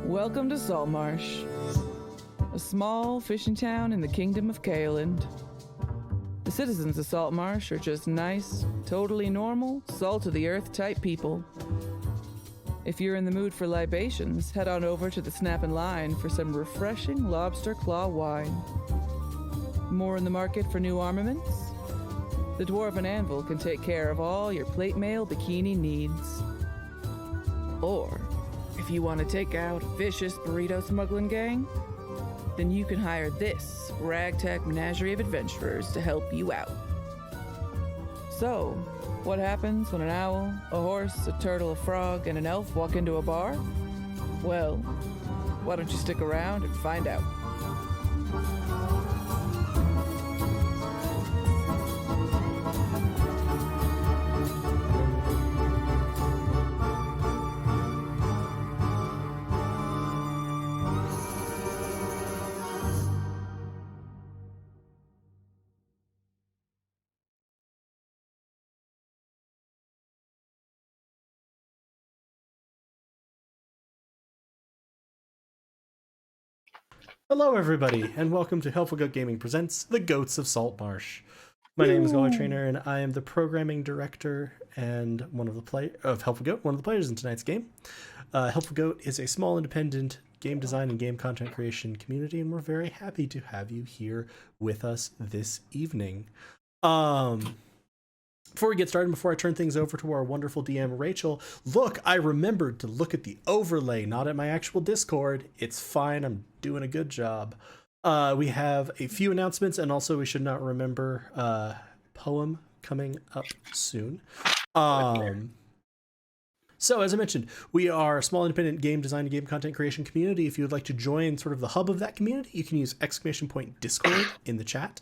Welcome to Saltmarsh, a small fishing town in the kingdom of Kaeland. The citizens of Saltmarsh are just nice, totally normal, salt-of-the-earth type people. If you're in the mood for libations, head on over to the Snap and Line for some refreshing lobster claw wine. More in the market for new armaments? The Dwarven Anvil can take care of all your plate mail bikini needs. Or, if you want to take out a vicious burrito smuggling gang, then you can hire this ragtag menagerie of adventurers to help you out. So, what happens when an owl, a horse, a turtle, a frog, and an elf walk into a bar? Well, why don't you stick around and find out? Hello, everybody, and welcome to Helpful Goat Gaming presents The Goats of Saltmarsh. My name is Golly Trainer, and I am the programming director and one of Helpful Goat, one of the players in tonight's game. Helpful Goat is a small, independent game design and game content creation community, and we're very happy to have you here with us this evening. Before we get started, before I turn things over to our wonderful DM, Rachel, look, I remembered to look at the overlay, not at my actual Discord. It's fine. I'm doing a good job. We have a few announcements, and also we should not remember poem coming up soon. So as I mentioned, we are a small independent game design and game content creation community. If you would like to join sort of the hub of that community, you can use !Discord in the chat.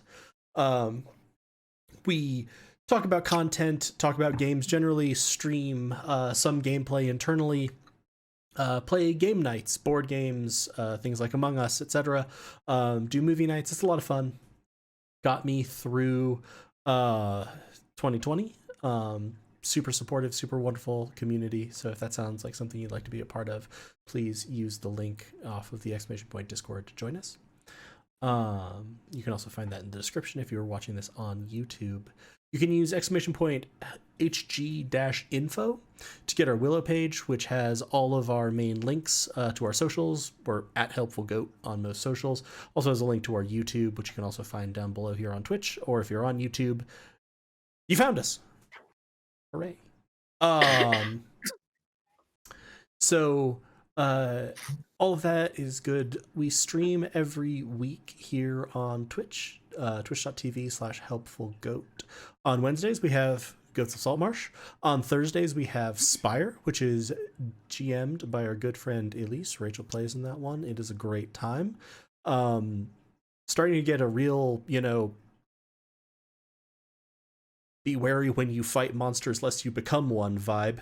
We talk about content, talk about games generally, stream some gameplay internally, play game nights, board games, things like Among Us, etc. Do movie nights. It's a lot of fun. Got me through 2020. Super supportive, super wonderful community. So if that sounds like something you'd like to be a part of, please use the link off of the !Discord to join us. You can also find that in the description if you're watching this on YouTube. You can use !HG-info to get our Willow page, which has all of our main links to our socials. We're at Helpful Goat on most socials. Also has a link to our YouTube, which you can also find down below here on Twitch. Or if you're on YouTube, you found us. Hooray. So all of that is good. We stream every week here on Twitch, twitch.tv/helpfulgoat. On Wednesdays, we have Goats of Saltmarsh. On Thursdays, we have Spire, which is GM'd by our good friend Elise. Rachel plays in that one. It is a great time. Starting to get a real, be wary when you fight monsters lest you become one vibe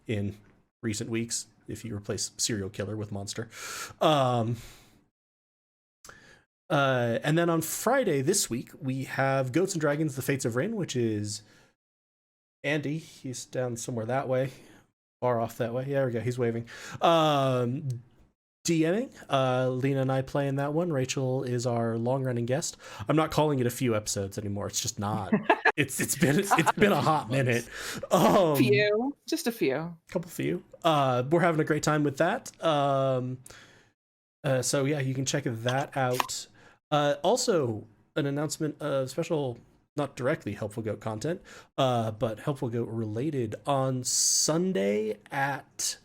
in recent weeks, if you replace serial killer with monster. And then on Friday this week, we have Goats and Dragons, The Fates of Rain, which is Andy. He's down somewhere that way. Far off that way. Yeah, there we go. He's waving. DMing. Lena and I play in that one. Rachel is our long-running guest. I'm not calling it a few episodes anymore. It's just not. It's been a hot minute. Just a few. Couple few. We're having a great time with that. So yeah, you can check that out. Also, an announcement of special, not directly Helpful Goat content, but Helpful Goat related. On Sunday at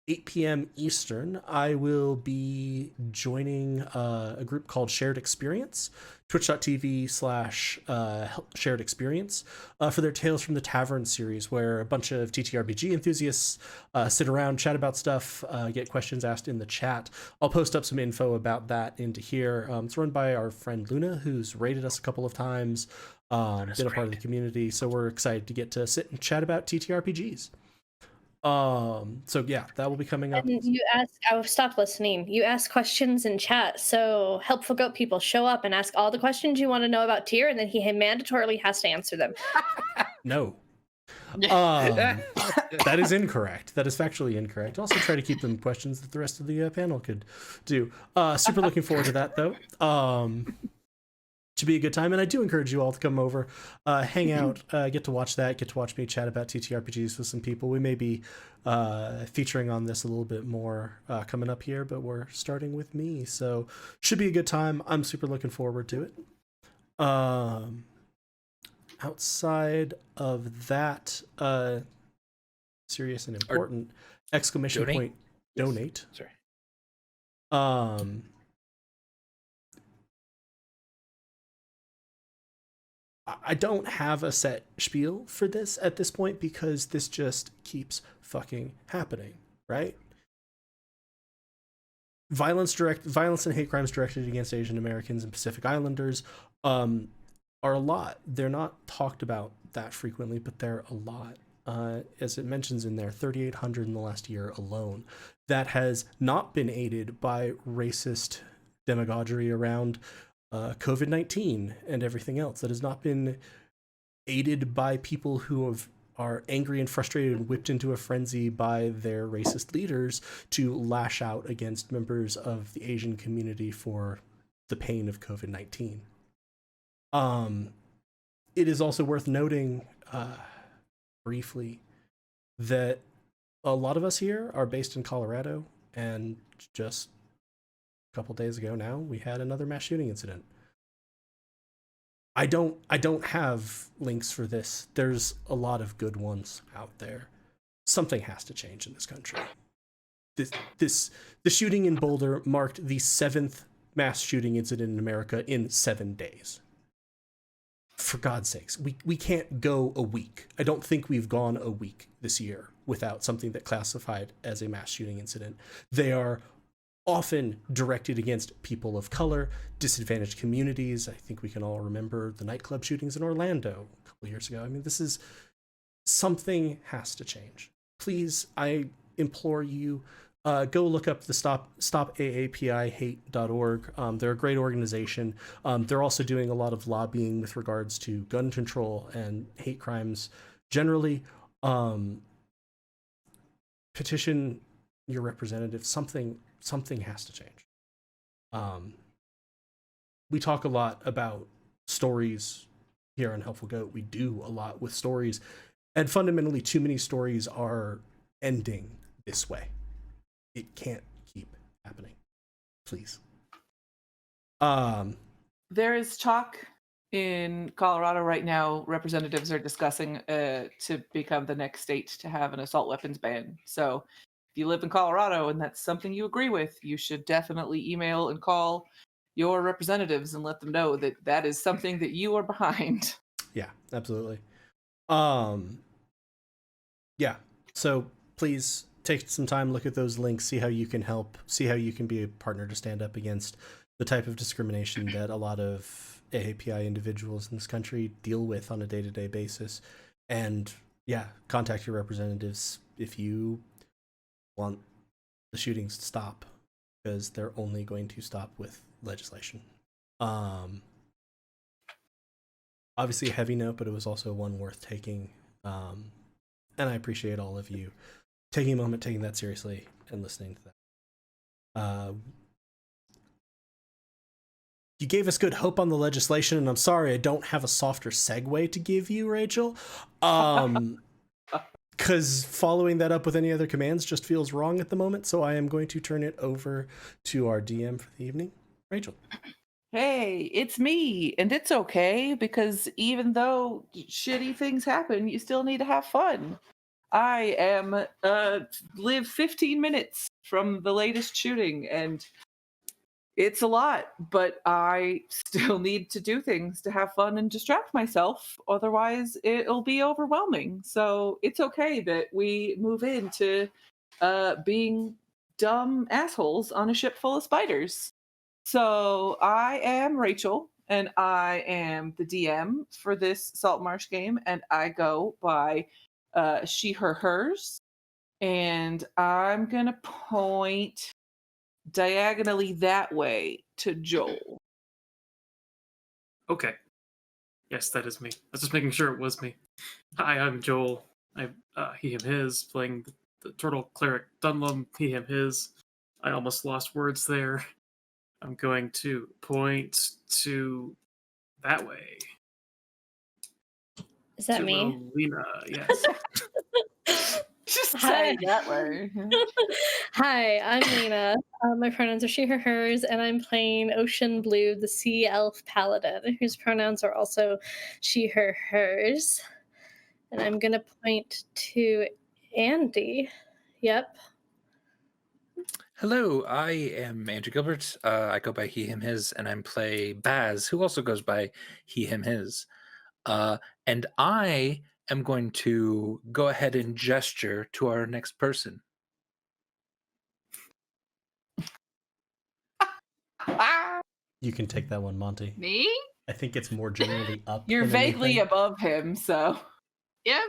8 p.m. Eastern, I will be joining a group called Shared Experience, twitch.tv/shared experience, for their Tales from the Tavern series, where a bunch of TTRPG enthusiasts sit around, chat about stuff, get questions asked in the chat. I'll post up some info about that into here. It's run by our friend Luna, who's rated us a couple of times, been a part of the community, so we're excited to get to sit and chat about TTRPGs. So yeah, that will be coming up. And you ask, I stopped listening. You ask questions in chat, so Helpful Goat people show up and ask all the questions you want to know about Tyr, and then he mandatorily has to answer them. No. That is incorrect. That is factually incorrect. Also try to keep them questions that the rest of the panel could do. Super looking forward to that, though. Should be a good time, and I do encourage you all to come over, hang out, get to watch that, get to watch me chat about TTRPGs with some people. We may be featuring on this a little bit more coming up here, but we're starting with me, so should be a good time. I'm super looking forward to it. Outside of that, serious and important exclamation donate? point, donate. Sorry. I don't have a set spiel for this at this point because this just keeps fucking happening, right? Violence and hate crimes directed against Asian Americans and Pacific Islanders are a lot. They're not talked about that frequently, but they're a lot. As it mentions in there, 3,800 in the last year alone. That has not been aided by racist demagoguery around COVID-19 and everything else. That has not been aided by people who are angry and frustrated and whipped into a frenzy by their racist leaders to lash out against members of the Asian community for the pain of COVID-19. It is also worth noting briefly that a lot of us here are based in Colorado, and just a couple days ago now we had another mass shooting incident. I don't have links for this. There's a lot of good ones out there. Something has to change in this country. The shooting in Boulder marked the 7th mass shooting incident in America in 7 days. For God's sakes, we can't go a week. I don't think we've gone a week this year without something that classified as a mass shooting incident. They are often directed against people of color, disadvantaged communities. I think we can all remember the nightclub shootings in Orlando a couple of years ago. I mean, something has to change. Please, I implore you, go look up the stopaapihate.org. They're a great organization. They're also doing a lot of lobbying with regards to gun control and hate crimes generally. Petition your representative. Something has to change. We talk a lot about stories here on Helpful Goat. We do a lot with stories, and fundamentally too many stories are ending this way. It can't keep happening. Please. There is talk in Colorado right now. Representatives are discussing to become the next state to have an assault weapons ban. So if you live in Colorado and that's something you agree with, you should definitely email and call your representatives and let them know that that is something that you are behind. Yeah, absolutely. Yeah. So please take some time, look at those links, see how you can help, see how you can be a partner to stand up against the type of discrimination that a lot of AAPI individuals in this country deal with on a day-to-day basis. And yeah, contact your representatives if you want the shootings to stop, because they're only going to stop with legislation. Obviously a heavy note, but it was also one worth taking. And I appreciate all of you taking a moment, taking that seriously, and listening to that. You gave us good hope on the legislation, and I'm sorry I don't have a softer segue to give you, Rachel. Because following that up with any other commands just feels wrong at the moment, so I am going to turn it over to our DM for the evening, Rachel. Hey, it's me, and it's okay, because even though shitty things happen, you still need to have fun. I am live 15 minutes from the latest shooting, and it's a lot, but I still need to do things to have fun and distract myself. Otherwise, it'll be overwhelming. So it's okay that we move into being dumb assholes on a ship full of spiders. So I am Rachel, and I am the DM for this Saltmarsh game, and I go by she, her, hers. And I'm going to point diagonally that way to Joel. Okay. Yes, that is me. I was just making sure it was me. Hi, I'm Joel. I he, him, his, playing the turtle cleric Dunlum, he, him, his. I almost lost words there. I'm going to point to that way. Is that to me? Rowena, yes. Just Hi. say that way. Hi, I'm Lena. My pronouns are she, her, hers, and I'm playing Ocean Blue, the sea elf paladin, whose pronouns are also she, her, hers. And I'm going to point to Andy. Yep. Hello, I am Andrew Gilbert. I go by he, him, his, and I play Baz, who also goes by he, him, his. And I am going to go ahead and gesture to our next person. You can take that one, Monty. Me? I think it's more generally up. You're than vaguely anything. above him, so. Yeah,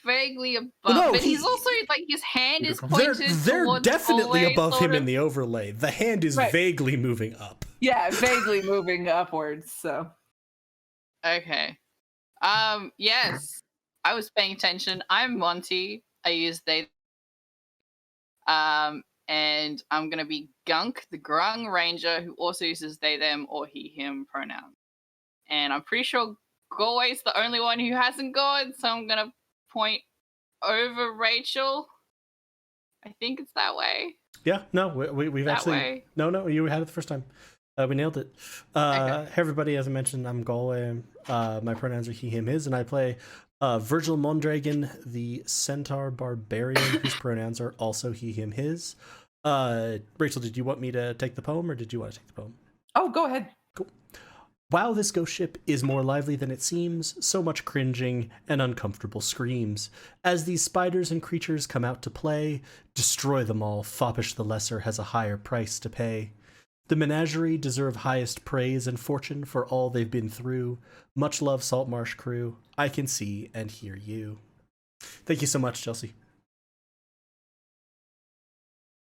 vaguely above. No, but he's he- also like his hand is They're- pointed. They're towards definitely hallway, above sort him of. in the overlay. The hand is Right. vaguely moving up. Yeah, vaguely moving upwards, so. Okay. Yes. I was paying attention. I'm Monty. I use they. And I'm gonna be Gunk, the Grung Ranger, who also uses they, them, or he, him pronouns. And I'm pretty sure Galway's the only one who hasn't gone, so I'm gonna point over Rachel. I think it's that way. Yeah, no, we've That actually way. no, you had it the first time. We nailed it. Okay. Hey everybody, as I mentioned, I'm Galway. My pronouns are he, him, his, and I play Virgil Mondragon, the centaur barbarian, whose pronouns are also he, him, his. Rachel, did you want me to take the poem, or did you want to take the poem? Oh, go ahead. Wow, this ghost ship is more lively than it seems, so much cringing and uncomfortable screams. As these spiders and creatures come out to play, destroy them all, Foppish the Lesser has a higher price to pay. The menagerie deserve highest praise and fortune for all they've been through. Much love, Saltmarsh crew. I can see and hear you. Thank you so much, Chelsea.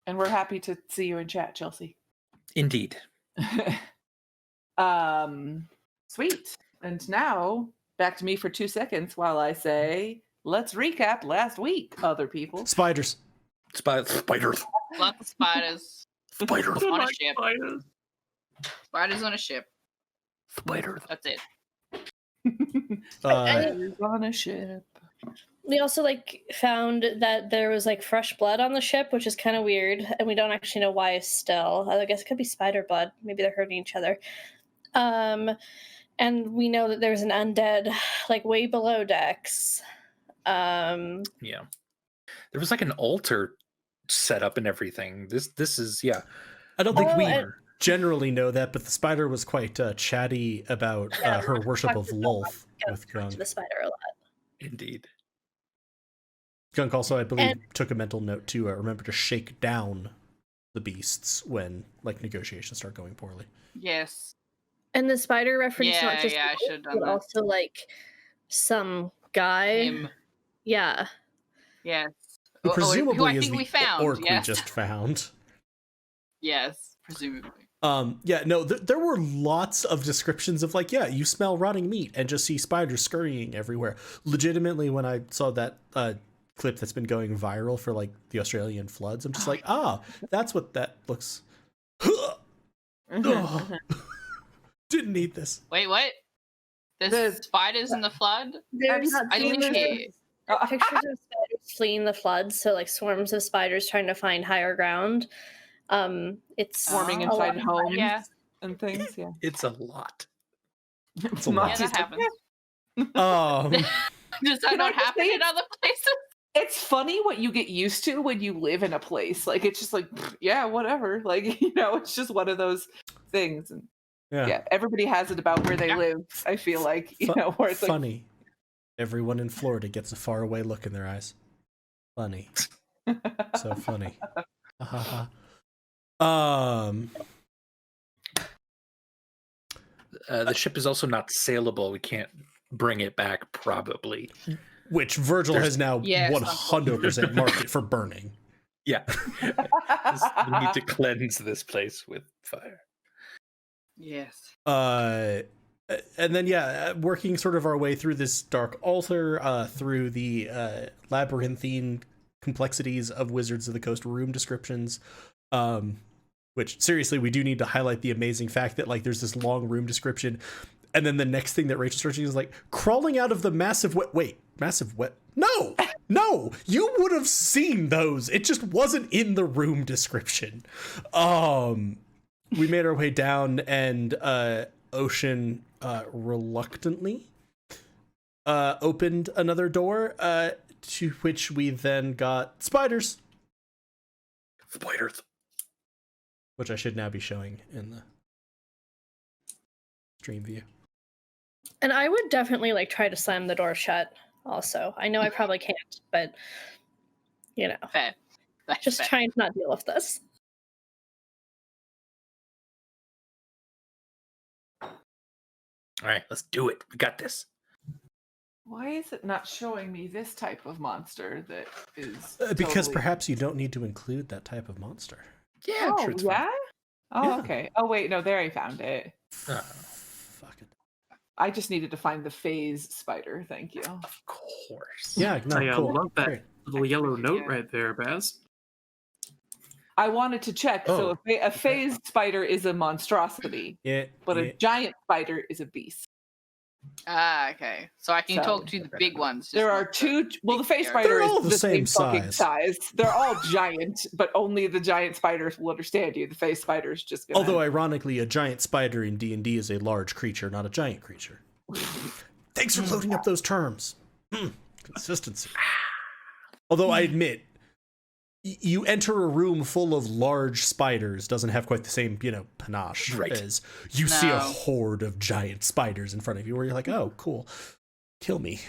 And we're happy to see you in chat, Chelsea. Indeed. Sweet. And now, back to me for 2 seconds while I say, let's recap last week, other people. Spiders. Spiders. Lots of spiders. Spiders. On a Like ship. spiders. Spiders on a ship. Spiders. That's it. Spiders on a ship. We also found that there was fresh blood on the ship, which is kind of weird, and we don't actually know why still. I guess it could be spider blood. Maybe they're hurting each other. And we know that there's an undead way below decks. Yeah. There was an altar set up and everything. This is I don't think Oh, we and- generally know that, but the spider was quite chatty about her worship talked of about Lolth with talked to Gunk. the spider a lot. indeed. Gunk also, I believe, And- took a mental note to remember to shake down the beasts when negotiations start going poorly. Yes. And the spider reference not just I Lolth, should have done but that. also some guy. Him. Yeah. Yes. Who presumably who I is think the we found. orc Yes. we just found. Yes. Presumably. There were lots of descriptions of you smell rotting meat and just see spiders scurrying everywhere. Legitimately, when I saw that clip that's been going viral for the Australian floods, I'm just that's what that looks. Ugh. Didn't need this. Wait, what? There's The- spiders in the flood? There's I live here. pictures of spiders fleeing the floods, so swarms of spiders trying to find higher ground. It's Swarming a inside lot. homes Yeah. and things, yeah. It's a lot. It's a lot. Yeah, that happens. Does that Can I not just happen say in other places? It's funny what you get used to when you live in a place. It's just yeah, whatever. It's just one of those things. And yeah, everybody has it about where they Yeah. live. I feel where it's funny. Everyone in Florida gets a faraway look in their eyes. Funny. So funny. The ship is also not saleable. We can't bring it back, probably. Which Virgil has now Yes, 100% marked it for burning. Yeah. We need to cleanse this place with fire. Yes. And then, working sort of our way through this dark altar, through the labyrinthine complexities of Wizards of the Coast room descriptions, which, seriously, we do need to highlight the amazing fact that, like, there's this long room description, and then the next thing that Rachel's searching is, like, crawling out of the massive massive wet... No! You would have seen those! It just wasn't in the room description. We made our way down, and Ocean reluctantly opened another door, to which we then got spiders. Spiders. Which I should now be showing in the stream view. And I would definitely like try to slam the door shut also. I know I probably can't, but you know. Fair. That's Just fair. trying to not deal with this. All right, let's do it. We got this. Why is it not showing me this type of monster that is Because totally- perhaps you don't need to include that type of monster. Yeah, Oh, sure, it's fine. yeah? Oh, Yeah. okay. Oh, wait, no, there I found it. Fuck it. I just needed to find the phase spider. Thank you. Of course. Yeah, no, I cool. love that Great. little yellow note Yeah. right there, Baz. I wanted to check. Oh, So a phase spider is a monstrosity, Yeah, but yeah. a giant spider is a beast. Ah, okay. So I can So- talk to the big ones. just There are not the two. Well, the big phase guys. spider They're is all the same fucking size. They're all giant, but only the giant spiders will understand you. The phase spider is just gonna. Although, ironically, a giant spider in D&D is a large creature, not a giant creature. Thanks for loading up those terms. Consistency. Although I admit, you enter a room full of large spiders doesn't have quite the same, panache Right. as you see a No. horde of giant spiders in front of you where you're like, oh, cool. Kill me.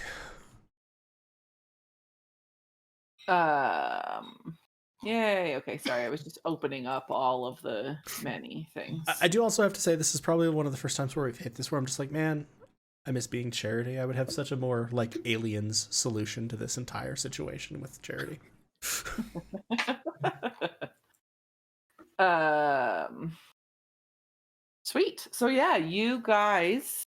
Yay. Okay. Sorry, I was just opening up all of the many things. I do also have to say this is probably one of the first times where we've hit this where I'm just like, man, I miss being Charity. I would have such a more like Aliens solution to this entire situation with Charity. Sweet. So yeah, you guys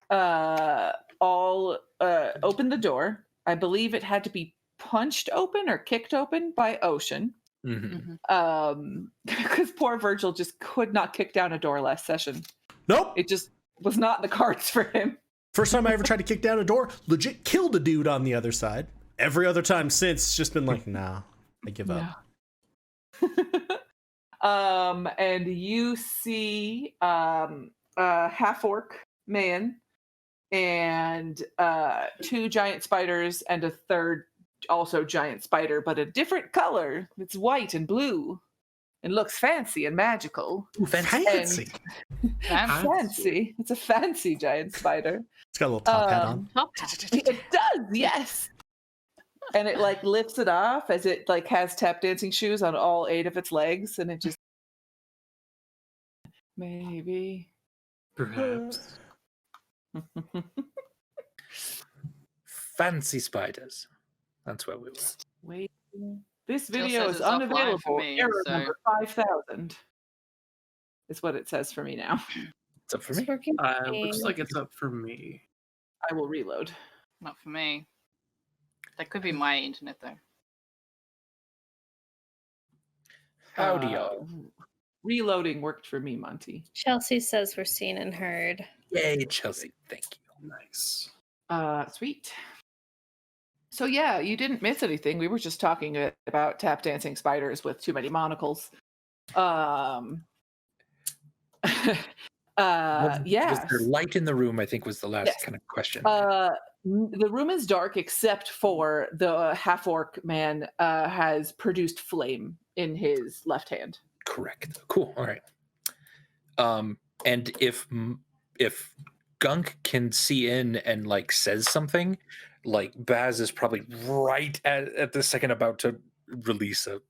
all opened the door. I believe it had to be punched open or kicked open by Ocean. Mhm. Because poor Virgil just could not kick down a door last session. Nope. It just was not in the cards for him. First time I ever tried to kick down a door, legit killed a dude on the other side. Every other time since, it's just been like, nah, I give up. And you see a half-orc man and two giant spiders and a third also giant spider, but a different color. It's white and blue and looks fancy and magical. Ooh, Fancy. Fancy. It's a fancy giant spider. It's got a little top hat on. Top It does, yes. And it like lifts it off as it like has tap dancing shoes on all 8 of its legs, and it just maybe. Perhaps. Fancy spiders. That's where we were. Wait. This Still video says is it's offline unavailable. for me, Error so- number 5,000. Is what it says for me now. It's up for It's me. working for me. Looks like it's up for me. I will reload. Not for me. That could be my internet though. Howdy, Uh, y'all. Reloading worked for me, Monty. Chelsea says we're seen and heard. Yay, Chelsea. Thank you. Nice. Sweet. So yeah, you didn't miss anything. We were just talking about tap dancing spiders with too many monocles. Was Yeah. there light in the room? I think was the last Yes. kind of question. The room is dark except for the half orc man has produced flame in his left hand. Correct. Cool. All right. And if Gunk can see in and like says something, like Baz is probably right at the second about to release a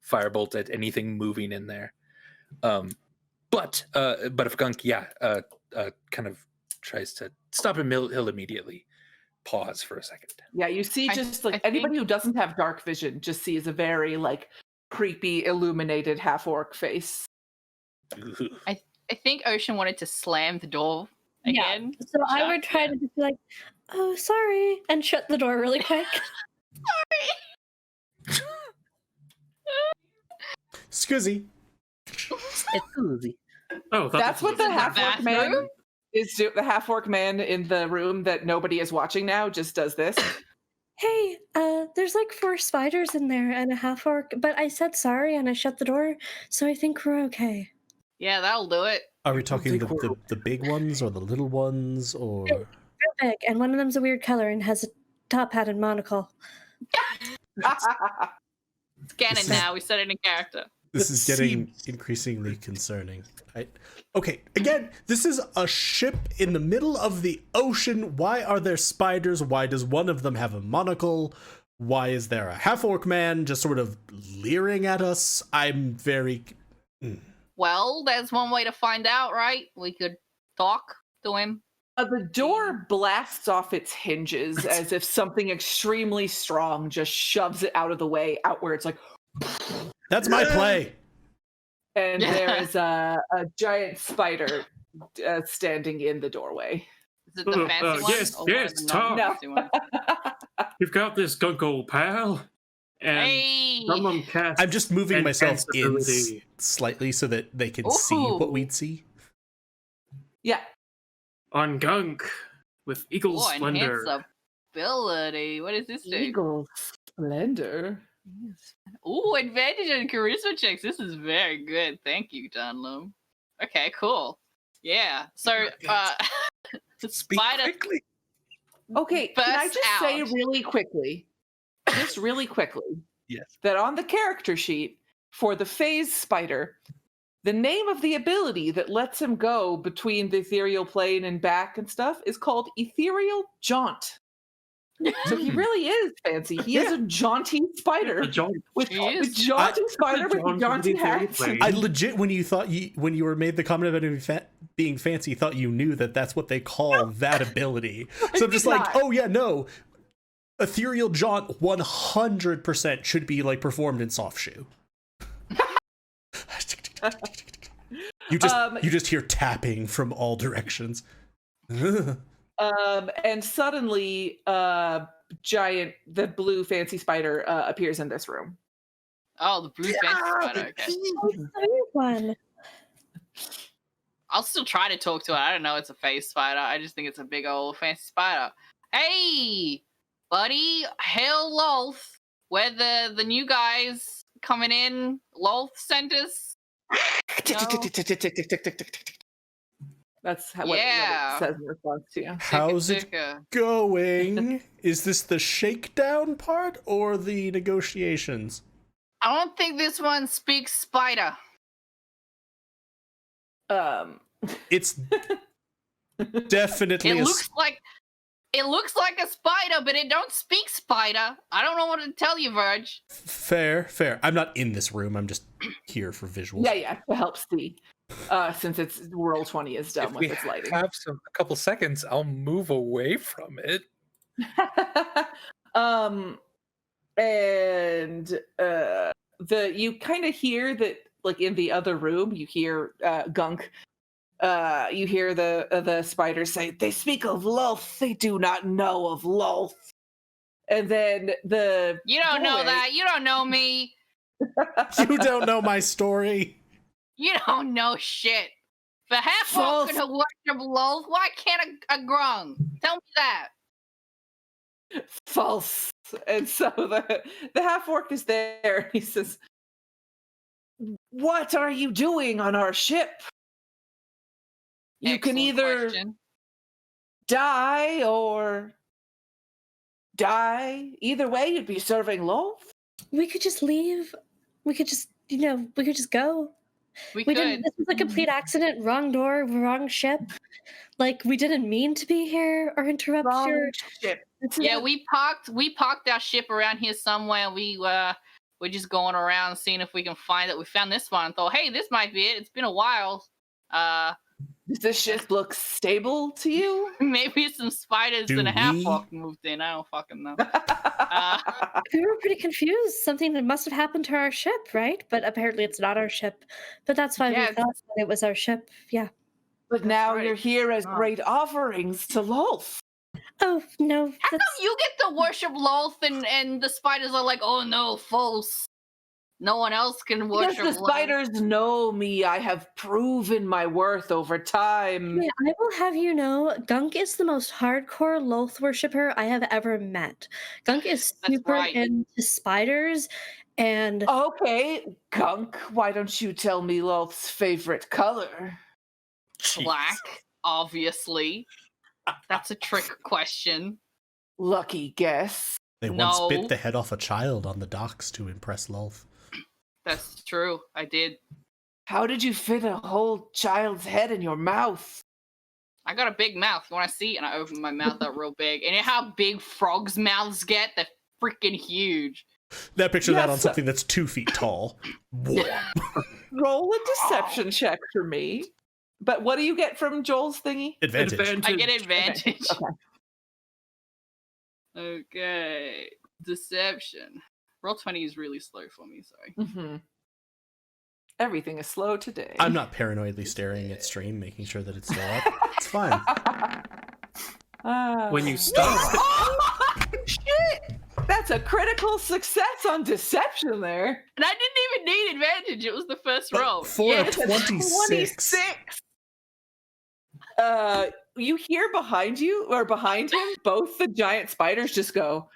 firebolt at anything moving in there. But if Gunk, kind of tries to stop him, he'll immediately pause for a second. Yeah, you see I- just I like anybody think- who doesn't have dark vision just sees a very like creepy illuminated half orc face. I think Ocean wanted to slam the door again. Yeah. So I Chuck, would try yeah. to just be like, "Oh, sorry," and shut the door really quick. Scuzzy. It's cozy. Oh, I thought That's this what was the in the half-orc man bathroom? is. The half-orc man in the room that nobody is watching now just does this. Hey, there's like 4 spiders in there and a half orc, but I said sorry and I shut the door, so I think we're okay. Yeah, that'll do it. Are we talking think the big ones or the little ones or? Real big, and one of them's a weird color and has a top hat and monocle. It's canon This is- now. We set it in character. This That is getting seems- increasingly concerning. Okay, again, this is a ship in the middle of the ocean. Why are there spiders? Why does one of them have a monocle? Why is there a half-orc man just sort of leering at us? I'm very... Well, there's one way to find out, right? We could talk to him. The door blasts off its hinges as if something extremely strong just shoves it out of the way, out where it's like, That's my play! and there is a giant spider standing in the doorway. Is it the fancy one? yes, or one of yes, the Tom. non-fancy ones? You've got this gunk old pal, and Hey! someone cast. I'm just moving myself in Insensibility. slightly so that they can see what Ooh. we'd see. Yeah. On gunk with eagle Oh, splendor. enhance ability. What does this do? Eagle splendor. Ooh, advantage on charisma checks. This is very good. Thank you, Dunlum. Okay, cool. Yeah. So, the Speak spider. quickly. Okay, can I Burst just say out. really quickly, Yes. that on the character sheet for the phase spider, the name of the ability that lets him go between the ethereal plane and back and stuff is called Ethereal Jaunt. So he really is fancy. He is a jaunty spider A jaunt. with He is. with jaunty spider with Jaunt jaunty with the ethereal hats. plane. I legit, when you were made the comment about being fancy, thought you knew that that's what they call that ability. So I'm just did like, not. oh yeah, no. Ethereal Jaunt 100% should be like performed in soft shoe. You just hear tapping from all directions. And suddenly, the blue fancy spider appears in this room. Oh, the blue fancy spider. Okay. Oh, it's the weird one. I'll still try to talk to it. I don't know. It's a face spider. I just think it's a big old fancy spider. Hey, buddy. Hail Lolth. We're the new guys coming in. Lolth sent us. That's what Yeah. it says in response to you. How's it Ticka. going? Is this the shakedown part or the negotiations? I don't think this one speaks spider. It's definitely It looks like a spider, but it don't speak spider. I don't know what to tell you, Verge. fair. I'm not in this room. I'm just here for visuals. Yeah, to help see. Since it's Roll 20 is done If with we its lighting. have a couple seconds, I'll move away from it. And you kind of hear that, like in the other room, you hear Gunk. You hear the spiders say, "They speak of Lolth. They do not know of Lolth." And then You don't know doorway- that. You don't know me. You don't know my story. You don't know shit. For half False. walking to worship Lolth, why can't a grung? Tell me that. False. And so the half orc is there. He says, "What are you doing on our ship? You can Excellent either question. die or die. Either way, you'd be serving Lolth." We could just leave. We could just, we could just go. We We could. didn't. This was a complete accident. Wrong door, wrong ship. Like we didn't mean to be here or interrupt Wrong your. ship. Yeah, we parked our ship around here somewhere. We're just going around seeing if we can find it. We found this one and thought, hey, this might be it. It's been a while. Does this ship look stable to you? Maybe some spiders Do and a half we? walk moved in. I don't fucking know. We were pretty confused. Something that must have happened to our ship, right? But apparently it's not our ship. But that's why Yeah, we thought that it was our ship. Yeah. But That's now right. you're here as Oh. great offerings to Lolth. Oh no, How come you get to worship Lolth and the spiders are like, oh no, false. No one else can Because worship the Lolth. spiders know me. I have proven my worth over time. Yeah, I will have you know, Gunk is the most hardcore Loth worshipper I have ever met. Gunk is That's super right. into spiders, and Okay, Gunk, why don't you tell me Lolth's favorite color? Black, obviously. That's a trick question. Lucky guess. They once No. bit the head off a child on the docks to impress Lolth. That's true. I did. How did you fit a whole child's head in your mouth? I got a big mouth. You want to see? And I opened my mouth up real big. And you know how big frogs' mouths get? They're freaking huge. Now picture that on Yes. something that's 2 feet tall. Roll a deception check for me. But what do you get from Joel's thingy? Advantage. I get advantage. Okay. Okay. Deception. Roll 20 is really slow for me, sorry. Mm-hmm. Everything is slow today. I'm not paranoidly staring at stream, making sure that it's still up. It's fine. When you stop, Oh, shit! That's a critical success on deception there. And I didn't even need advantage. It was the first roll. For a Yes. 26. You hear behind you or behind him, both the giant spiders just go,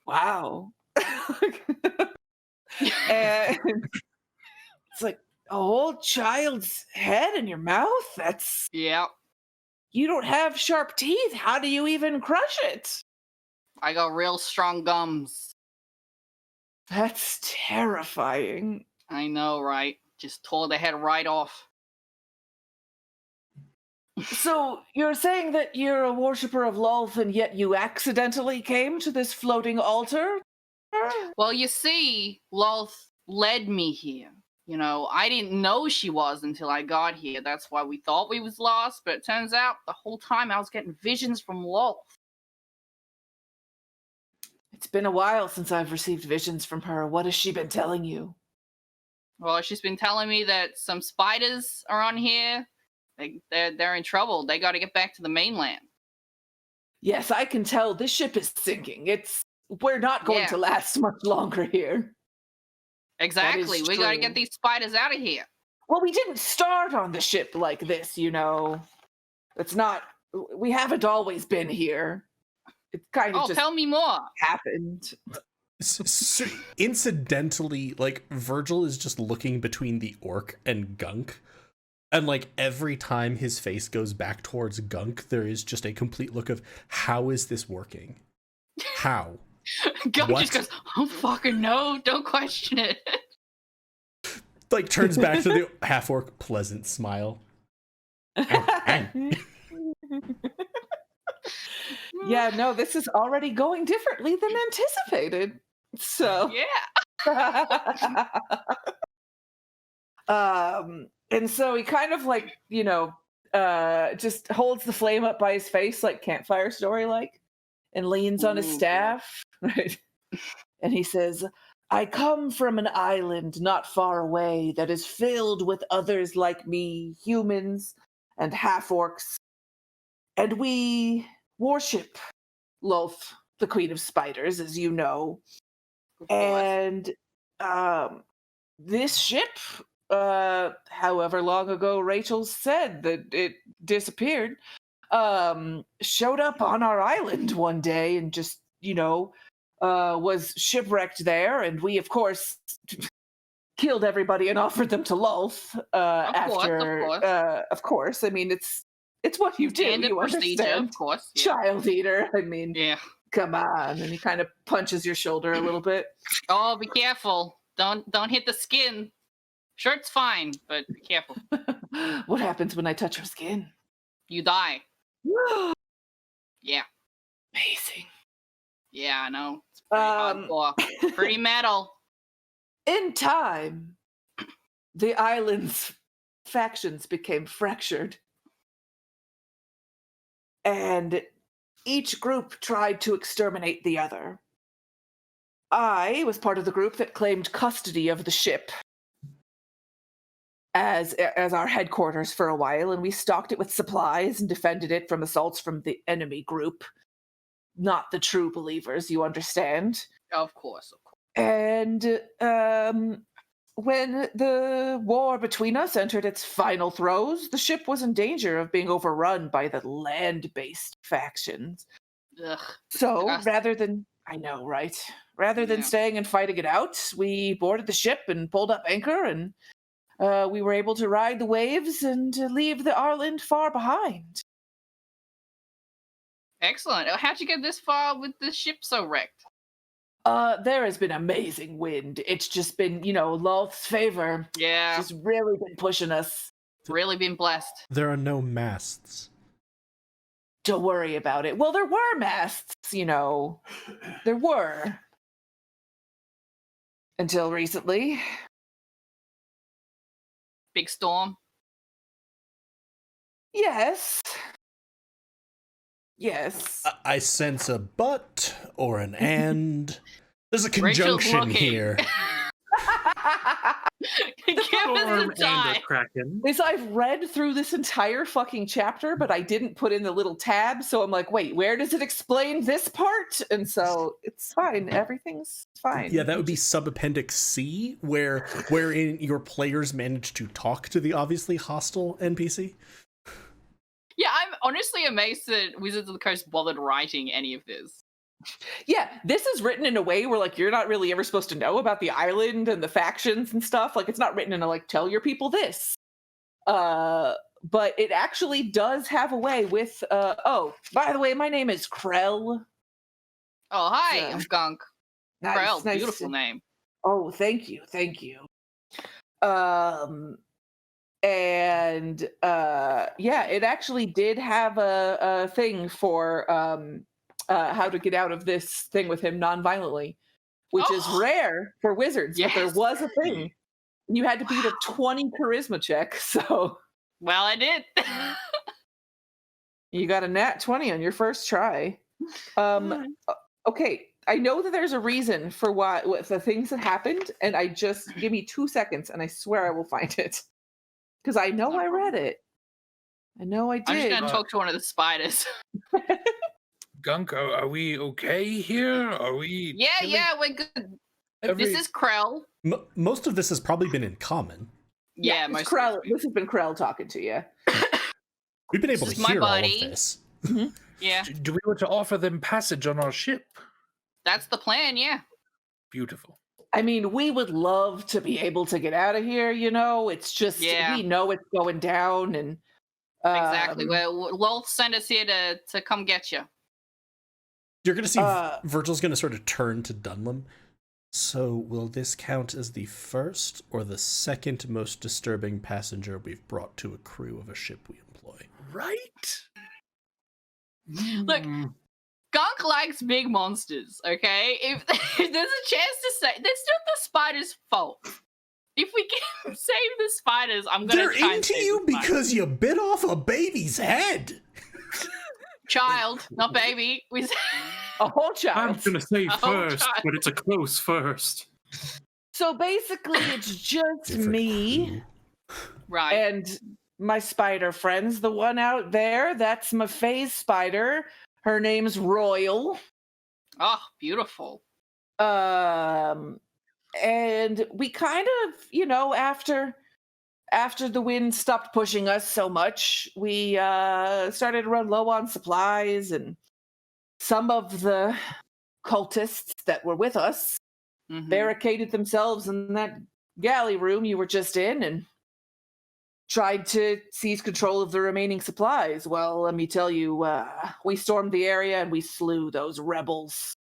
wow. And it's like a whole child's head in your mouth. That's Yeah. you don't have sharp teeth. How do you even crush it? I got real strong gums. That's terrifying. I know, right? Just tore the head right off. So you're saying that you're a worshiper of Lolth and yet you accidentally came to this floating altar? Well, you see, Lolth led me here. You know, I didn't know she was until I got here. That's why we thought we was lost, but it turns out the whole time I was getting visions from Lolth. It's been a while since I've received visions from her. What has she been telling you? Well, she's been telling me that some spiders are on here. They're in trouble. They got to get back to the mainland. Yes, I can tell this ship is sinking. We're not going Yeah. to last much longer here. Exactly. We got to true. get these spiders out of here. Well, we didn't start on the ship like this, you know. We haven't always been here. It kind of Oh, just tell me more. happened. So, incidentally, like, Virgil is just looking between the orc and Gunk. And, like, every time his face goes back towards Gunk, there is just a complete look of, how is this working? How? Gunk What? just goes, oh, fucking no. Don't question it. Like, turns back to the half-orc pleasant smile. Yeah, no, this is already going differently than anticipated. So, Yeah. And so he kind of like, you know, just holds the flame up by his face like campfire story like, and leans on his Ooh, staff, right? And he says, I come from an island not far away that is filled with others like me, humans and half-orcs. And we worship Lolth, the Queen of Spiders, as you know. Of course. And this ship, however long ago Rachel said that it disappeared, showed up on our island one day and just, you know, was shipwrecked there. And we, of course, killed everybody and offered them to Lolth of course. I mean, it's what you do. Standard You procedure, understand. of course. Yeah. Child eater. I mean, Yeah. come on. And he kind of punches your shoulder a little bit. Oh, be careful. Don't hit the skin. Sure, it's fine, but be careful. What happens when I touch her skin? You die. Yeah. Amazing. Yeah, I know. It's pretty hardcore. Pretty metal. In time, the island's factions became fractured. And each group tried to exterminate the other. I was part of the group that claimed custody of the ship. as our headquarters for a while, and we stocked it with supplies and defended it from assaults from the enemy group. Not the true believers, you understand. Of course. And when the war between us entered its final throes, the ship was in danger of being overrun by the land-based factions. Ugh. So Disgusting. rather than, I know, right? Rather than staying and fighting it out, we boarded the ship and pulled up anchor, and we were able to ride the waves and leave the island far behind. Excellent. How'd you get this far with the ship so wrecked? There has been amazing wind. It's just been, Lolth's favor. Yeah. It's just really been pushing us. Really been blessed. There are no masts. Don't worry about it. Well, there were masts, There were. Until recently. Big storm. Yes. Yes. I sense a but or an and. There's a Rachel's conjunction looking. here. Give us Storm a die. and a kraken. Is I've read through this entire fucking chapter, but I didn't put in the little tab, so I'm like, wait, where does it explain this part? And so it's fine. Everything's fine. Yeah, that would be subappendix C, wherein your players manage to talk to the obviously hostile NPC. Yeah, I'm honestly amazed that Wizards of the Coast bothered writing any of this. Yeah, this is written in a way where, like, you're not really ever supposed to know about the island and the factions and stuff. Like, it's not written in a, like, tell your people this. But it actually does have a way with, oh, by the way, my name is Krell. Oh, hi, Yeah. I'm Gunk. Nice, Krell, nice beautiful to- name. Oh, thank you. And yeah, it actually did have a thing for how to get out of this thing with him non-violently, which is Oh! rare for wizards. But there Yes. was a thing. You had to beat a 20 charisma check, so Well, I did. you got a nat 20 on your first try. Okay, I know that there's a reason for what the things that happened, and I just give me 2 seconds, and I swear I will find it because I know No I read problem. it. I know I I'm just did. going to talk to one of the spiders. Gunk, are we okay here? Are we? Yeah, we're good. Every- This is Krell. Most of this has probably been in common. Yeah, it's most Krell. This has been Krell talking to you. We've been able This to is my hear all of buddy. this. Yeah, Do we want to offer them passage on our ship? that's the plan, yeah. Beautiful. I mean, we would love to be able to get out of here, It's just, Yeah. we know it's going down, and Exactly. Well, Lolth sent us here to come get you. You're going to see Uh, Virgil's going to sort of turn to Dunlum. So will this count as the first or the second most disturbing passenger we've brought to a crew of a ship we employ? Right? Look, Gunk likes big monsters, okay? If there's a chance to say, that's not the spider's fault. If we can save the spiders, I'm going They're to try and into save you the spiders. because you bit off a baby's head. Child, not baby. a whole I'm child. gonna say Oh, first, God. but it's a close first. So basically, it's just Different me crew. Right. and my spider friends. The one out there, that's my phase spider. Her name's Royal. Oh, beautiful. And we kind of, after the wind stopped pushing us so much, we started to run low on supplies, and some of the cultists that were with us Mhm. barricaded themselves in that galley room you were just in and tried to seize control of the remaining supplies. Well, let me tell you, we stormed the area and we slew those rebels.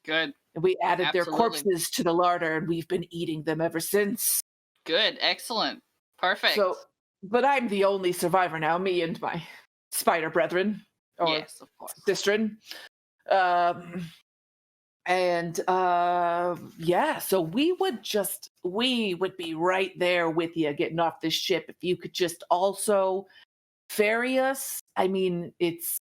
Good. And we added their Absolutely. corpses to the larder, and we've been eating them ever since. Good. Excellent. Perfect. So, but I'm the only survivor now, me and my spider brethren, or yes, of course. sistren. Yeah, so we would be right there with you getting off this ship if you could just also ferry us. I mean, it's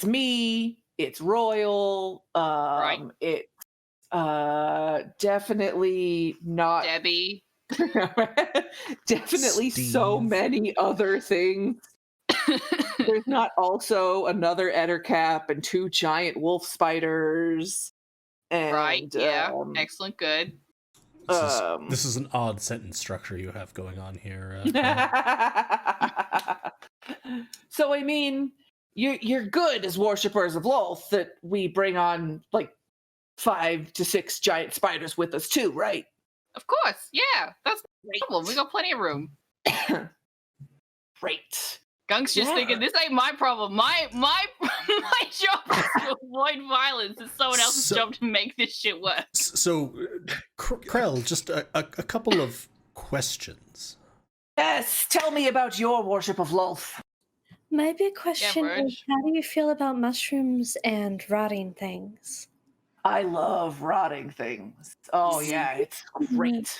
me, it's Royal, Right. it's definitely not Debbie. Definitely so Steve. many other things. There's not also another Ettercap and 2 giant wolf spiders. And, Right, yeah. Excellent, good. This is an odd sentence structure you have going on here. So I mean, you're good as worshippers of Lolth that we bring on like 5 to 6 giant spiders with us too, right? Of course, yeah. That's the problem. We got plenty of room. Great. Gunk's just thinking, this ain't my problem. My job is to avoid violence. It's someone else's job to make this shit work. So, Krell, just a couple of questions. Yes, tell me about your worship of Lolth. My big question Verge. is, how do you feel about mushrooms and rotting things? I love rotting things. Oh yeah, it's great.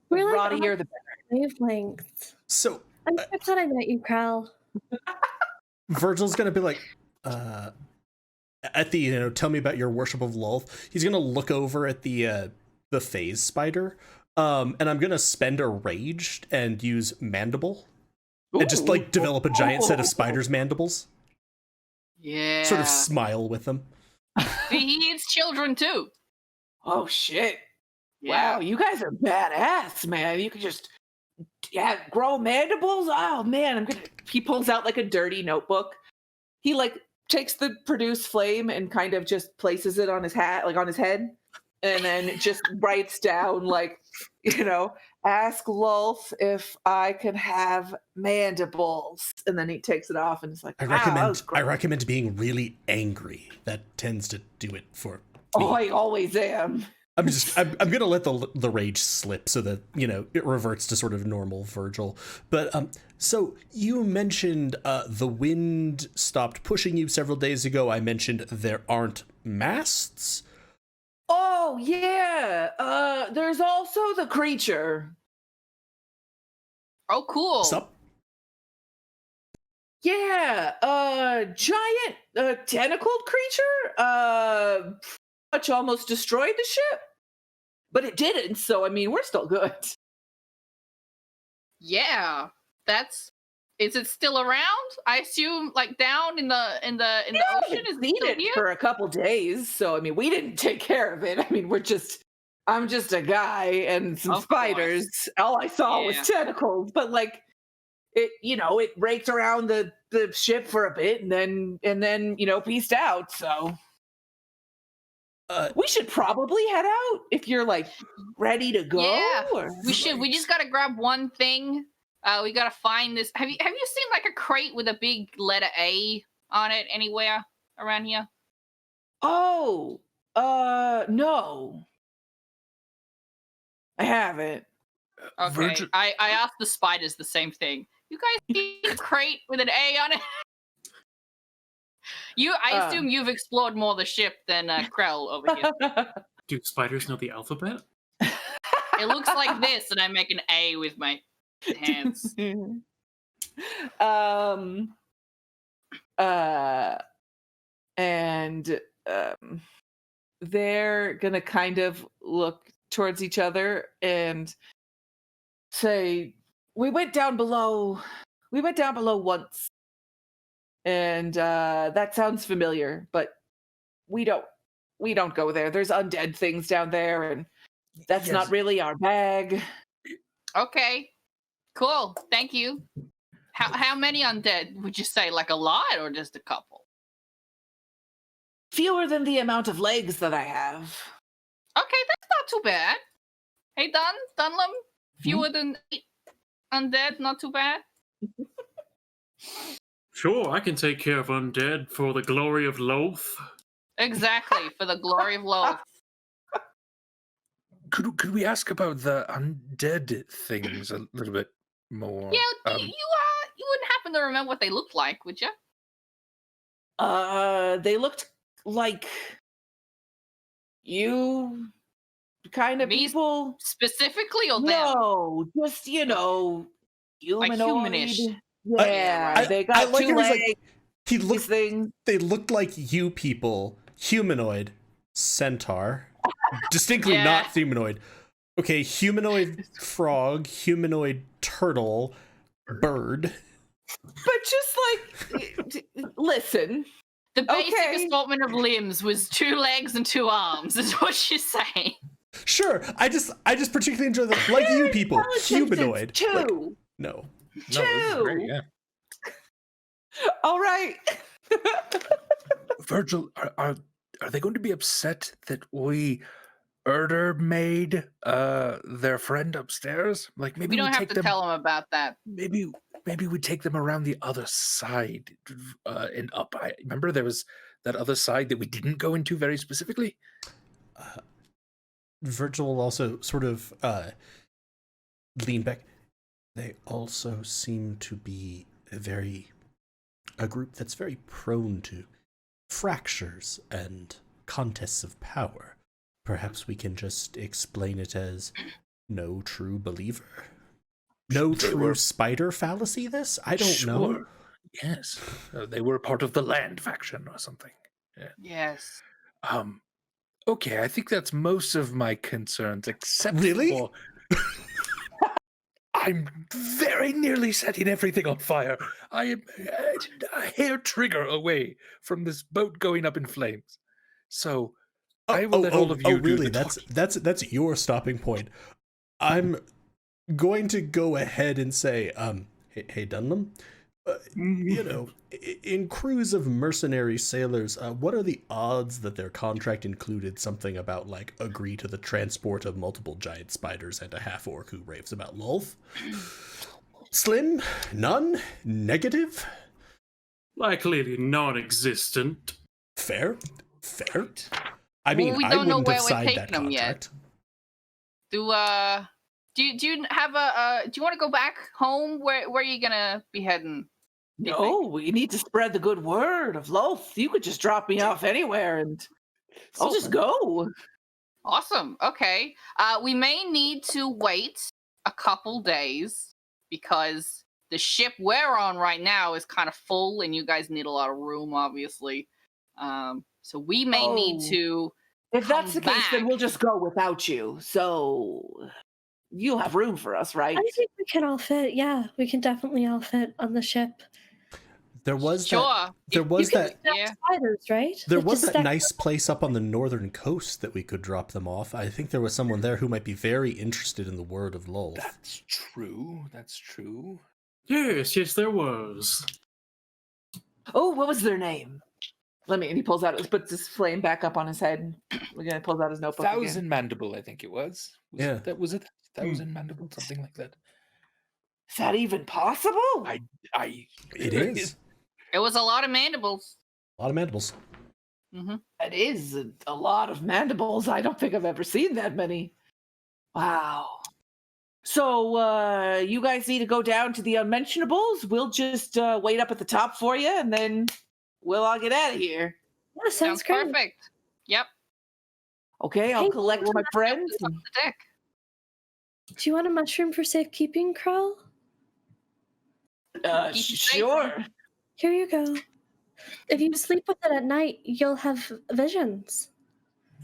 The We're like rottier the better. wavelengths. So, I'm so glad I met you, Krell. Virgil's gonna be like, at the tell me about your worship of Lolth. He's gonna look over at the phase spider, and I'm gonna spend a rage and use mandible, and just like develop a giant set of spiders' mandibles. Yeah. Sort of smile with them. He eats children too. Oh shit. Yeah. Wow, you guys are badass, man. You can just grow mandibles. Oh man, he pulls out like a dirty notebook. He like takes the produce flame and kind of just places it on his hat, like on his head, and then just writes down like, ask Lolth if I can have mandibles. And then he takes it off and it's like, I recommend being really angry. That tends to do it for me. Oh, I always am. I'm gonna let the rage slip so that it reverts to sort of normal Virgil. But so you mentioned the wind stopped pushing you several days ago. I mentioned there aren't masts. Oh yeah. There's also the creature. Oh, cool. Sup? Yeah, giant tentacled creature. Much almost destroyed the ship, but it didn't. So I mean, we're still good. Yeah, is it still around? I assume, like down in the ocean. Is Seen it still it here? for a couple days. So I mean, we didn't take care of it. I mean, I'm just a guy and some Of spiders. course. All I saw was Yeah. tentacles, but like it, it raked around the ship for a bit and then peaced out. So we should probably head out if you're like ready to go. Yeah, or... we should. We just gotta grab one thing. We gotta find this. Have you seen like a crate with a big letter A on it anywhere around here? Oh, no. I haven't. Okay. Virgil- I asked the spiders the same thing. You guys see a crate with an A on it? I assume you've explored more of the ship than Krell over here. Do spiders know the alphabet? It looks like this, and I make an A with my hands. They're gonna kind of look towards each other and say, we went down below once, and that sounds familiar, but we don't go there. There's undead things down there, and that's Yes. not really our bag. Okay, cool. Thank you. How many undead would you say? Like a lot, or just a couple? Fewer than the amount of legs that I have. Okay, that's not too bad. Hey, Dunlum, fewer than 8 undead, not too bad. Sure, I can take care of undead for the glory of Lolth. Exactly, for the glory of Loth. Could we ask about the undead things a little bit more? Yeah, you wouldn't happen to remember what they looked like, would you? They looked like you kind of Me people. Specifically, or them? No, just humanoid. humanish. Yeah, they got I like 2 it was like, legs. he These looked. things. They looked like you people. Humanoid, centaur, distinctly Yeah. not humanoid. Okay, humanoid frog, humanoid turtle, bird. But just listen. The basic Okay. assortment of limbs was 2 legs and 2 arms, is what she's saying. Sure, I just particularly enjoy the like you people, Intelligence is humanoid. 2. Like, no. No, this is great, Two. yeah. All right. Virgil, are they going to be upset that we made their friend upstairs? Like maybe We don't have take to them. tell him about that. Maybe we take them around the other side and up. I remember there was that other side that we didn't go into very specifically. Virgil will also sort of lean back. They also seem to be a group that's very prone to fractures and contests of power. Perhaps we can just explain it as no true believer. No true spider fallacy, this? I don't know. Yes. They were part of the land faction or something. Yeah. Yes. Okay, I think that's most of my concerns, except Really? for... I'm very nearly setting everything on fire. I am a hair trigger away from this boat going up in flames. So I will let all of you do really? the That's your stopping point. I'm going to go ahead and say, hey Dunham, you know, in crews of mercenary sailors, what are the odds that their contract included something about, like, agree to the transport of multiple giant spiders and a half-orc who raves about Lolth? Slim? None? Negative? Likely non-existent. Fair? I mean, we I don't know wouldn't where have we're signed taking that them yet. contract. Do you have do you want to go back home? Where are you gonna be heading? No, we need to spread the good word of Loth. You could just drop me off anywhere and I'll just go. Awesome. Okay. We may need to wait a couple days because the ship we're on right now is kind of full and you guys need a lot of room, obviously. So we may need to. If that's the come case, then back. we'll just go without you. So you'll have room for us, right? I think we can all fit. Yeah, we can definitely all fit on the ship. There was Sure. that. There was that. Yeah. Spiders, right? There Like, was just that stack- nice place up on the northern coast that we could drop them off. I think there was someone there who might be very interested in the word of Lolth. That's true. That's true. Yes, there was. Oh, what was their name? And he pulls out, puts his flame back up on his head. Again, pulls out his notebook. Thousand Mandible, I think it was. Yeah. Was it Thousand Mandible, something like that. Is that even possible? It is. It was a lot of mandibles. A lot of mandibles. Mm-hmm. That is a lot of mandibles. I don't think I've ever seen that many. Wow. So you guys need to go down to the unmentionables. We'll just wait up at the top for you, and then we'll all get out of here. Yeah, sounds great. Perfect. Yep. Okay, I'll Hey, collect my friends. Up the deck. Do you want a mushroom for safekeeping, Krell? Keep you safe. Sure. Here you go. If you sleep with it at night, you'll have visions.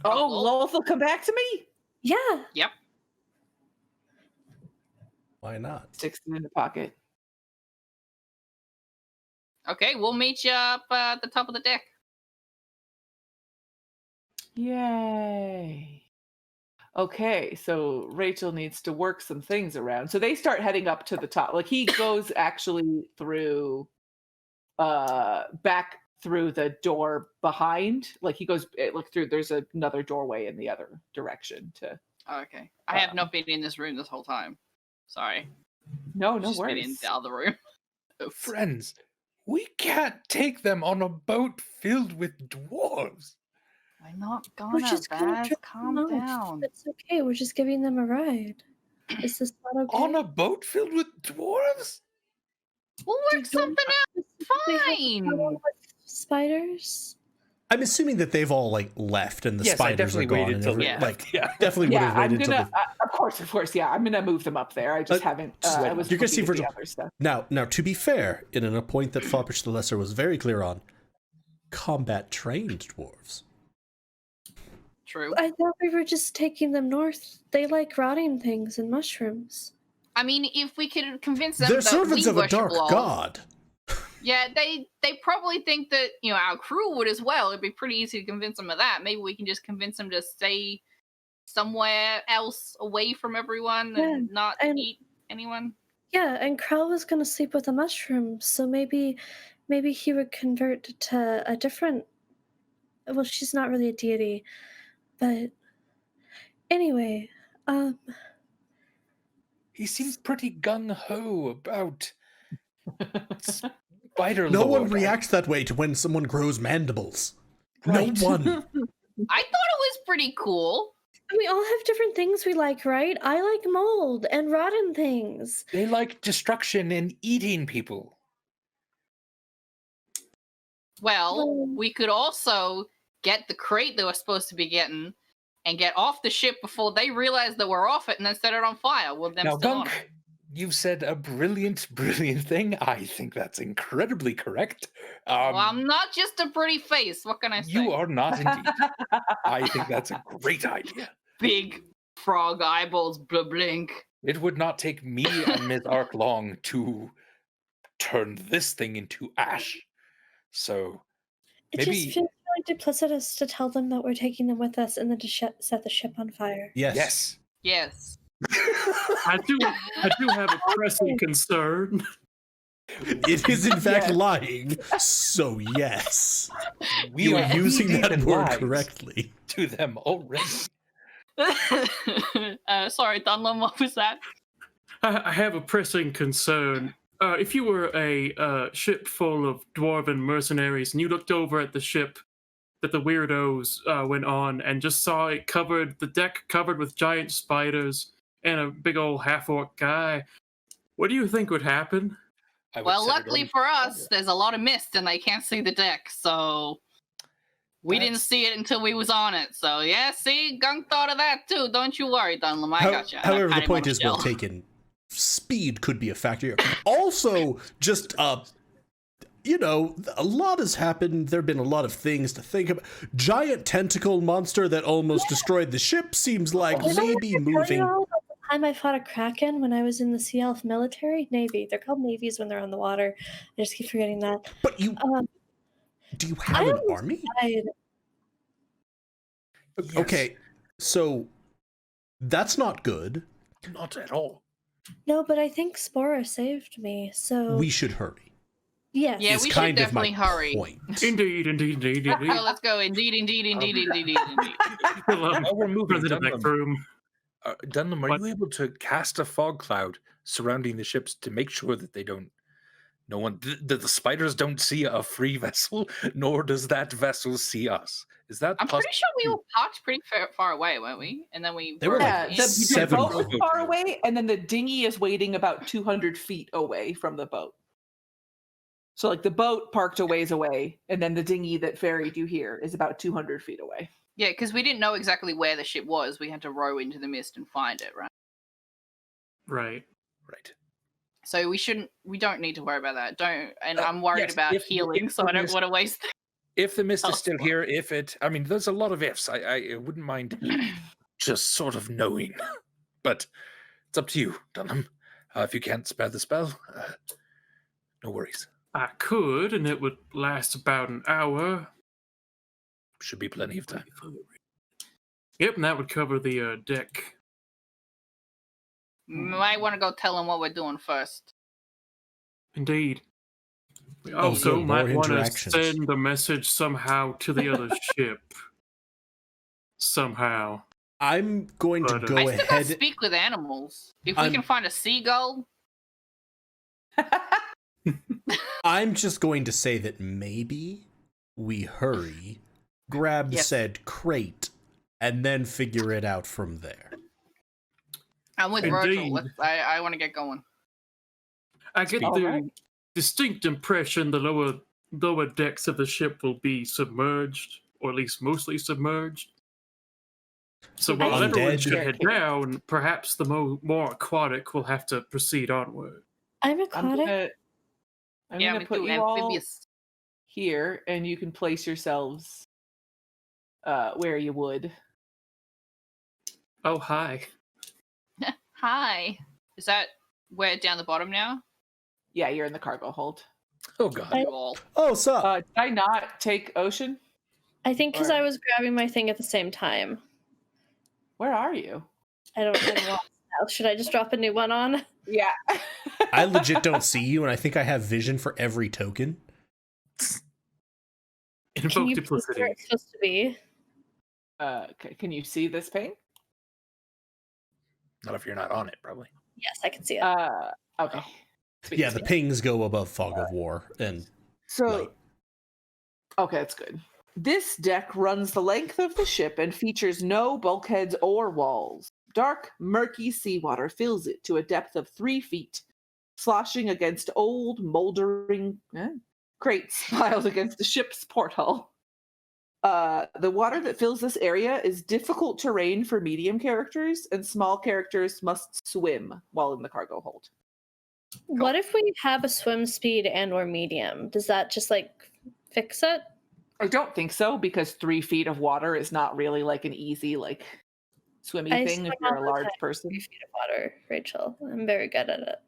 Oh, well. Loth will come back to me? Yeah. Yep. Why not? Sticks it in the pocket. Okay, we'll meet you up at the top of the deck. Yay. Okay, so Rachel needs to work some things around. So they start heading up to the top. Like he goes actually through back through the door behind. Like he goes through, there's another doorway in the other direction to Okay. I have not been in this room this whole time. Sorry. No Just been in worries. the other room. Friends, we can't take them on a boat filled with dwarves. I'm not We're gonna, just gonna Baz. drop Calm them off. down. It's okay. We're just giving them a ride. Is this not okay? On a boat filled with dwarves? We'll work something out. We have Fine. trouble with spiders. I'm assuming that they've all like left and the Yes, I spiders are definitely gone. waited And till every- they like left, definitely would Yeah, have I'm waited gonna. till the, Of course, yeah. I'm gonna move them up there. I just haven't. just I was you're gonna see looking at the Virgil. other stuff. Now, to be fair, in a point that Foppish the Lesser was very clear on, combat trained dwarves. True. I thought we were just taking them north. They like rotting things and mushrooms. I mean, if we could convince them They're that servants we of a worship dark law, god. yeah, they probably think that our crew would as well. It'd be pretty easy to convince them of that. Maybe we can just convince them to stay somewhere else away from everyone and not eat anyone. Yeah, and Krell was gonna sleep with a mushroom, so maybe he would convert to a different. Well, she's not really a deity, but anyway, He seemed pretty gung ho about spider No lore. one reacts that way to when someone grows mandibles. Right. No one. I thought it was pretty cool. we all have different things we like, right? I like mold and rotten things. They like destruction and eating people. Well, we could also get the crate they were supposed to be getting and get off the ship before they realize that we're off it and then set it on fire with them Now, still on Gunk, it. you've said a brilliant thing. I think that's incredibly correct. Well, I'm not just a pretty face. What can I say? You are not indeed. I think that's a great idea. Big frog eyeballs blink. It would not take me and Ms. Ark long to turn this thing into ash. So It maybe just feels really duplicitous to tell them that we're taking them with us and then to set the ship on fire. Yes. Yes. I do have a pressing concern. It is in fact lying. So yes. we You are are using that given word lies correctly. to them already. Sorry, Dunlum, what was that? I have a pressing concern. If you were a ship full of dwarven mercenaries and you looked over at the ship that the weirdos went on and just saw it the deck covered with giant spiders and a big old half-orc guy, what do you think would happen? I would Well, set it luckily on for us, fire. there's a lot of mist and they can't see the deck, so we didn't see it until we was on it. So yeah, see, Gunk thought of that too. Don't you worry, Dunlum. I got you. However, the point is well taken. Speed could be a factor here. Also, just a lot has happened. There have been a lot of things to think about. Giant tentacle monster that almost destroyed the ship seems like maybe moving. The time I fought a kraken when I was in the Sea Elf military Navy. They're called navies when they're on the water. I just keep forgetting that. But do you have I an almost army? died. Yes. Okay, so that's not good. Not at all. No, but I think Spora saved me. So We should hurry. yes. Yeah, Is we should kind of definitely my hurry. point. Indeed. So let's go. Indeed. While we're moving, Run to the back room. Dunham, are What? you able to cast a fog cloud surrounding the ships to make sure that that the spiders don't see a free vessel, nor does that vessel see us? Is that I'm possible? pretty sure we were parked pretty far away, weren't we? And then we They were Yeah, like the 7 boat feet. is far away, and then the dinghy is waiting about 200 feet away from the boat. So, like, the boat parked a ways away, and then the dinghy that ferried you here is about 200 feet away. Yeah, because we didn't know exactly where the ship was. We had to row into the mist and find it, right? Right. Right. So we don't need to worry about that. I'm worried yes, about if- healing, if so I the don't mist- want to waste. If the mist Oh, is still fuck. here, there's a lot of ifs. I wouldn't mind just sort of knowing, but it's up to you, Dunham. If you can't spare the spell, no worries. I could, and it would last about an hour. Should be plenty of time. Yep, and that would cover the deck. Might want to go tell them what we're doing first. Indeed. We Oh, also good, more might want to interactions. send a message somehow to the other ship. Somehow. I'm going to But, go I still gotta ahead. speak with animals. If we I'm- can find a seagull, I'm just going to say that maybe we hurry, grab Yes. said crate, and then figure it out from there. I'm with Indeed. Virgil. I want to get going. I get All the right. distinct impression the lower decks of the ship will be submerged, or at least mostly submerged. So while Undead. everyone should head down, perhaps the more aquatic will have to proceed onward. I'm I'm aquatic. gonna Me put too, you all amphibious. here, and you can place yourselves where you would. Oh, hi. Hi. Is that we're down the bottom now? Yeah, you're in the cargo hold. Oh god. Cool. Oh, sup? Did I not take Ocean? I think because Or- I was grabbing my thing at the same time. Where are you? I don't know. Now. Should I just drop a new one on? Yeah. I legit don't see you, and I think I have vision for every token. Can Invoke you please duplicity. where it's supposed to be? Okay, can you see this pane? Not if you're not on it, probably. Yes, I can see it. Okay. Sweet, Yeah, the sweet. pings go above Fog of War, and So, light. okay, that's good. This deck runs the length of the ship and features no bulkheads or walls. Dark, murky seawater fills it to a depth of 3 feet, sloshing against old, moldering crates piled against the ship's porthole. The water that fills this area is difficult terrain for medium characters, and small characters must swim while in the cargo hold. What if we have a swim speed and/or medium? Does that just like fix it? I don't think so, because 3 feet of water is not really like an easy like swimmy I thing if swim you're all a the large time. person. 3 feet of water, Rachel. I'm very good at it.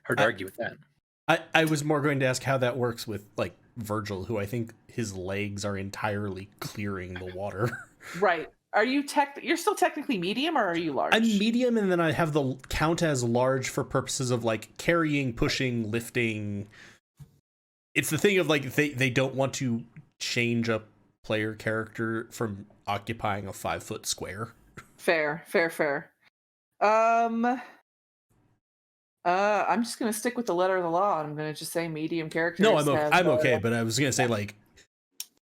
Hard to argue with that. I was more going to ask how that works with like Virgil, who I think his legs are entirely clearing the water. Right. Are you you're still technically medium, or are you large? I'm medium, and then I have the count as large for purposes of like carrying, pushing, lifting. It's the thing of like they don't want to change a player character from occupying a 5-foot square. Fair. I'm just gonna stick with the letter of the law. I'm gonna just say medium characters. No, I'm okay, but I was gonna say like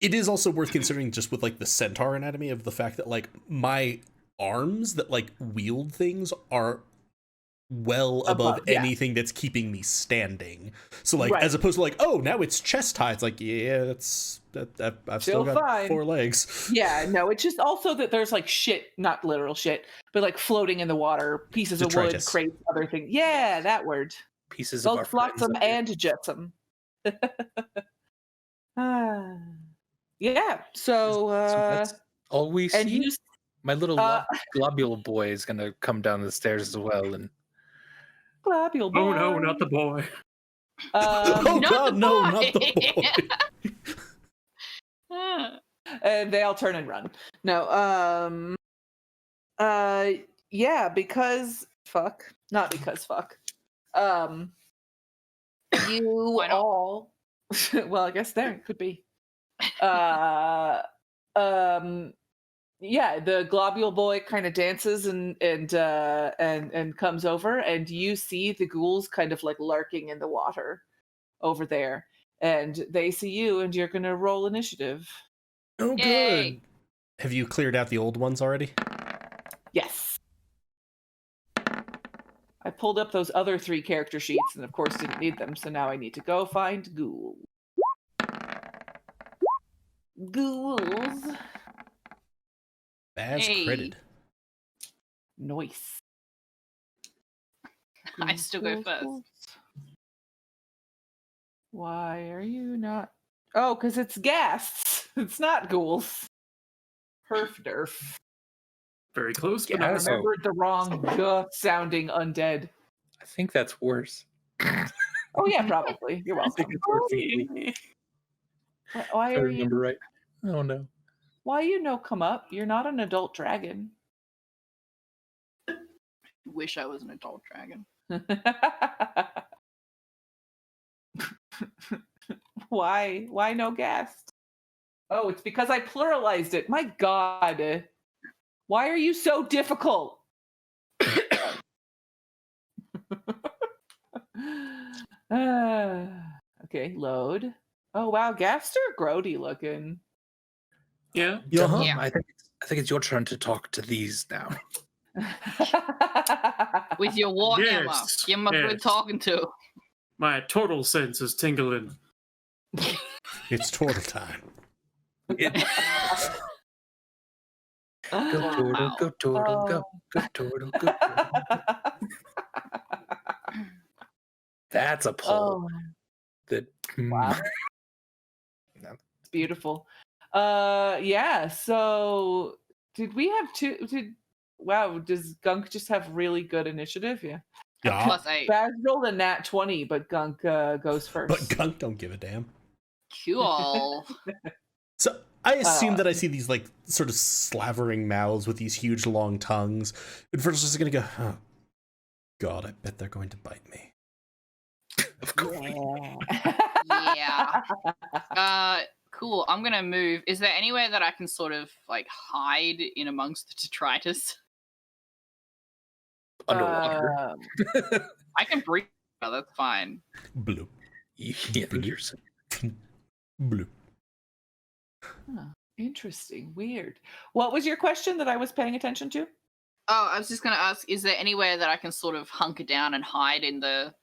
it is also worth considering just with like the centaur anatomy of the fact that like my arms that like wield things are well above yeah. anything that's keeping me standing. So like Right. as opposed to like, oh, now it's chest high. It's like, yeah, I've still got fine. 4 legs. Yeah, no, it's just also that there's like shit, not literal shit, but like floating in the water, pieces of wood, Detritus. crates, other things. Yeah, that word. Pieces of our Both friends flotsam up here. and jetsam. Yeah, so that's all we see. and you My little globule boy is gonna come down the stairs as well, and globule boy. Oh no, not the boy. Oh Not god, the no, boy. not the boy. And they all turn and run. No, yeah, because fuck. Not because fuck. You Why not? all well, I guess there could be. Yeah, the globule boy kind of dances and comes over, and you see the ghouls kind of like lurking in the water over there, and they see you, and you're gonna roll initiative. Oh, Yay. good. Have you cleared out the old ones already? Yes. I pulled up those other 3 character sheets, and of course didn't need them, so now I need to go find ghouls. Ghouls. As Hey. critted. Nice. I still go first. Why are you not? Oh, because it's ghasts. It's not ghouls. Herf derf. Very close, but I not also- remembered the wrong sounding undead. I think that's worse. Oh yeah, probably. You're I welcome. think it's worse. If Why I are remember you? right. Oh no. Why you no come up? You're not an adult dragon. Wish I was an adult dragon. Why? Why no guest? Oh, it's because I pluralized it. My God. Why are you so difficult? Okay, load. Oh wow, Gaster grody looking. Yeah. Uh-huh. Yeah. I think it's your turn to talk to these now. With your warhammer. Yes, Give him a good yes. talking to. My total sense is tingling. It's turtle time. Go turtle, Wow. go turtle, go. Go turtle, go turtle. That's a poll. Oh, That wow. No. It's beautiful. Yeah. So did we have two? Wow, does Gunk just have really good initiative? Yeah. Yeah. +8. Baz rolled a nat 20, but Gunk goes first. But Gunk don't give a damn. Cool. So I assume that I see these like sort of slavering mouths with these huge long tongues. And first just gonna go, oh God, I bet they're going to bite me. Of course. Yeah. Cool. I'm gonna move. Is there anywhere that I can sort of like hide in amongst the detritus? Underwater. I can breathe. Oh, that's fine. Bloop. You can't Bloop. yourself. Bloop. Huh, interesting. Weird. What was your question that I was paying attention to? Oh, I was just gonna ask: is there anywhere that I can sort of hunker down and hide in the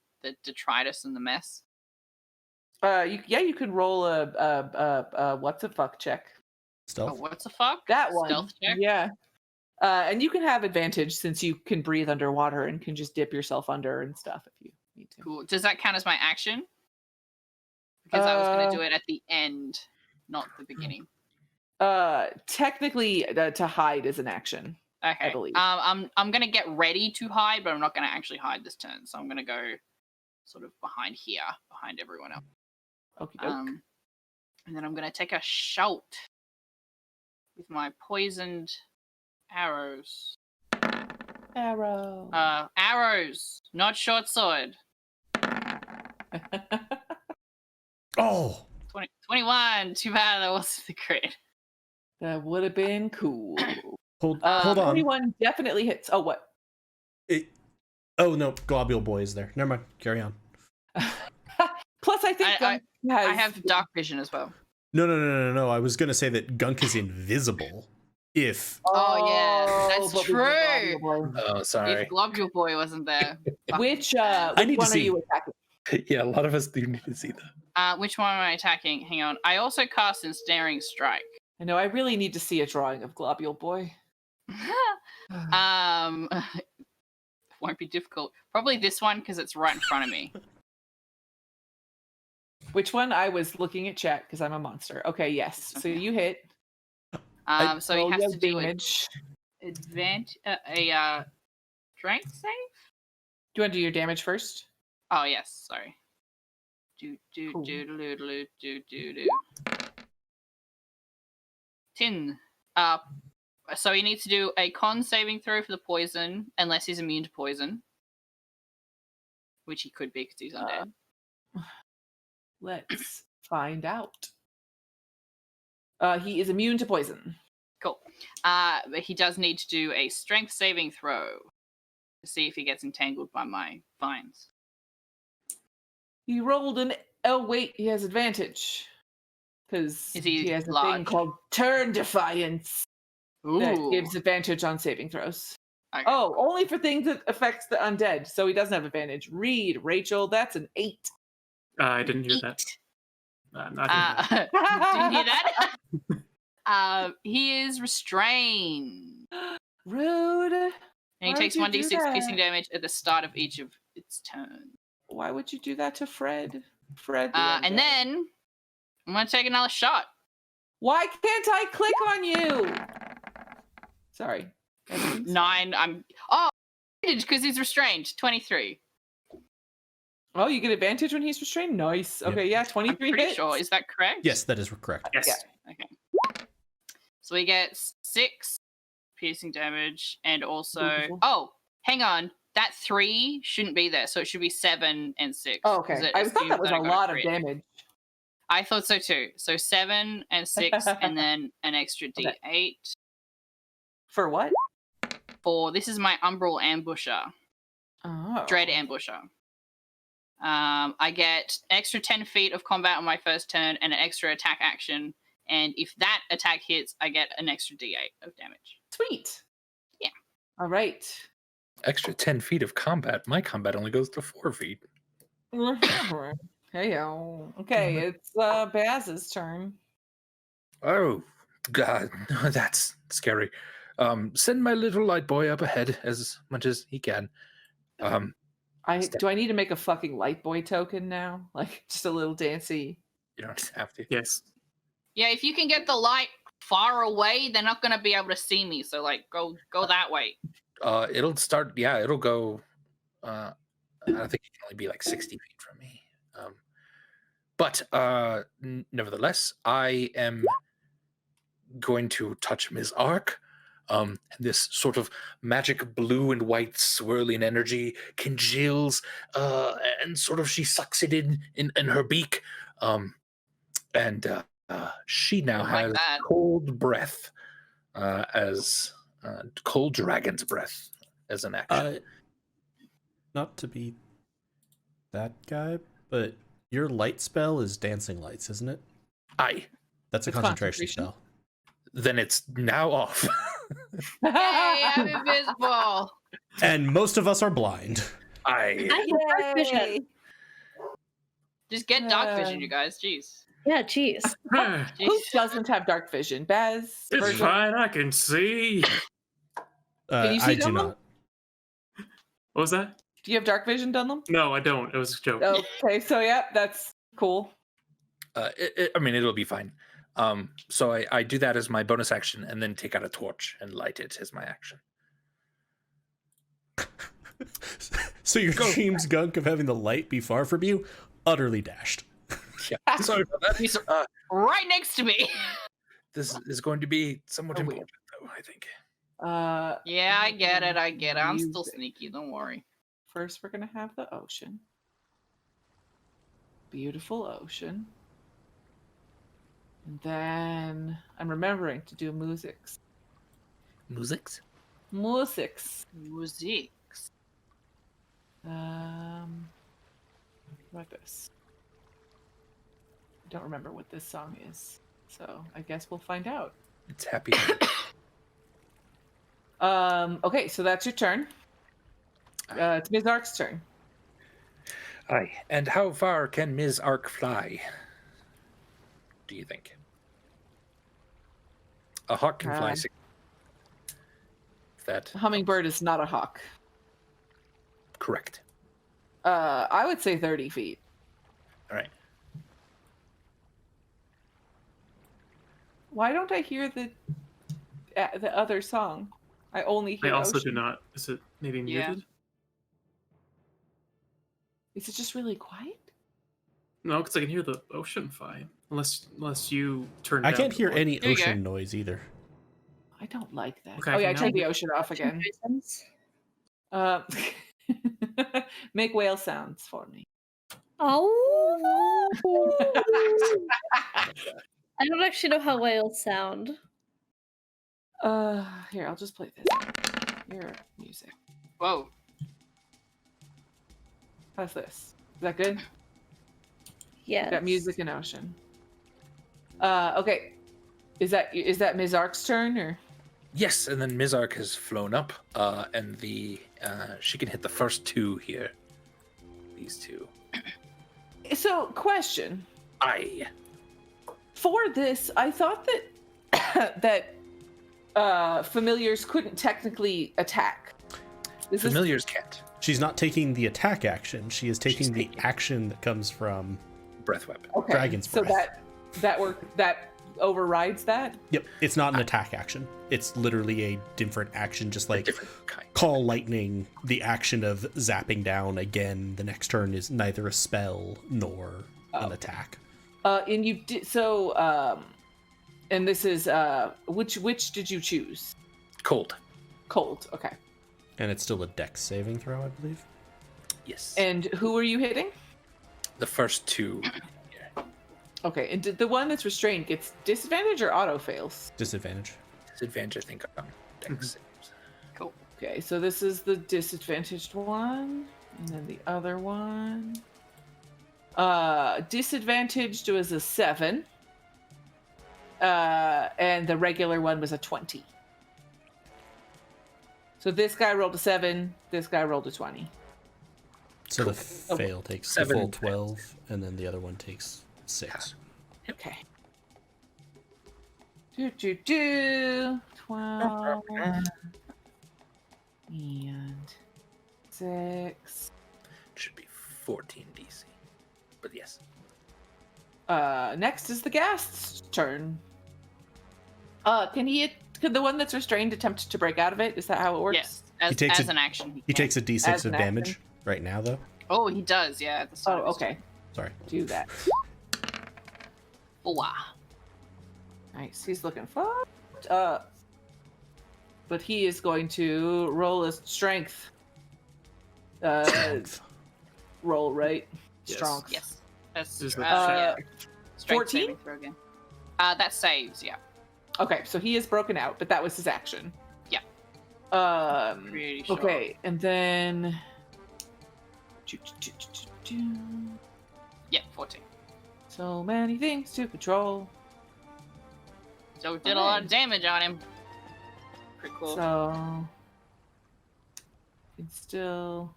detritus and the mess? You can roll a what's a fuck check. Oh, Stealth. what's the fuck? That one. Stealth check? Yeah. And you can have advantage since you can breathe underwater and can just dip yourself under and stuff if you need to. Cool. Does that count as my action? Because I was gonna do it at the end, not the beginning. Technically, to hide is an action. Okay. I believe. I'm gonna get ready to hide, but I'm not gonna actually hide this turn. So I'm gonna go sort of behind here, behind everyone else. Okie doke. And then I'm gonna take a shout with my poisoned arrows. Arrow. Arrows, not short sword. Oh, 21. Too bad that wasn't the crit. That would have been cool. hold on. 21 definitely hits. Oh, what? Oh no, Globule Boy is there. Never mind. Carry on. Plus, I think Gunk I have dark vision as well. No. I was gonna say that Gunk is invisible. If Oh yeah, that's but we true. did Globule Boy. Oh, sorry. If Globule Boy wasn't there. Which need to one are see. you attacking? Yeah, a lot of us do need to see that. Which one am I attacking? Hang on. I also cast Ensnaring Strike. I know. I really need to see a drawing of Globule Boy. Won't be difficult. Probably this one because it's right in front of me. Which one? I was looking at chat because I'm a monster. Okay, yes. So you hit. So he Roll has your to do damage. a strength save. Do you want to do your damage first? Oh yes, sorry. Cool. 10. So he needs to do a con saving throw for the poison, unless he's immune to poison, which he could be because he's undead. Let's find out. He is immune to poison. Cool. But he does need to do a strength saving throw to see if he gets entangled by my vines. He rolled an. Oh wait, he has advantage because Is he he has a thing large? called Turn Defiance that Ooh. gives advantage on saving throws. Okay. Oh, only for things that affects the undead, so he doesn't have advantage. Read, Rachel, that's an 8. I didn't hear that. Did you hear that? He is restrained. Rude. And he Why takes would you do 1d6 piercing that? damage at the start of each of its turns. Why would you do that to Fred? Fred. the And undead. then I'm going to take another shot. Why can't I click on you? Sorry. 9. Because he's restrained. 23. Oh, you get advantage when he's restrained? Nice. Yep. Okay, yeah, I'm 23 pretty hits. sure. Is that correct? yes, that is correct. Yes. Yeah. Okay. So he gets 6 piercing damage and also. Beautiful. Oh, hang on. That 3 shouldn't be there. So it should be 7 and 6. Oh, 'cause okay. it I thought assumes that was I a got lot of crit. damage. I thought so too. So 7 and 6 and then an extra Okay. d8 For what? for this is my Umbral Ambusher. Oh. Dread Ambusher. I get extra 10 feet of combat on my first turn and an extra attack action. And if that attack hits, I get an extra d8 of damage. Sweet. Yeah. All right. Extra 10 feet of combat. My combat only goes to 4 feet. Hey, okay, it's Baz's turn. Oh, God. That's scary. Send my little light boy up ahead as much as he can. Do I need to make a fucking light boy token now? Like just a little dancy. You don't have to. Yes. Yeah, if you can get the light far away, they're not gonna be able to see me. So like, go that way. It'll start. Yeah, it'll go. I think it can only be like 60 feet from me. But nevertheless, I am going to touch Ms. Ark. This sort of magic blue and white swirling energy congeals, and sort of she sucks it in her beak. And she now Don't like has that. cold breath, as cold dragon's breath as an action. Not to be that guy, but your light spell is dancing lights, isn't it? Aye. That's a It's concentration concentration. spell. Then it's now off. Hey, I'm invisible. And most of us are blind. Aye. I have dark vision. Yay. Just get dark vision, you guys. Jeez. Yeah, jeez. Who Jeez. doesn't have dark vision? Baz? It's Virgil? fine. I can see. Can you see I do Dunlop? not. What was that? Do you have dark vision, Dunlop? No, I don't. It was a joke. Okay, so yeah, that's cool. I mean, it'll be fine. So I do that as my bonus action, and then take out a torch and light it as my action. So your dream's gunk of having the light be far from you, utterly dashed. Yeah. Sorry about that. He's right next to me. This is going to be somewhat Oh, weird. important, though, I think. Yeah, I get it. I'm still Music. sneaky. Don't worry. First, we're gonna have the ocean. Beautiful ocean. And then I'm remembering to do musics. Musics? Musics. Music. Like this. I don't remember what this song is, so I guess we'll find out. It's happy. Okay, so that's your turn. It's Ms. Ark's turn. Aye. And how far can Ms. Ark fly? Do you think? A hawk can fly Um, 6. That Hummingbird is not a hawk. correct? I would say 30 feet. All right. Why don't I hear the other song? I only hear I also ocean. do not. Is it maybe Yeah. muted? Is it just really quiet? No, because I can hear the ocean fine. Unless you turn. I down can't the hear volume. any There you go. ocean noise either. I don't like that. Okay, Oh yeah, I now- turned the ocean off again. Reasons. Make whale sounds for me. Oh. I don't actually know how whales sound. Here, I'll just play this. Your music. Whoa. How's this? Is that good? Yeah. Got music and ocean. Okay. Is that Ms. Ark's turn or? Yes, and then Ms. Ark has flown up, and she can hit the first two here. These two. So, question. Aye. For this, I thought that that familiars couldn't technically attack. Is this- Familiars can't. She's not taking the attack action. She is taking the taking- action that comes from. Breath weapon. okay. Dragon's so breath. that overrides that. Yep, it's not an attack action. It's literally a different action, just like Different kind. call lightning. The action of zapping down again the next turn is neither a spell nor an attack. And you did so. And this is which did you choose? Cold. Cold. Okay. And it's still a dex saving throw, I believe. Yes. And who are you hitting? The first two. Okay. And the one that's restrained gets disadvantage or auto fails. Disadvantage. Disadvantage, I think, on dex saves. Cool. Okay. So this is the disadvantaged one, and then the other one. Disadvantaged was a 7. And the regular one was a 20. So this guy rolled a 7. This guy rolled a 20. So the Cool. fail takes the 7 full 12, and then the other one takes 6. Okay. 12 and 6. Should be 14 DC. But yes. Next is the ghast's turn. Could the one that's restrained attempt to break out of it? Is that how it works? Yes, as takes an action. He takes a d6 As of an damage action. right now, though. Oh, he does. Yeah. At the start Oh, of his okay. Sorry. Do that. turn. Wow. Nice. He's looking fucked up. But he is going to roll a strength. Strength. Roll, right? Yes. Strong. Yes. That's Is that yeah. Strength 14? saving throw again. That saves. Yeah. Okay, so he is broken out, but that was his action. Yeah. Pretty sure. Okay, and then. Yeah. 14. So many things to control. So we did a lot of damage on him. Pretty cool. So. It's still.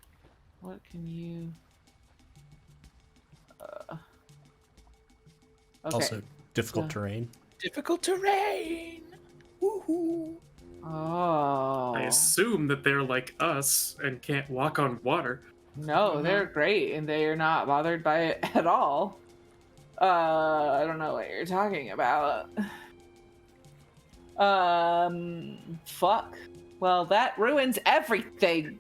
What can you. Okay. Also, difficult Yeah. terrain. Difficult terrain. Woohoo. Oh. I assume that they're like us and can't walk on water. No, they're great, and they are not bothered by it at all. I don't know what you're talking about. Fuck. Well, that ruins everything.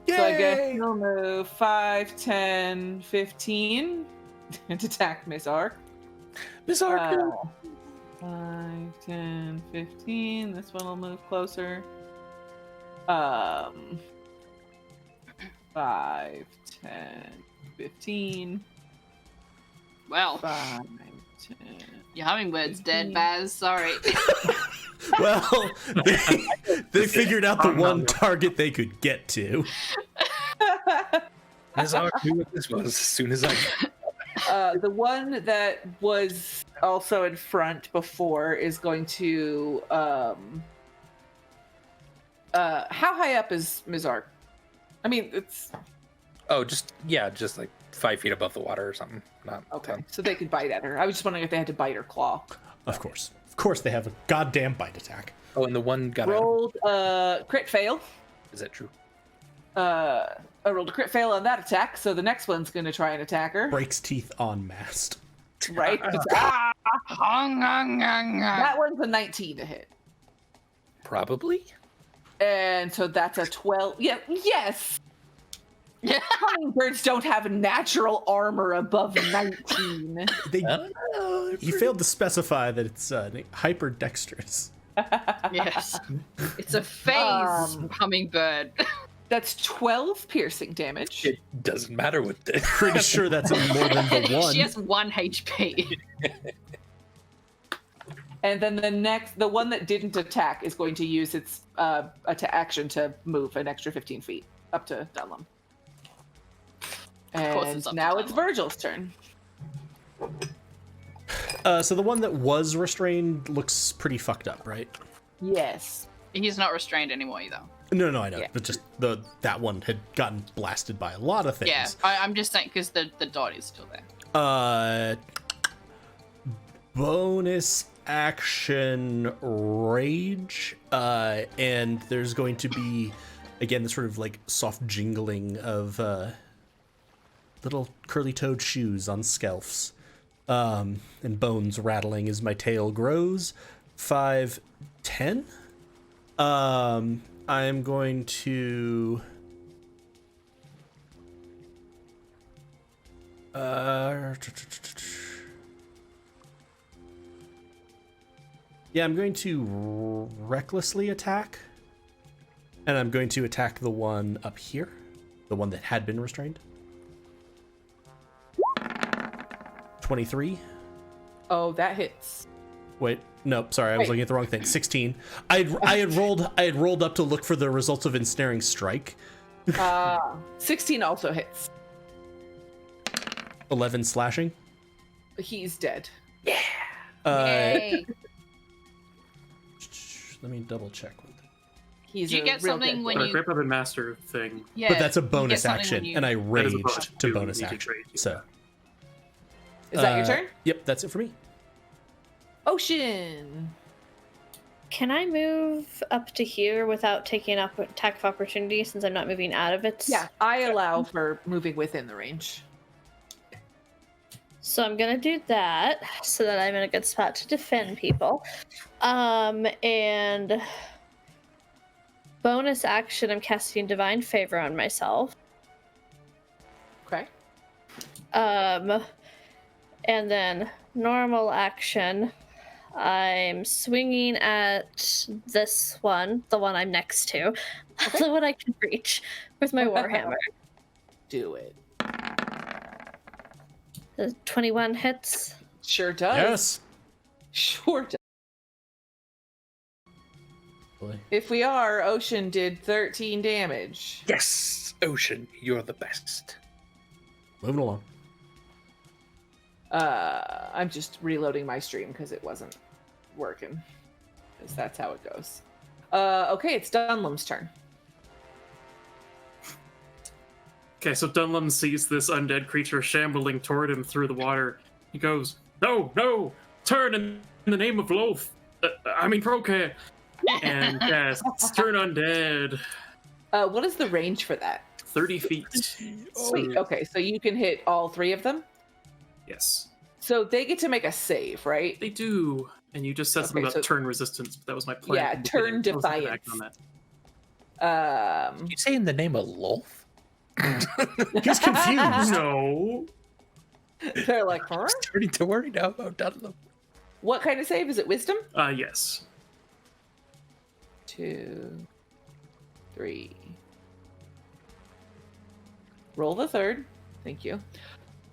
So I guess he'll move 5, 10, 15 and attack Miss Ark. Miss Ark, no. 5, 10, 15. This one will move closer. 5, 10, 15. Well, 5, 10. your hummingbird's dead, Baz. Sorry. Well, they figured out the one target they could get to. Miss Ark knew what this was as soon as I. The one that was also in front before is going to. How high up is Mizark? I mean, it's Oh, just like 5 feet above the water or something. Not okay. So they could bite at her. I was just wondering if they had to bite or claw. Of course, they have a goddamn bite attack. Oh, and the one got out. Rolled crit fail. Is that true? I rolled a crit fail on that attack, so the next one's going to try and attack her. Breaks teeth on mast. Right? That one's a 19 to hit. Probably. And so that's a 12. Yeah, yes. Hummingbirds don't have natural armor above 19. He failed to specify that it's hyper dexterous. Yes. It's a phase hummingbird. That's 12 piercing damage. It doesn't matter what the. Pretty sure that's more than the one. She has 1 HP. And then the one that didn't attack is going to use its action to move an extra 15 feet up to Dunlum. And now it's Virgil's turn. So the one that was restrained looks pretty fucked up, right? Yes. He's not restrained anymore either. No, I know. Yeah. But just that one had gotten blasted by a lot of things. Yeah, I'm just saying because the dot is still there. Bonus action rage, and there's going to be again the sort of like soft jingling of little curly-toed shoes on skelfs, and bones rattling as my tail grows. 5, 10. I am going to yeah, I'm going to recklessly attack, and I'm going to attack the one up here, the one that had been restrained. 23. Oh, that hits. Wait, no, sorry, I was looking at the wrong thing. 16. I had rolled up to look for the results of ensnaring strike. 16 also hits. 11 slashing. He's dead. Yay. Let me double check. He's Do you a get real something dead when boy. you? Great Weapon Master thing. Yeah, But that's a you get bonus something action, when you- and I That is a raged bonus to too, bonus you can action. trade. So Is that your turn? Yep, that's it for me. Ocean. Can I move up to here without taking up attack of opportunity since I'm not moving out of it? Yeah, I allow for moving within the range. So I'm gonna do that so that I'm in a good spot to defend people. And bonus action, I'm casting Divine Favor on myself. Okay. And then normal action, I'm swinging at this one, the one I'm next to, the one I can reach with my Warhammer. Do it. The 21 hits. Sure does. Yes. Sure does. Boy. If we are, Ocean did 13 damage. Yes, Ocean, you're the best. Moving along. I'm just reloading my stream because it wasn't working. Because that's how it goes. Okay, it's Dunlam's turn. Okay, so Dunlum sees this undead creature shambling toward him through the water. He goes, No, turn in the name of Loth. Procare. And casts Turn Undead. What is the range for that? 30 feet. Sweet. Okay, so you can hit all 3 of them? Yes. So they get to make a save, right? They do. And you just said something about turn resistance, but that was my plan. Yeah, turn defiance. On that. You say in the name of Lolth? He's confused. No. They're like, huh? Starting to worry now about Dunlop. What kind of save? Is it wisdom? Yes. 2, 3. Roll the third. Thank you.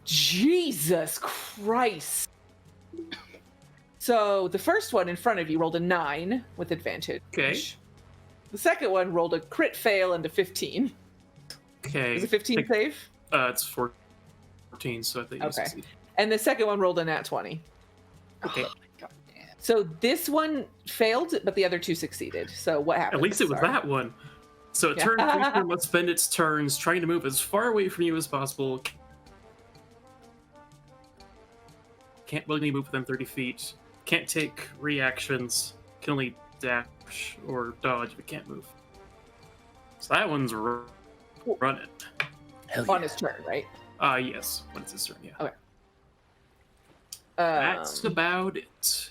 Jesus Christ. So the first one in front of you rolled a 9 with advantage. Okay. The second one rolled a crit fail and a 15. Okay. Is it 15 save? It's 14, so I think you succeed. And the second one rolled a nat 20. Okay. God damn. So this one failed, but the other 2 succeeded. So what happened? At least it was that one. So a turn creature must spend its turns trying to move as far away from you as possible. Can't willingly move within 30 feet. Can't take reactions. Can only dash or dodge if it can't move. So that one's running. Hell On yeah. his turn, right? Yes. When it's his turn, yeah. Okay. That's about it.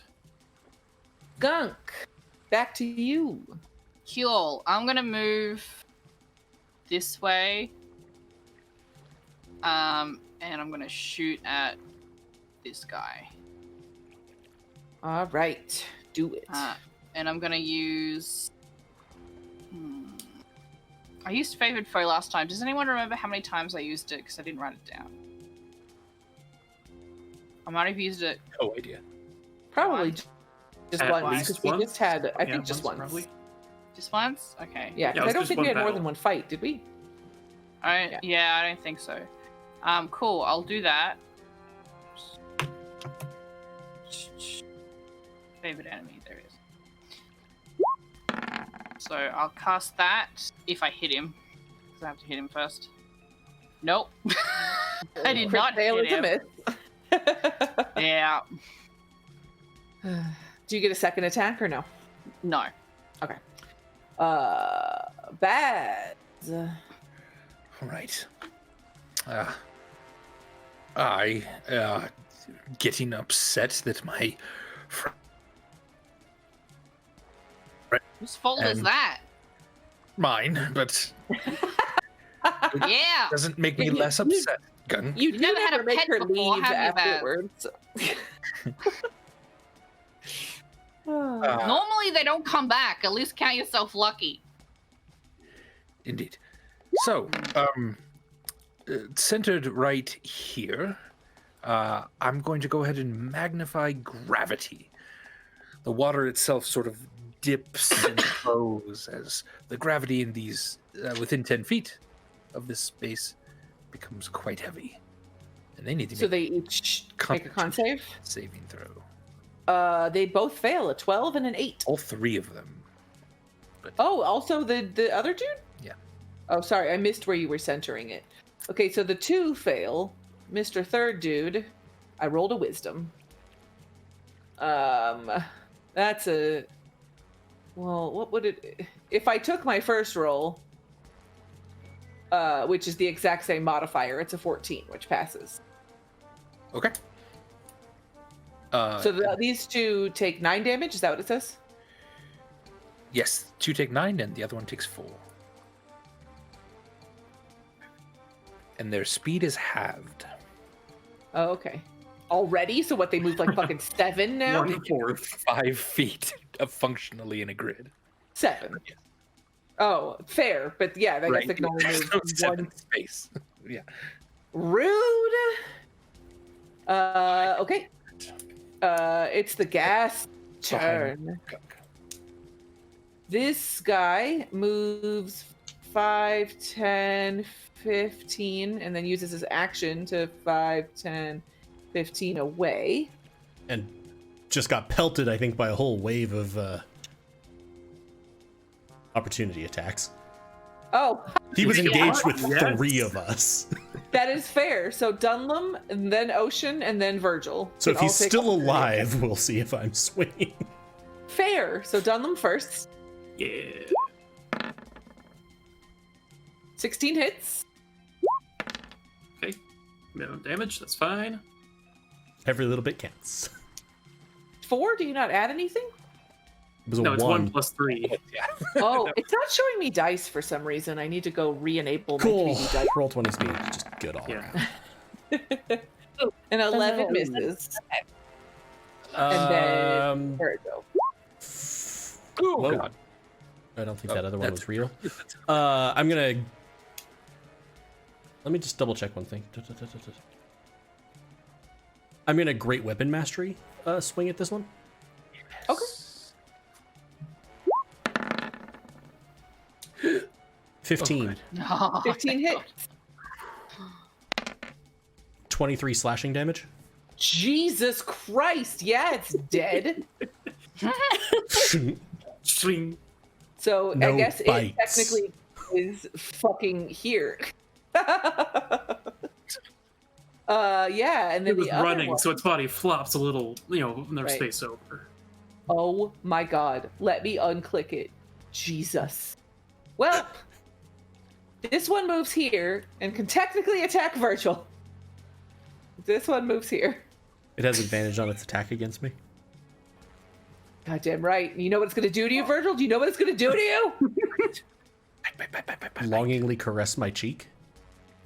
Gunk, back to you. Cool. I'm gonna move this way. And I'm gonna shoot at this guy. All right, do it. And I'm gonna use. I used Favored Foe last time. Does anyone remember how many times I used it? Because I didn't write it down. I might have used it. No idea. Probably just At once. least Because we once? just had, I Yeah, think, just once. Probably. Just once? Okay. Yeah, Yeah, because it I was don't just think one we had more battle. than one fight, did we? Yeah, I don't think so. Cool. I'll do that. Favorite enemy, there it is. So I'll cast that if I hit him. Because I have to hit him first. Nope. I did not fail hit is a him. miss. Yeah. Do you get a second attack or no? No. Okay. Bad. Right. Getting upset that my friend Whose fault is that? mine, but Yeah. doesn't make me less upset. Gun. You do never had never a make pet her before, leave have you, Bev? afterwards. Normally they don't come back. At least count yourself lucky. Indeed. So, centered right here, I'm going to go ahead and magnify gravity. The water itself sort of dips and flows as the gravity in these within 10 feet of this space becomes quite heavy. And they need to So they each make a con save? saving throw. They both fail, a 12 and an 8. All 3 of them. Oh, also the other dude? Yeah. Oh, sorry, I missed where you were centering it. Okay, so the 2 fail. Mr. Third Dude, I rolled a wisdom. That's a... Well, what would it... If I took my first roll, which is the exact same modifier, it's a 14, which passes. Okay. So these two take 9 damage. Is that what it says? Yes, 2 take 9, and the other one takes 4. And their speed is halved. Oh, okay. Already? So what? They moved like fucking 7 now. 1/4, 5 feet of functionally in a grid. 7. Oh, fair. But yeah, I guess they can only There's move no 1 7 space. Yeah. Rude. Okay. It's the gas turn. This guy moves 5, 10, 15, and then uses his action to 5, 10, 15 away. And just got pelted, I think, by a whole wave of opportunity attacks. Oh, He was engaged with Yes. 3 of us. that is fair. So Dunlum, and then Ocean, and then Virgil. So can if he's all take still opportunity attacks. alive, we'll see if I'm swinging. Fair. So Dunlum first. Yeah. 16 hits. Okay. Minimum damage. That's fine. Every little bit counts. 4. Do you not add anything? It was a No, it's 1. 1 plus 3. Yeah. Oh, it's not showing me dice for some reason. I need to go re-enable Cool. my 3D dice. Roll 20's being just good all Yeah. around. And 11 misses. And then Virgil. Oh, Whoa. God. I don't think Oh, that other one that's- was real. I'm gonna. Let me just double check one thing. I'm gonna Great Weapon Mastery swing at this one. Okay. 15. 15 hits. 23 slashing damage. Jesus Christ. Yeah, it's dead. Swing. So I No guess bites. it technically is fucking here. Yeah, and then It was the other running, one. so its body flops a little, in their Right. space over. Oh my god. Let me unclick it. Jesus. Well, this one moves here and can technically attack Virgil. This one moves here. It has advantage on its attack against me. Goddamn right. You know what it's going to do to you, Virgil? Do you know what it's going to do to you? Longingly caress my cheek.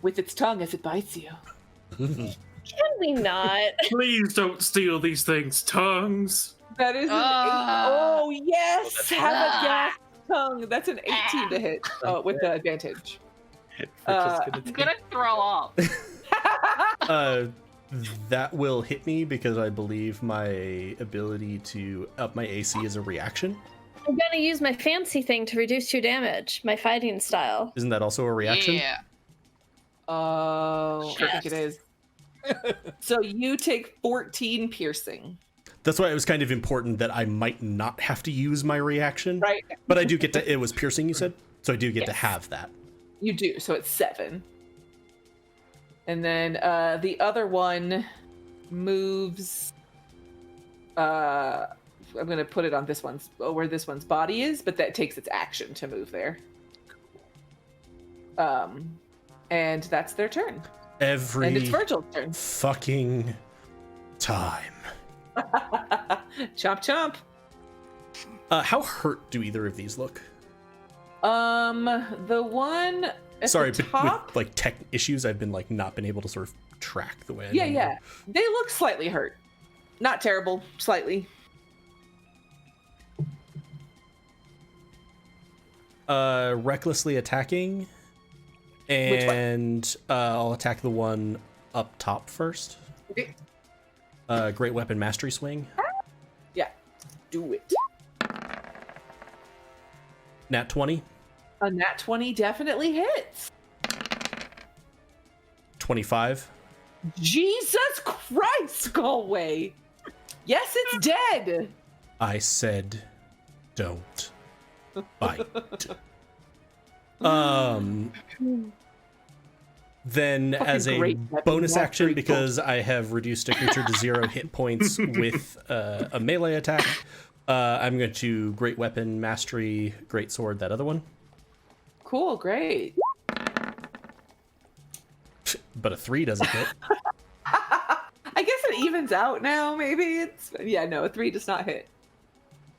With its tongue as it bites you. Can we not? Please don't steal these things' tongues. That is an 8. Oh, yes! Have a gas tongue. That's an 18 to hit. Oh, with the advantage. I'm gonna throw up. That will hit me because I believe my ability to up my AC is a reaction. I'm gonna use my fancy thing to reduce your damage, my fighting style. Isn't that also a reaction? Yeah. Oh, I think it is. So you take 14 piercing. That's why it was kind of important that I might not have to use my reaction. Right. But I do get to, it was piercing, you said? So I do get to Yes. have that. You do, so it's 7. And then the other one moves. I'm going to put it on this one's, where this one's body is, but that takes its action to move there. And that's their turn. And it's Every Virgil's turn. fucking time. Chomp chomp. How hurt do either of these look? The one at Sorry, the but top. with like tech issues, I've been like not been able to sort of track the way I Yeah, normally yeah. They look slightly hurt. Not terrible, slightly. recklessly attacking, and I'll attack the one up top first. Okay. Great Weapon Mastery Swing. Yeah. Do it. Nat 20. A nat 20 definitely hits. 25. Jesus Christ, go away. Yes, it's dead. I said don't bite. Then Fucking as a great weapon bonus action, mastery. because I have reduced a creature to 0 hit points with a melee attack, I'm going to Great Weapon Mastery Great Sword, that other one. Cool, great. But a 3 doesn't hit. I guess it evens out now. Maybe it's no, a 3 does not hit.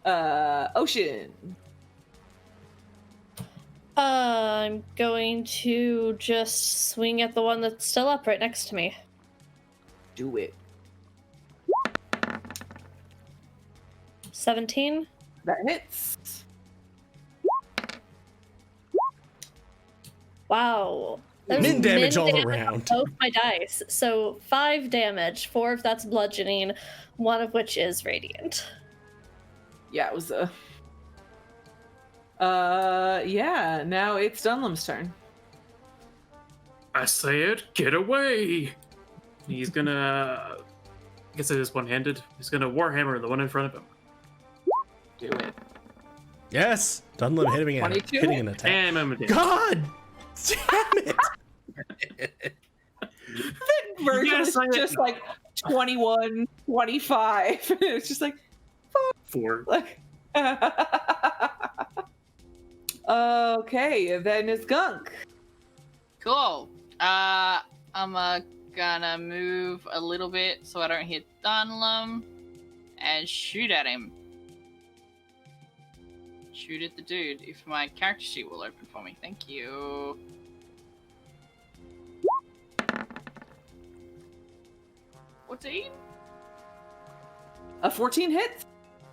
Ocean. I'm going to just swing at the one that's still up right next to me. Do it. 17. That hits. Wow. There's Min damage all on around. both my dice. So 5 damage, 4 if that's bludgeoning, 1 of which is radiant. Yeah, it was now it's Dunlam's turn. I say it, get away! He's gonna. I guess it is one-handed. He's gonna Warhammer the one in front of him. Do it. Yes, Dunlop hitting 22? an attack. And I'm a God damn it! Virgil Yes, is I- just like 21, 25. It's just like, 4. like. Okay, then it's Gunk. Cool. I'm gonna move a little bit so I don't hit Dunlum and shoot at him. Shoot at the dude. If my character sheet will open for me, thank you. What's 8? A 14 hits.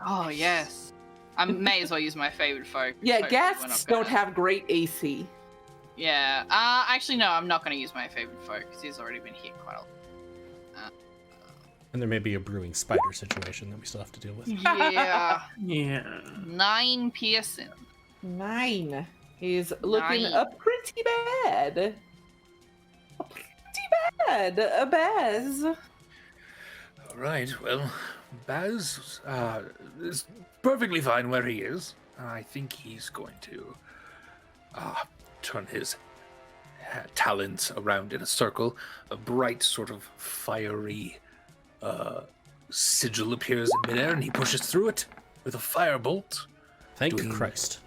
Oh yes. I may as well use my favorite folk. Yeah, Hopefully we're not ghasts gonna- don't have great AC. Yeah. Actually, no. I'm not gonna use my favorite folk because he's already been hit quite a lot. And there may be a brewing spider situation that we still have to deal with. Yeah. Yeah. 9 piercing. 9. He's looking 9. pretty bad. A Baz. All right, well, Baz is perfectly fine where he is. I think he's going to turn his talons around in a circle. A bright, sort of fiery sigil appears in midair, and he pushes through it with a firebolt. Thank Doing- Christ.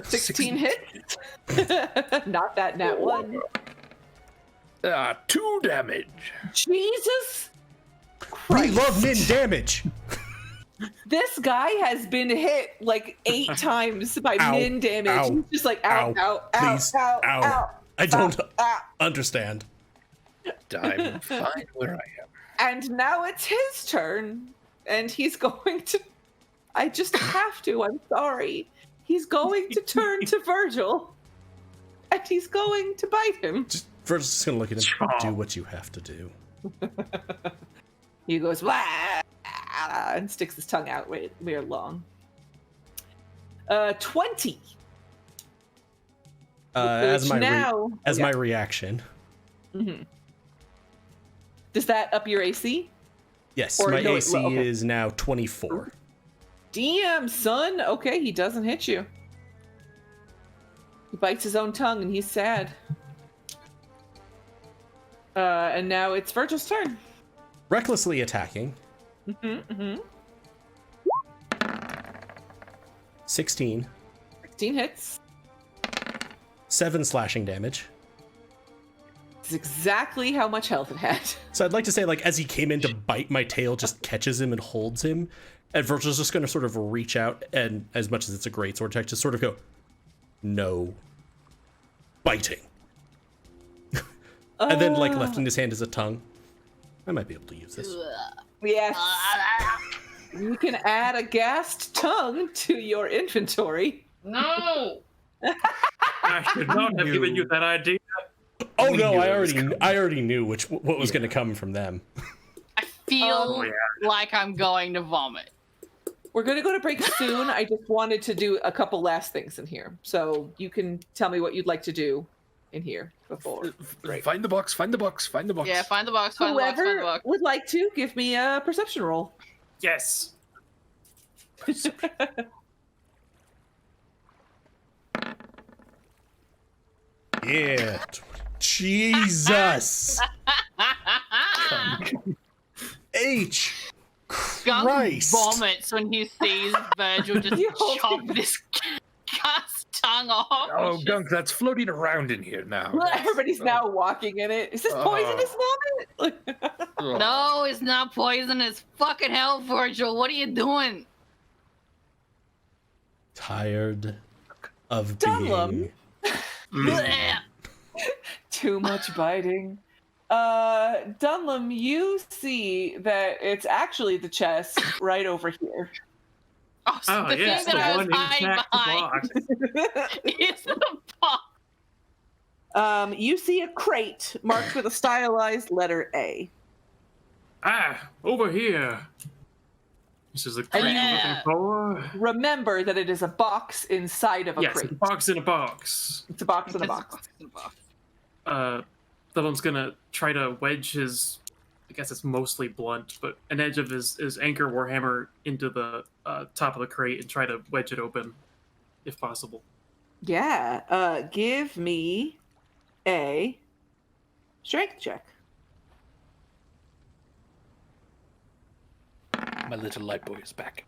16 hits. Not that nat 1. 2 damage. Jesus. We love min damage. This guy has been hit like 8 times by Ow, min damage. ow, He's just like, ow, ow, ow, please, ow, ow. ow, I don't ow. understand. I'm fine where I am. And now it's his turn. And he's going to. I just have to. I'm sorry. He's going to turn to Virgil. And he's going to bite him. Virgil's just gonna look at him. Do what you have to do. He goes, "Wah," and sticks his tongue out weird long. 20. As Which my reaction. Mm-hmm. Does that up your AC? Yes, Or my no, AC okay. is now 24. Damn, son. Okay, he doesn't hit you. He bites his own tongue and he's sad. And now it's Virgil's turn. Recklessly attacking. 16. 16 hits. 7 slashing damage. It's exactly how much health it had. So I'd like to say, like, as he came in to bite, my tail just catches him and holds him. And Virgil's just going to sort of reach out and, as much as it's a great sword attack, just sort of go, no. Biting. And then, like, left in his hand is a tongue. I might be able to use this. Yes. You can add a gassed tongue to your inventory. No. I should not have given you that idea. Oh We no, knew I it was already knew what was going to come from them. I feel Oh, yeah. like I'm going to vomit. We're going to go to break soon. I just wanted to do a couple last things in here. So you can tell me what you'd like to do in here before. Find the box, find the box, find the box. Yeah, find the box, find the box, find the Whoever box. would like to give me a perception roll. Yes. Yeah. Jesus. H. Gunk Christ. vomits when he sees Virgil just You hold chop it. this guy's tongue flung off. Oh, It's just- gunk that's floating around in here now. Everybody's now walking in it. Is this poisonous vomit? No, it's not poison. It's fucking hell, Virgil. What are you doing? Tired of Dunlum. being. Blech. Too much biting. Dunlum, you see that it's actually the chest right over here. Oh, so Oh, the yeah, thing it's that I the was one hiding intact behind box. is the box. You see a crate marked with a stylized letter A. Ah, over here. This is a crate Yeah. we're looking for. Remember that it is a box inside of a Yes, crate. a box in a box. It's a box in a It's box. in a box. Dunham's gonna try to wedge his, I guess it's mostly blunt, but an edge of his anchor warhammer into the top of the crate and try to wedge it open, if possible. Yeah. Give me a strength check. My little light boy is back.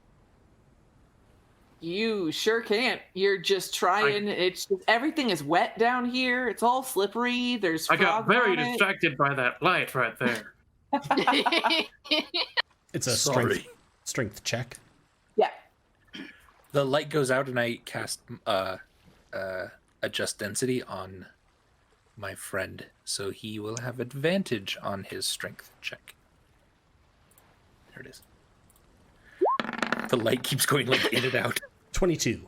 You sure can't. You're just trying. It's just, everything is wet down here. It's all slippery. There's I got frogs very on it. distracted by that light right there. It's a Sorry. strength check. Yeah. The light goes out and I cast adjust density on my friend, so he will have advantage on his strength check. There it is. The light keeps going like in and out. 22.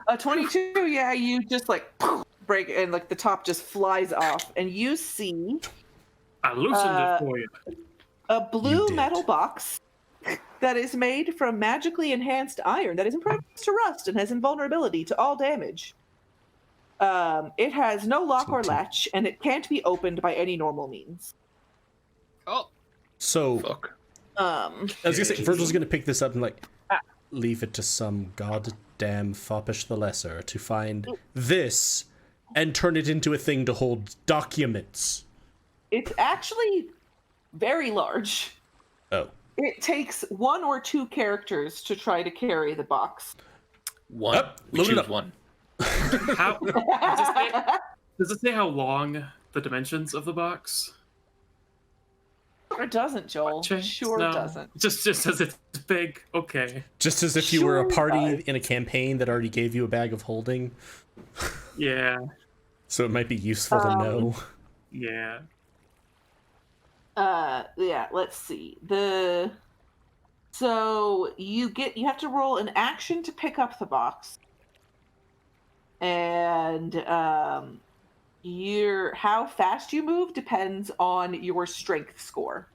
A 22. Yeah, you just like break and like the top just flies off, and you see I loosened it for you. a blue did. metal box that is made from magically enhanced iron that is impervious to rust and has invulnerability to all damage. It has no lock or latch, and it can't be opened by any normal means. Oh, So Fuck. I was gonna say Virgil's gonna pick this up and like leave it to some goddamn foppish the lesser to find this and turn it into a thing to hold documents. It's actually very large. Oh. It takes 1 or 2 characters to try to carry the box. One. Up, We load it choose up. one. How does it say how long the dimensions of the box? Sure doesn't, Joel. Check? Sure No. doesn't. Just as it's big. Okay. Just as if you were a Sure party does. in a campaign that already gave you a bag of holding. Yeah. So it might be useful to know. Yeah. Yeah, let's see. So you have to roll an action to pick up the box. And how fast you move depends on your strength score.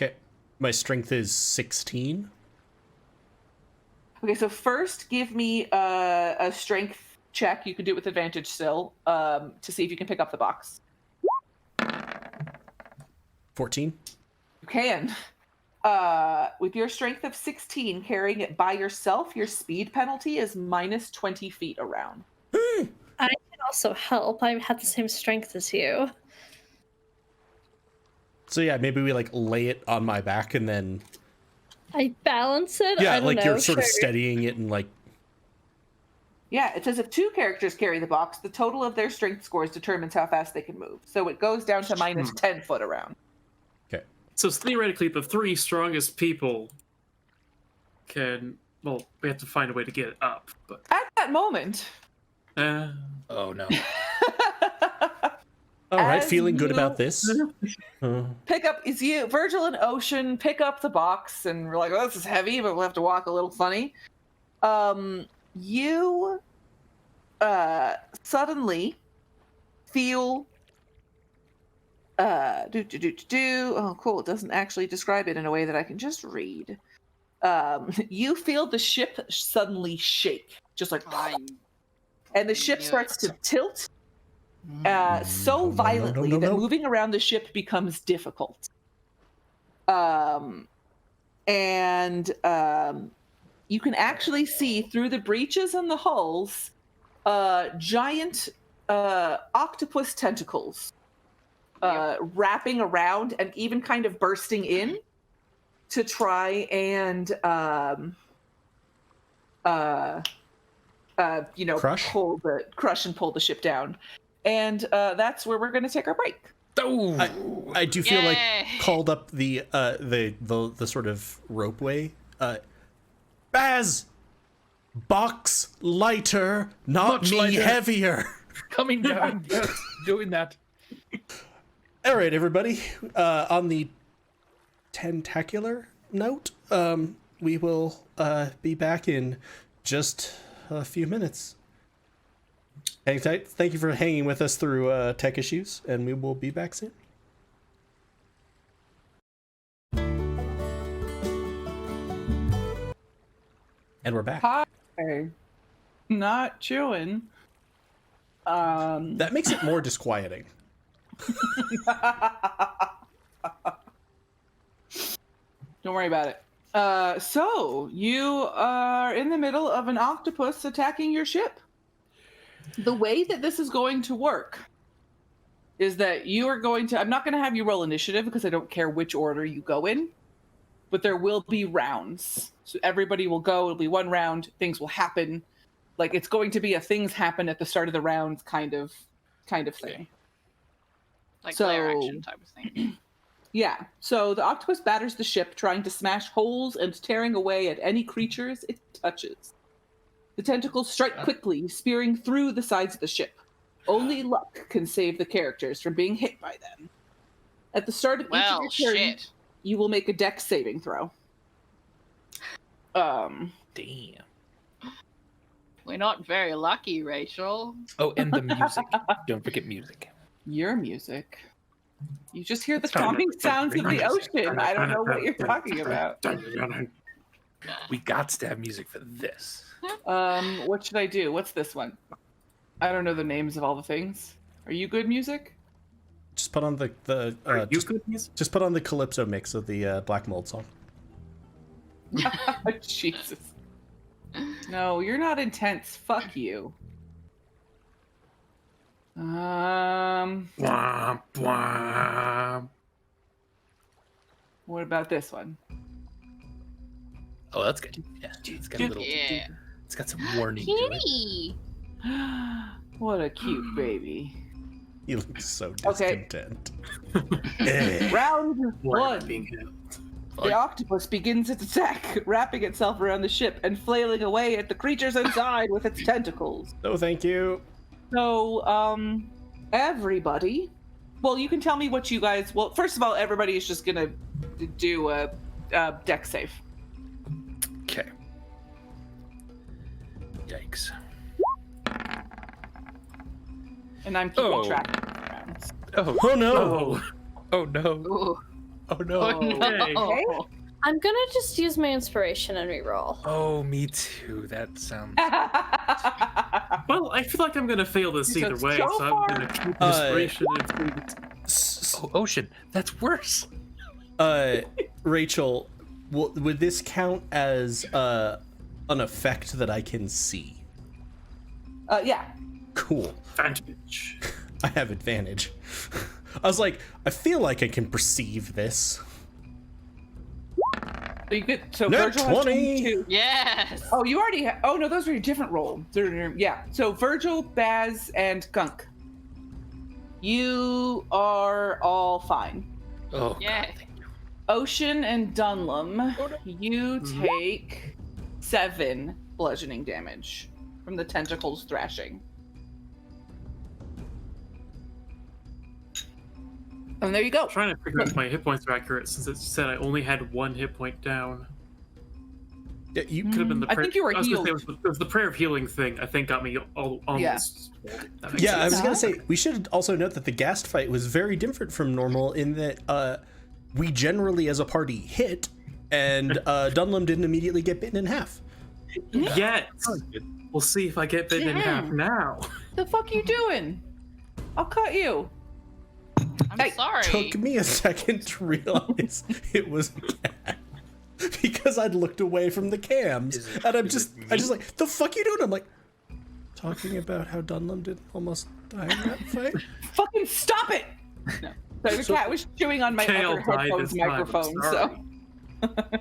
Okay. My strength is 16. Okay, so first give me a strength check. You can do it with advantage still, to see if you can pick up the box. 14. You can. With your strength of 16, carrying it by yourself, your speed penalty is minus 20 feet around. I can also help. I have the same strength as you. So yeah, maybe we like lay it on my back and then I balance it. yeah, I don't like know, you're sort of sure. steadying it and like Yeah, it says if 2 characters carry the box, the total of their strength scores determines how fast they can move. So it goes down to minus 10 foot around. okay. So theoretically, the 3 strongest people can. Well, we have to find a way to get it up. But At that moment, Oh no. All right, As feeling good you- about this. pick up is you, Virgil and Ocean pick up the box, and we're like, "Oh, this is heavy, but we'll have to walk a little funny." You suddenly feel oh cool, it doesn't actually describe it in a way that I can just read. You feel the ship suddenly shake, just like, and the ship knew starts it. to tilt so no, violently no, that no. moving around the ship becomes difficult. You can actually see through the breaches in the hulls giant octopus tentacles wrapping around and even kind of bursting in to try and crush and pull the ship down. And that's where we're going to take our break. Oh, I do feel like Yay. called up the sort of ropeway. Baz, box lighter, not Much me lighter. heavier. coming down, doing that. All right, everybody. On the tentacular note, we will be back in just a few minutes. Hang tight. Thank you for hanging with us through tech issues, and we will be back soon. And we're back. Hi. Not chewing. That makes it more disquieting. Don't worry about it. So you are in the middle of an octopus attacking your ship. The way that this is going to work is that you are going to, I'm not going to have you roll initiative because I don't care which order you go in, but there will be rounds. So everybody will go, it'll be one round, things will happen. Like it's going to be a things happen at the start of the round kind of thing. Like So- player action type of thing. Yeah, so the octopus batters the ship, trying to smash holes and tearing away at any creatures it touches. The tentacles strike quickly, spearing through the sides of the ship. Only luck can save the characters from being hit by them. At the start of Well, each of your turns, shit. you will make a dex saving throw. Damn. We're not very lucky, Rachel. Oh, and the music. Don't forget music. Your music. You just hear the calming sounds of the ocean. I don't know what you're talking about. We got to have music for this. What should I do? What's this one? I don't know the names of all the things. Are you good music? Just put on the just put on the calypso mix of the Black Mold song. Jesus. No, you're not intense. Fuck you. Womp, womp. What about this one? Oh, that's good. Yeah, it's got a little. Yeah. It's got some warning to it. Kitty. What a cute baby. He looks so Okay. discontent. Round Why one. being held? The octopus begins its attack, wrapping itself around the ship and flailing away at the creatures inside with its tentacles. No, thank you. So, everybody. Well, you can tell me what you guys. Well, first of all, everybody is just gonna do a dex save. Okay. Yikes. And I'm keeping Oh. track of the rounds. Oh, Oh no. oh, oh no. Ooh. Oh no. Oh, no. Okay. I'm gonna just use my inspiration and reroll. Oh, me too. That sounds. Well, I feel like I'm gonna fail this So either way, so so far- I'm gonna keep inspiration and Oh, Ocean. That's worse. Rachel, would this count as an effect that I can see? Yeah. Cool. advantage. I have advantage. I was like, I feel like I can perceive this. So you get so Nat Virgil has 20. 22. Yes. Oh, you already have. Oh no, those are your different roles. Yeah. So Virgil, Baz, and Gunk. You are all fine. Oh, Yeah. God, thank you. Ocean and Dunlum, Oh, no. you take 7 bludgeoning damage from the tentacles thrashing. And there you go. I'm trying to figure out if my hit points are accurate since it said I only had 1 hit point down. Yeah, you Could have been the I prayer. think you were I was gonna say healed. it was the prayer of healing thing. I think got me all almost. That makes Yeah, I sense. was gonna say we should also note that the Ghast fight was very different from normal in that we generally, as a party, hit, and Dunlum didn't immediately get bitten in half. Yet. We'll see if I get bitten in half now. The fuck you doing? I'll cut you. I'm Hey, sorry. Took me a second to realize it was a cat because I'd looked away from the cams, Is it- and I is just it like, the fuck you doing? I'm like, talking about how Dunlum did almost die in that fight. Fucking stop it! No. Sorry, the cat was chewing on my Kale other died headphones this time, I'm microphone. So, sorry.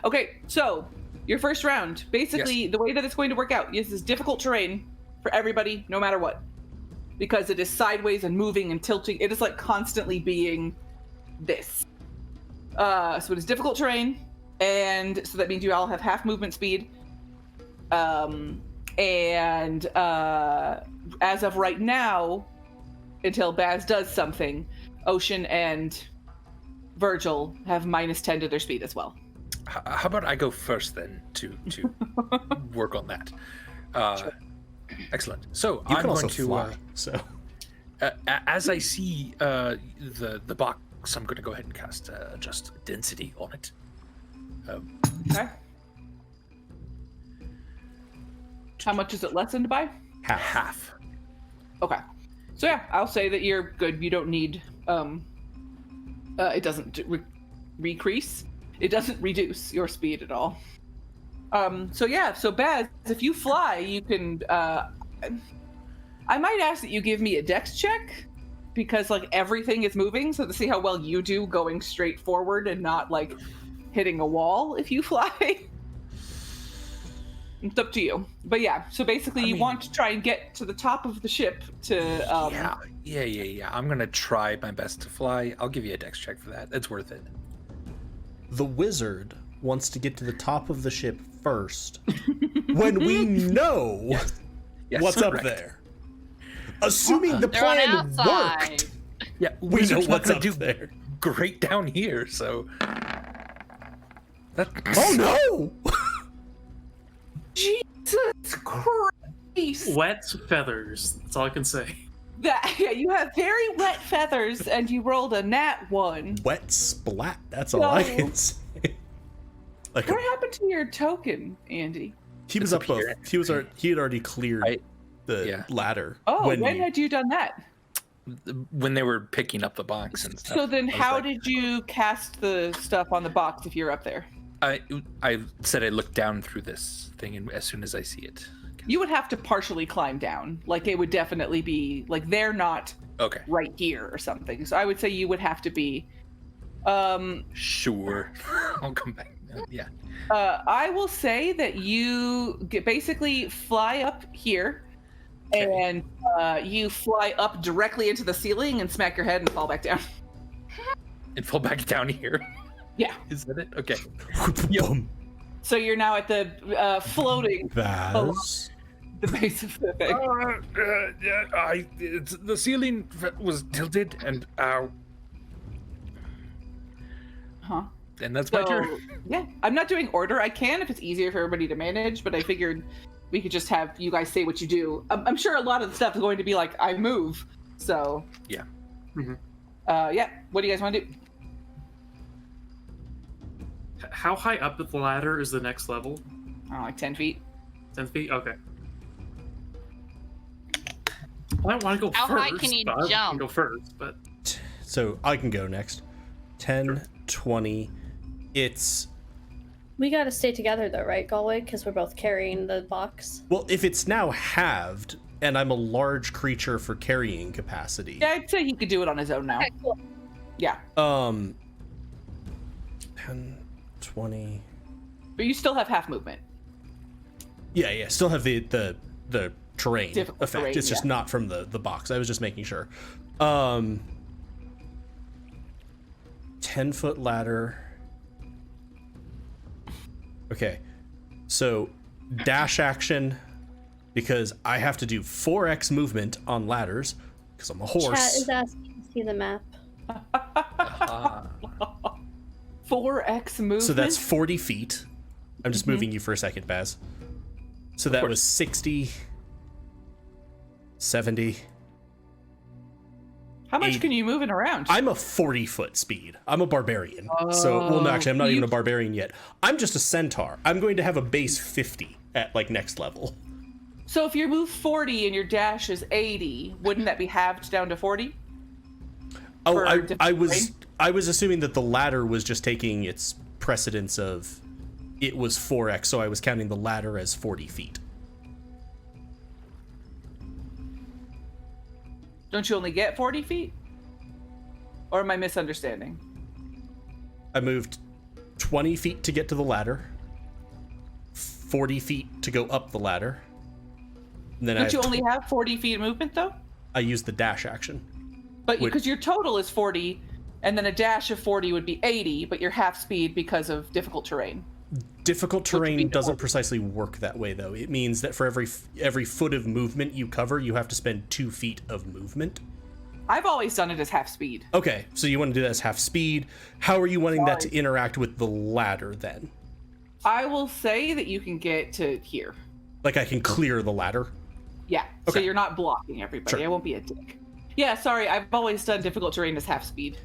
okay, so Your first round. Basically, the way that it's going to work out is this difficult terrain for everybody, no matter what. Because it is sideways and moving and tilting. It is like constantly being this. So it is difficult terrain, and so that means you all have half movement speed. And as of right now, until Baz does something, Ocean and Virgil have -10 to their speed as well. How about I go first then to work on that? Sure. Excellent. So You I'm can also going to fly, so as I see the box, I'm going to go ahead and cast just density on it. Okay. How much is it lessened by? Half. Okay. So yeah, I'll say that you're good. You don't need it doesn't decrease. It doesn't reduce your speed at all. So Baz, if you fly, you can I might ask that you give me a dex check, because like everything is moving, so to see how well you do going straight forward and not like hitting a wall if you fly. It's up to you. But yeah, so basically you want to try and get to the top of the ship to Yeah. I'm gonna try my best to fly. I'll give you a dex check for that. It's worth it. the wizard wants to get to the top of the ship first when we know Yes, what's up correct. there. Assuming the They're on plan outside. worked. Yeah, We know wizard's not what's gonna up do there. great down here, so that Oh no! Jesus Christ! Wet feathers. That's all I can say. Yeah, you have very wet feathers, and you rolled a nat 1. Wet splat. That's all I No. can say. Like What happened to your token, Andy? he was It's up up both. here. He had already cleared the yeah. ladder. Oh, when he- had you done that? when they were picking up the box and stuff. So then I was how like- did you cast the stuff on the box if you're up there? I said I look down through this thing, and as soon as I see it. You would have to partially climb down. Like, it would definitely be, like, they're not Okay. right here or something. So I would say you would have to be... Sure. I'll come back. Yeah. I will say that you basically fly up here, Okay. and you fly up directly into the ceiling and smack your head and fall back down. And fall back down here. Yeah. Is that it? Okay. Boom. So you're now at the floating Baz. the base of the thing. The ceiling was tilted, and Huh. and that's my So, turn. yeah, I'm not doing order. I can if it's easier for everybody to manage, but I figured we could just have you guys say what you do. I'm sure a lot of the stuff is going to be like, I move. So, Yeah. yeah, what do you guys want to do? How high up the ladder is the next level? Like 10 feet. 10 feet? Okay. I don't want to go How first. high can you but I jump? can go first, but So I can go next. 10, 20. It's We gotta stay together though, right, Galway? Because we're both carrying the box. well, if it's now halved, and I'm a large creature for carrying capacity. Yeah, I'd say he could do it on his own now. Okay, cool. Yeah, 10, 20. but you still have half movement. Yeah. Still have the terrain Difficult effect. terrain, It's just yeah. not from the box. I was just making sure. 10-foot ladder. Okay. So dash action, because I have to do 4x movement on ladders because I'm a horse. Chat is asking to see the map. 4x movement. So that's 40 feet. I'm just Mm-hmm. moving you for a second, Baz. So that was 60, 70. How much 80. can you move in around? I'm a 40-foot speed. I'm a barbarian. So, well, no, actually, I'm not even a barbarian yet. I'm just a centaur. I'm going to have a base 50 at, like, next level. So if you move 40 and your dash is 80, wouldn't that be halved down to 40? Oh, For I different was terrain? I was assuming that the ladder was just taking its precedence of it was 4x, so I was counting the ladder as 40 feet. Don't you only get 40 feet? Or am I misunderstanding? I moved 20 feet to get to the ladder. 40 feet to go up the ladder. And then Don't you only have 40 feet of movement, though? I use the dash action. But because your total is 40, and then a dash of 40 would be 80, but you're half speed because of difficult terrain. Difficult terrain doesn't precisely work that way, though. It means that for every foot of movement you cover, you have to spend 2 feet of movement. I've always done it as half speed. Okay, so you want to do that as half speed. How are you wanting that to interact with the ladder, then? I will say that you can get to here. Like, I can clear the ladder? Yeah, so Okay. you're not blocking everybody. Sure. I won't be a dick. Yeah, sorry, I've always done difficult terrain as half speed.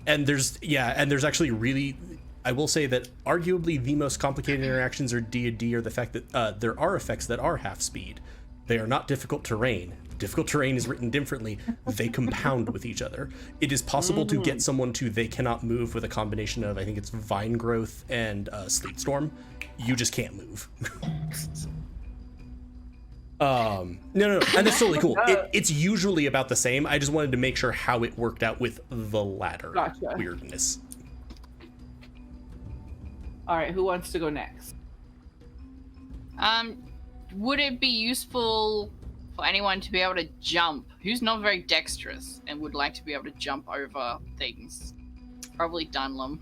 And there's actually really, I will say that arguably the most complicated interactions are D&D are the fact that there are effects that are half speed. They are not difficult terrain. Difficult terrain is written differently. They compound with each other. It is possible to get someone to they cannot move with a combination of, I think it's vine growth and sleet storm. You just can't move. No, and that's totally cool. It's usually about the same. I just wanted to make sure how it worked out with the ladder Gotcha. weirdness. All right, who wants to go next? Would it be useful for anyone to be able to jump who's not very dexterous and would like to be able to jump over things? Probably Dunlum.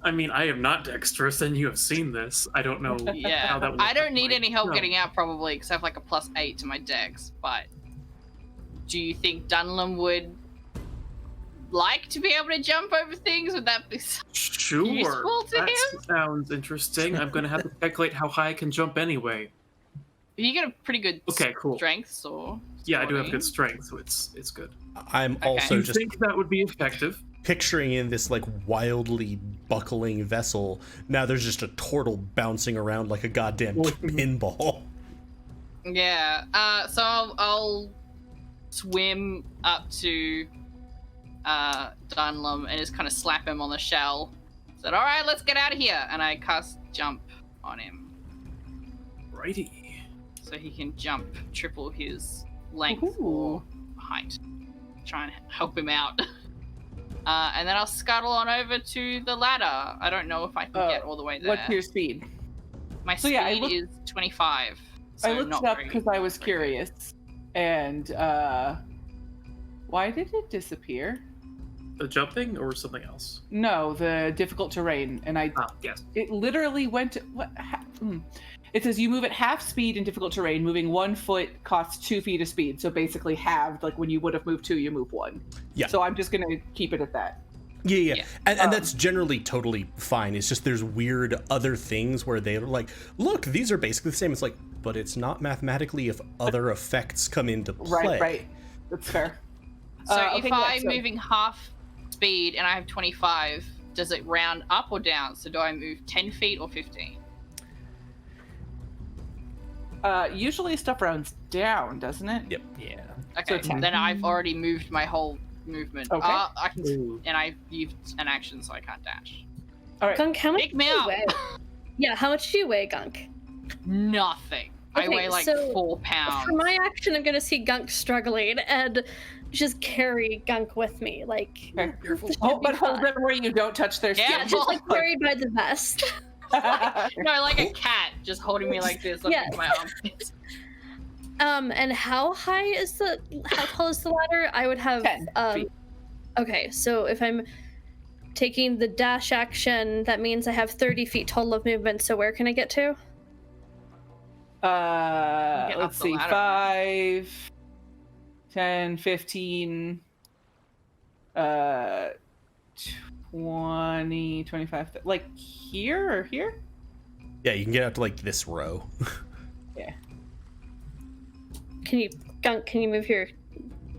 I mean, I am not dexterous, and you have seen this. I don't know Yeah, how that would I don't need like, any help no. getting out probably, because I have like a +8 to my dex. But do you think Dunlum would like to be able to jump over things? Would that be Sure. useful to That him? sounds interesting. I'm going to have to calculate how high I can jump anyway. You get a pretty good Okay, cool. strength, so Yeah, I do have good strength, so it's good. I'm Okay. also Do you just think that would be effective? picturing in this like wildly buckling vessel. Now there's just a turtle bouncing around like a goddamn pinball. Yeah. So I'll swim up to Dunlum and just kind of slap him on the shell. Said, "All right, let's get out of here," and I cast jump on him, Righty. so he can jump triple his length Ooh. or height. Try and help him out. And then I'll scuttle on over to the ladder. I don't know if I can get all the way there. What's your speed? My So, speed yeah, I looked- is 25. So I looked not it up very- because I was curious. And why did it disappear? The jumping or something else? No, the difficult terrain. And Ah, yes. it literally went to, It says you move at half speed in difficult terrain. Moving 1 foot costs 2 feet of speed. So basically halved, like when you would have moved 2, you move 1. Yeah. So I'm just going to keep it at that. Yeah. Yeah. And that's generally totally fine. It's just there's weird other things where they're like, look, these are basically the same. It's like, but it's not mathematically if other effects come into play. Right. That's fair. So if okay, yeah, I'm so- moving half speed and I have 25, does it round up or down? So do I move 10 feet or 15? Usually stuff rounds down, doesn't it? Yep. Yeah. Okay, So 10. then I've already moved my whole movement. Okay. I can, and I've used an action, so I can't dash. All right. Gunk, how much Pick me do you up. weigh? Yeah, how much do you weigh, Gunk? Nothing. I Okay, weigh like so 4 pounds. For my action, I'm gonna see Gunk struggling and just carry Gunk with me. Like, Okay. this should Oh, be but hold fun. them where you don't touch their Yeah, skin. Yeah, just like carried by the vest. No, like a cat, just holding me like this, Yeah. like my armpits. And how tall is the ladder? I would have 10 feet. Okay, so if I'm taking the dash action, that means I have 30 feet total of movement. So where can I get to? Get up Let's the see, ladder. 5, 10, 15, 20, 25, like here or here? Yeah, you can get out to like this row. Can you move your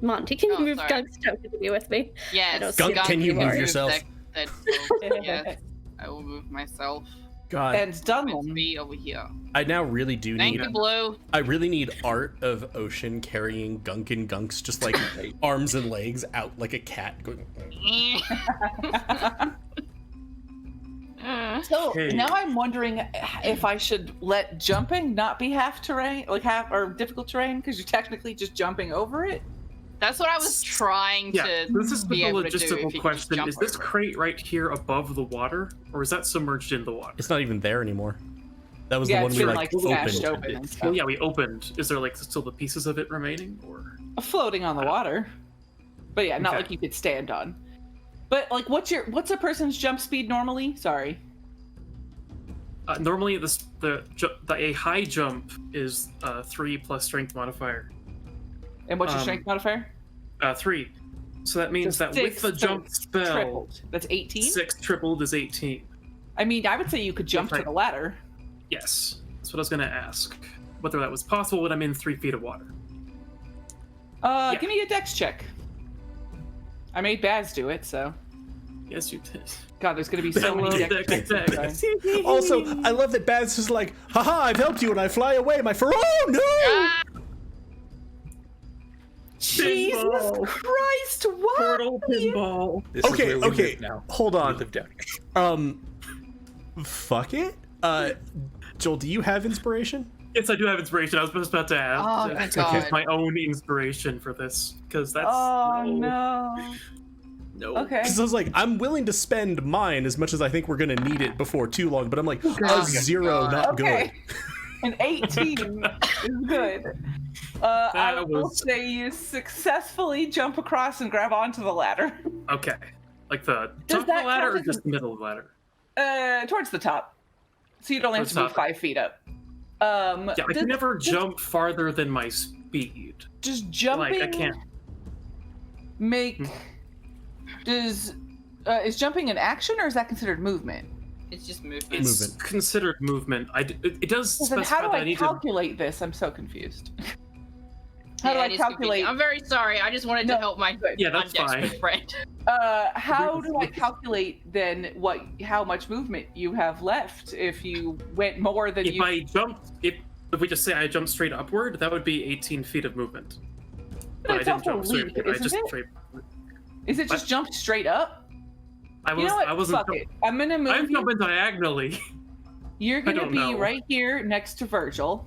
Monty? Can you Oh, move sorry. Gunk's token to be with me? Yes. don't Gunk, can you move move yourself? Yes, I will move myself. God, And It's Dunlum. me over here. I now really do Thank need. you, Blue. I really need art of Ocean carrying Gunk and Gunk's just like arms and legs out like a cat going. So Okay. now I'm wondering if I should let jumping not be half terrain, like half or difficult terrain, because you're technically just jumping over it. That's what I was trying Yeah, to this is be the able to do. if you logistical just question. jump Is this over it. crate right here above the water, or is that submerged in the water? It's not even there anymore. That was Yeah, the one it's we been, like smashed opened. open and Well, stuff. yeah, we opened. Is there like still the pieces of it remaining, or? Floating on the water. But yeah, not Okay. like you could stand on. But like, what's a person's jump speed normally? Sorry. Normally, a high jump is 3 plus strength modifier. And what's your strength modifier? 3. So that means So that 6, with the so jump it's spell, tripled. That's 18? 6 tripled is 18. I mean, I would say you could jump to Right. the ladder. Yes, that's what I was gonna ask. Whether that was possible when I'm in 3 feet of water. Give me a dex check. I made Baz do it, so. Yes, you did. God, there's gonna be so many dex checks. Also, I love that Baz is like, haha, I've helped you and I fly away. Oh no! Ah! Jesus Pinball. Christ, what? Portal pinball. This is Okay, where we okay, live now. hold We on. live down here. Fuck it. Joel, do you have inspiration? Yes, I do have inspiration. I was just about to ask. Oh, my to God. use my own inspiration for this, because that's Oh no. no. Okay. Because I was like, I'm willing to spend mine as much as I think we're gonna need it before too long, but I'm like, Oh, a 0, God. not Okay. good. An 18 is good. I will was- say you successfully jump across and grab onto the ladder. Okay, like the Does top of that the ladder count or as just the middle of the ladder? Towards the top. So you'd only have Towards to move top. 5 feet up. Yeah, I does- can never does- jump farther than my speed. Does jumping Like I can't. make is jumping an action or is that considered movement? It's just movement. It's Movement. considered movement. It does Well, then specify how do that I I need calculate this? I'm so confused. How do Yeah, I it is calculate? confusing. I'm very sorry. I just wanted No, to help my Yeah, that's undesperate fine. friend. How do I calculate then how much movement you have left if you went more than If you? I jumped, if we just say I jumped straight upward, that would be 18 feet of movement. But it's also leap, upward. I isn't just it? straight. Is it just what? jumped straight up? I was. You know what? I wasn't. Fuck it. I'm gonna move I'm you. jumping diagonally. You're gonna don't be know. right here next to Virgil,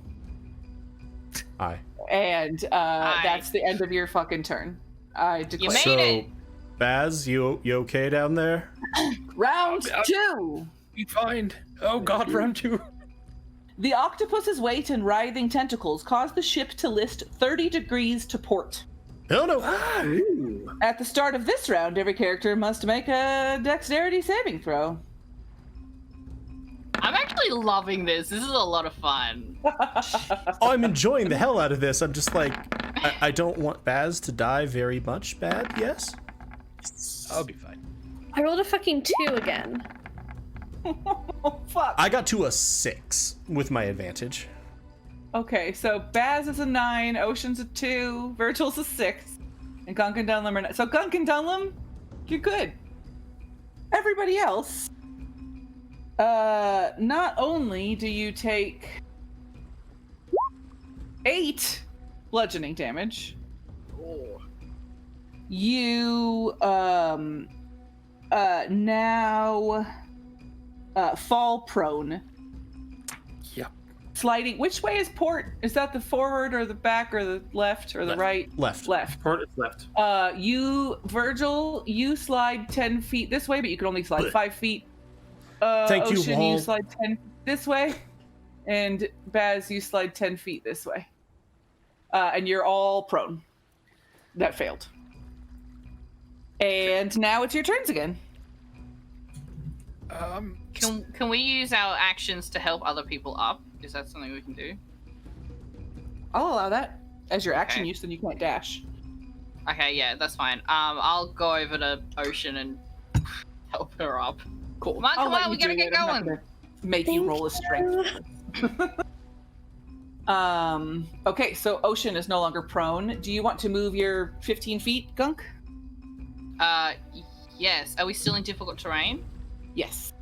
Aye. and Aye. that's the end of your fucking turn. I declare. made So, it. Baz, you okay down there? Round Yeah. 2. We find. Oh God, round 2. The octopus's weight and writhing tentacles cause the ship to list 30 degrees to port. Oh no! Ooh. At the start of this round, every character must make a dexterity saving throw. I'm actually loving this. This is a lot of fun. Oh, I'm enjoying the hell out of this. I'm just like, I don't want Baz to die very much. Bad, yes. I'll be fine. I rolled a fucking 2 again. Oh, fuck. I got to a 6 with my advantage. Okay, so Baz is a 9, Ocean's a 2, Virgil's a 6, and Gunk and Dunlum are 9. So Gunk and Dunlum, you're good. Everybody else, not only do you take 8 bludgeoning damage, you now fall prone. Yep. Sliding. Which way is port? Is that the forward or the back or the left or the Left. right? Left. Left. Port is left. Virgil, you slide 10 feet this way, but you can only slide Blech. 5 feet. Thank you, Ocean, Wall. you slide 10 this way, and Baz, you slide 10 feet this way. And you're all prone. That failed. And now it's your turns again. Can we use our actions to help other people up? Is that something we can do? I'll allow that as your action Okay. use, then you can't dash. Okay, yeah, that's fine. I'll go over to Ocean and help her up. Cool. Come on, I'll come let on, you we gotta do get it. I'm not going. gonna make you roll a strength. Okay, so Ocean is no longer prone. Do you want to move your 15 feet, Gunk? Yes. Are we still in difficult terrain? Yes.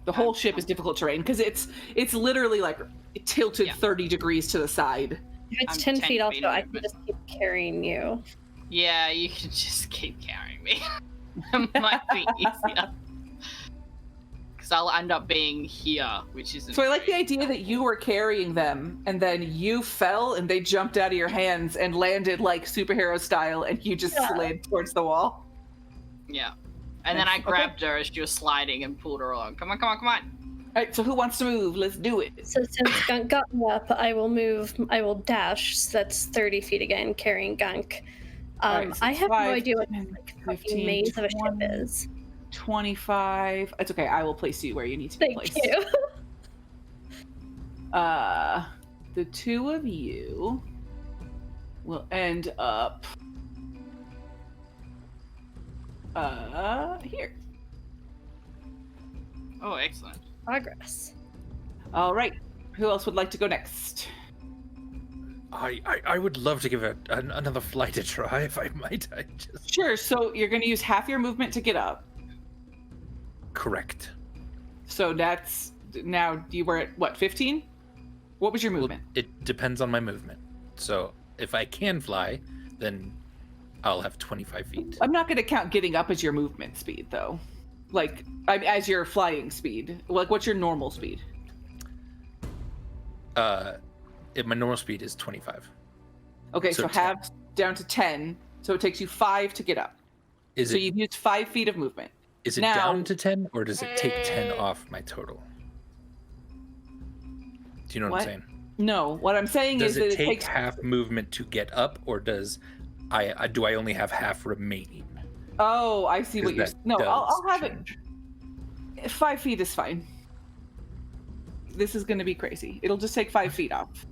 The whole ship is difficult terrain because it's literally like tilted Yeah. 30 degrees to the side. If it's I'm 10 10 feet also, feet I of can just keep carrying you. Yeah, you can just keep carrying me. It might be easier. Because I'll end up being here, which isn't. So I like the great. idea that you were carrying them and then you fell and they jumped out of your hands and landed like superhero style and you just Yeah. slid towards the wall. Yeah. And then I Okay. grabbed her as she was sliding and pulled her along. Come on, come on, come on. right, so who wants to move? Let's do it. So since Gunk got me up, I will dash. So that's 30 feet again, carrying Gunk. Alright, so I have 5, no idea what 10, like 15, fucking maze of a ship 20, is. 25. It's okay. I will place you where you need to be Thank placed. you. The two of you will end up here. Oh, excellent. Progress. All right. Who else would like to go next? I would love to give another flight a try, if I might. I just Sure. So you're going to use half your movement to get up. correct. So that's now you were at what, 15? What was your movement? It depends on my movement. So if I can fly, then I'll have 25 feet. I'm not going to count getting up as your movement speed, though. Like, as your flying speed. Like, what's your normal speed? My normal speed is 25. Okay, So so 10. half down to 10. So it takes you 5 to get up. Is So it you've used 5 feet of movement. is it now- down to 10, or does it take 10 off my total? Do you know what I'm What? saying? No, what I'm saying Does is that it it take takes. half movement to get up, or does I do I only have half remaining? Oh, I see what 'Cause you're. that No, I'll does have change. it. 5 feet is fine. This is going to be crazy. It'll just take 5 feet off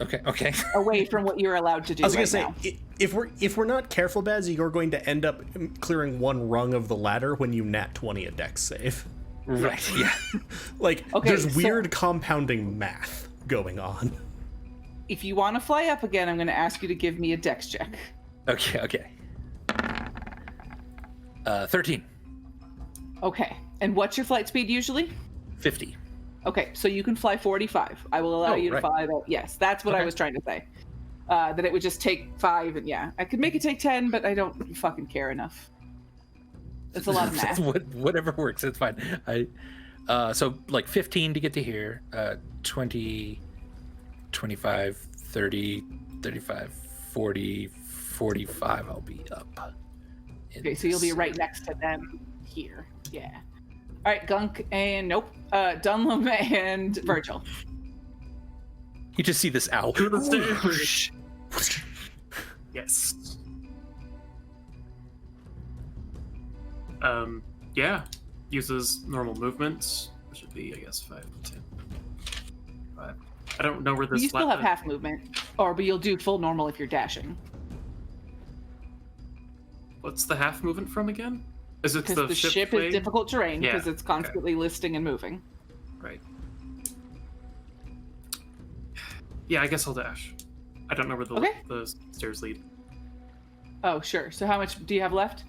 Okay. away from what you're allowed to do. I was gonna right say, now. if we're not careful, Baz, you're going to end up clearing one rung of the ladder when you nat 20 a dex save. Right. Yeah. Like, Okay, there's so- weird compounding math going on. If you want to fly up again, I'm going to ask you to give me a dex check. Okay. 13. Okay. And what's your flight speed usually? 50. Okay, so you can fly 45. I will allow Oh, you to right. fly that. Yes, that's what I Okay. was trying to say. That it would just take 5, and yeah, I could make it take 10, but I don't fucking care enough. It's a lot of math. Whatever works, it's fine. So like 15 to get to here, 20, 25, 30, 35, 40, 45, I'll be up. Okay, so you'll be right next to them here. Yeah. All right, Gunk and Dunlum and Virgil. You just see this owl. To the stairs. Yes. Yeah. Uses normal movements. Which should be, I guess, 5, 10. 5. I don't know where this. You still have half movement, but you'll do full normal if you're dashing. What's the half movement from again? Is it Because the ship is plane? difficult terrain Yeah, because it's constantly listing and moving. Right. Yeah, I guess I'll dash. I don't know where Okay. the stairs lead. Oh, sure. So how much do you have left?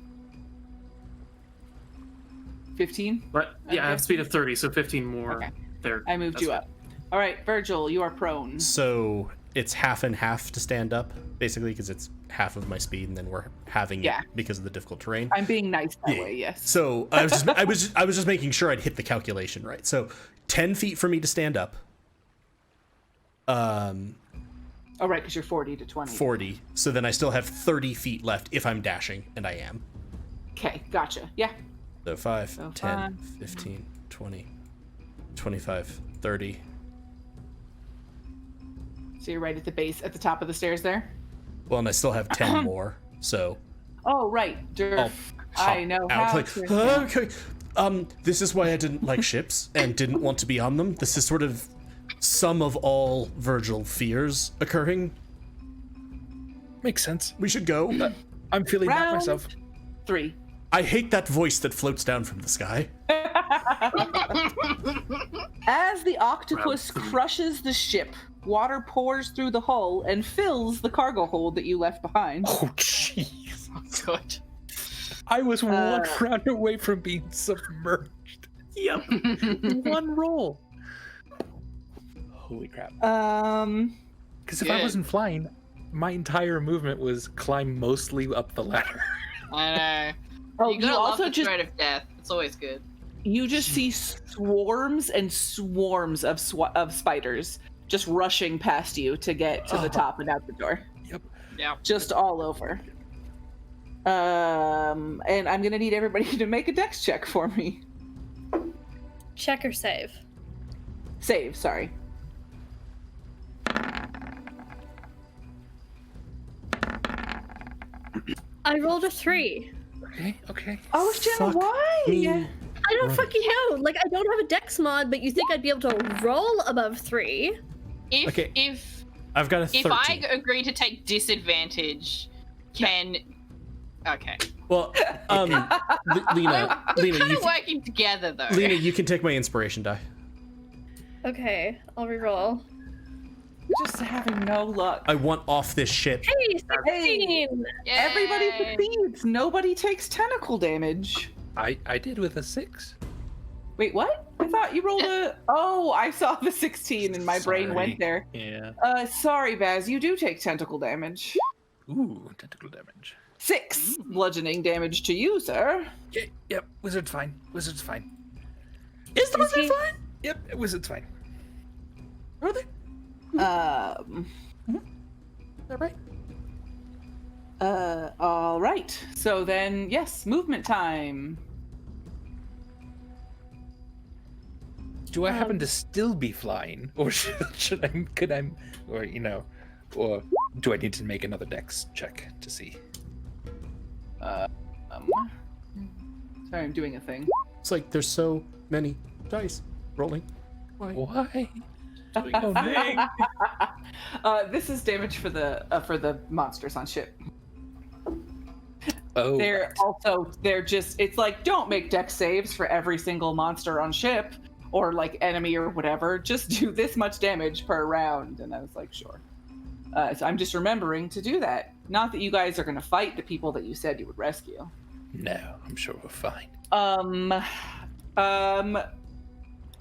15? But yeah, I have speed of 30, so 15 more Okay. there. I moved That's you fine. up. All right, Virgil, you are prone. So it's half and half to stand up, basically, because it's half of my speed, and then we're having Yeah. it because of the difficult terrain. I'm being nice that Yeah. way, yes. So I was just making sure I'd hit the calculation right. So 10 feet for me to stand up. Oh, right, because you're 40 to 20. 40. So then I still have 30 feet left if I'm dashing, and I am. Okay, gotcha. Yeah. So 5, So 10, 5. 15, 20, 25, 30. So you're right at the base, at the top of the stairs there? Well, and I still have 10 more. So Oh, right. I'll I know out how like, to. okay. This is why I didn't like ships and didn't want to be on them. This is sort of some of all Virgil fears occurring. Makes sense. We should go. I'm feeling that Round myself. 3. I hate that voice that floats down from the sky. As the octopus crushes the ship, water pours through the hull and fills the cargo hold that you left behind. Oh, jeez. Good. I was one round away from being submerged. Yep. One roll. Holy crap. Because if I Good. wasn't flying, my entire movement was climb mostly up the ladder. I know. Oh, You you gotta love also the just threat of death. It's always good. you just see swarms and swarms of spiders just rushing past you to get to the top and out the door. Yep. Yeah. Just all over. And I'm gonna need everybody to make a dex check for me. Check or save. Save, sorry. I rolled a 3. Okay. Oh, Jenna, Fuck why? me. I don't Right. fucking know. Like, I don't have a dex mod, but you think I'd be able to roll above 3? Okay. If I've got a 13. I agree to take disadvantage, can okay. Well, Lena, We're you kind of can, working together though. Lena, you can take my inspiration die. Okay, I'll reroll. Just having no luck. I want off this ship. Hey, 16! Everybody Yay. succeeds. Nobody takes tentacle damage. I did with a 6. Wait, what? I thought you rolled a... Oh, I saw the 16 and my brain Sorry. went there. Yeah. Sorry, Baz, you do take tentacle damage. Ooh, tentacle damage. 6 bludgeoning damage to you, sir. Okay, yep, wizard's fine. Wizard's fine. Is the wizard he- fine? Yep, wizard's fine. Are they? Is that right? All right. So then, yes, movement time. Do I happen to still be flying, or could I, or or do I need to make another dex check to see? Sorry, I'm doing a thing. It's like there's so many dice rolling. Why? Why? This is damage for the monsters on ship. Oh, They're just, it's like, don't make dex saves for every single monster on ship or like enemy or whatever. Just do this much damage per round. And I was like, sure. So I'm just remembering to do that. Not that you guys are going to fight the people that you said you would rescue. no, I'm sure we're fine.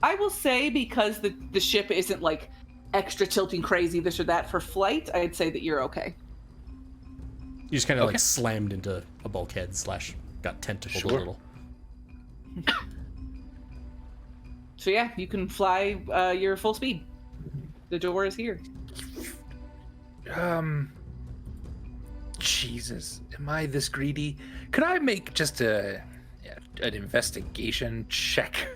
I will say, because the ship isn't like extra tilting crazy this or that for flight, I'd say that you're okay. You just kind of Okay. like slammed into a bulkhead / got tentacled Sure. a little. So yeah, you can fly your full speed. The door is here. Jesus, am I this greedy? Could I make just an investigation check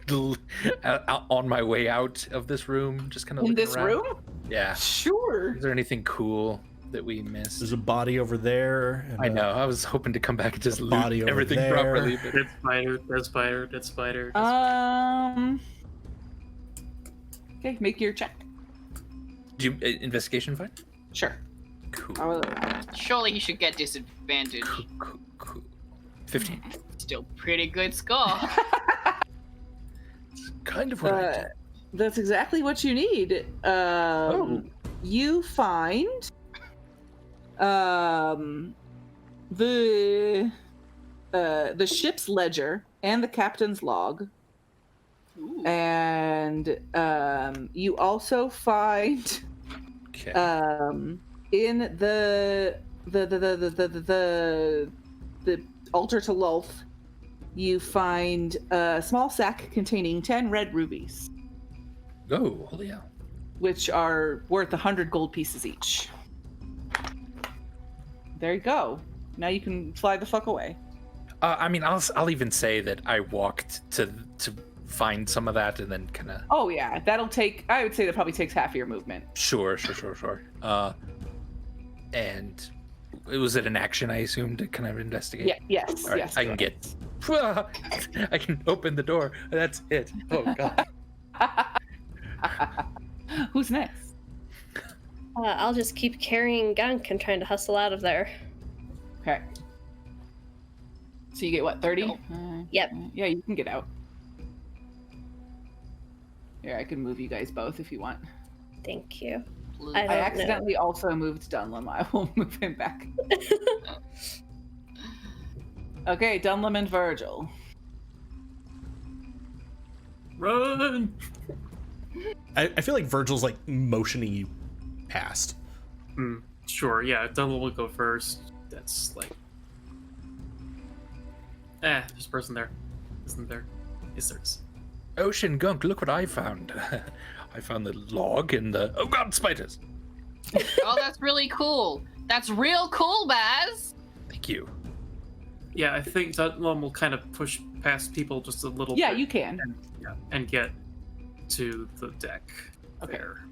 on my way out of this room? Just kind of In looking this around? room? Yeah. Sure. Is there anything cool that we missed? There's a body over there. And I know. I was hoping to come back and just loot body over everything there. properly. But... Dead spider, dead spider, dead spider. Okay, make your check. Do you, investigation fine? Sure. Cool. I will- Surely he should get disadvantage. Cool. 15. Still pretty good score. Kind of what I did. That's exactly what you need. You find the ship's ledger and the captain's log. Ooh. And you also find Okay. in the altar to Lulth, you find a small sack containing 10 red rubies, Oh, holy hell. which are worth 100 gold pieces each. There you go. Now you can fly the fuck away. I mean, I'll even say that I walked to find some of that and then kind of. Oh yeah, that'll take. I would say that probably takes half of your movement. Sure. And was it an action, I assume, to kind of investigate? Yeah. Yes. All right, yes. I can get. I can open the door. That's it. Oh god. Who's next? I'll just keep carrying Gunk and trying to hustle out of there. Okay. So you get what, 30? Nope. Yep. Yeah, you can get out. Here, I can move you guys both if you want. Thank you. Blue. I I don't know. accidentally also moved Dunlum. I will move him back. Okay, Dunlum and Virgil. Run! I feel like Virgil's like motioning you past. Sure, yeah, Dunlop will go first. That's like... there's a person there. Isn't there? Yes, there is. Ocean Gunk, look what I found. I found the log and the. Oh god, spiders! Oh, that's really cool. That's real cool, Baz. Thank you. Yeah, I think Dunlop will kind of push past people just a little Yeah, bit you can. and get to the deck. Okay. There.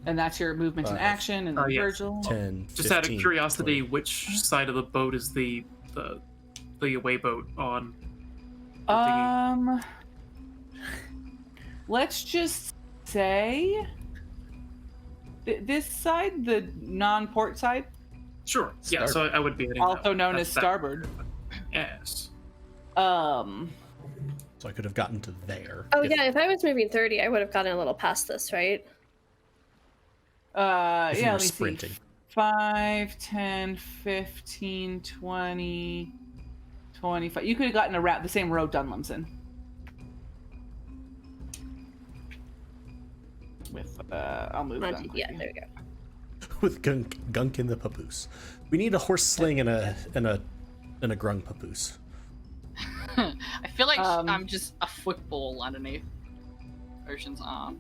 And that's your movement and 5, action, and then yes. Virgil. 10, Just out of 15, curiosity, 20. which side of the boat is the away boat on? The dinghy? Let's just say this side, the non-port side, Sure. Yeah. So I would be hitting also known as that- starboard. Yes. So I could have gotten to there. Oh yeah, if I was moving 30, I would have gotten a little past this, right? If you Yeah, were let me sprinting. see. 5, 10, 15, 20, 25. You could have gotten around the same road Dunlam's in. With, I'll move Monty, Gunk with yeah, you. there we go. With gunk in the papoose. We need a horse sling and a grung papoose. I feel like I'm just a football underneath Ocean's arm.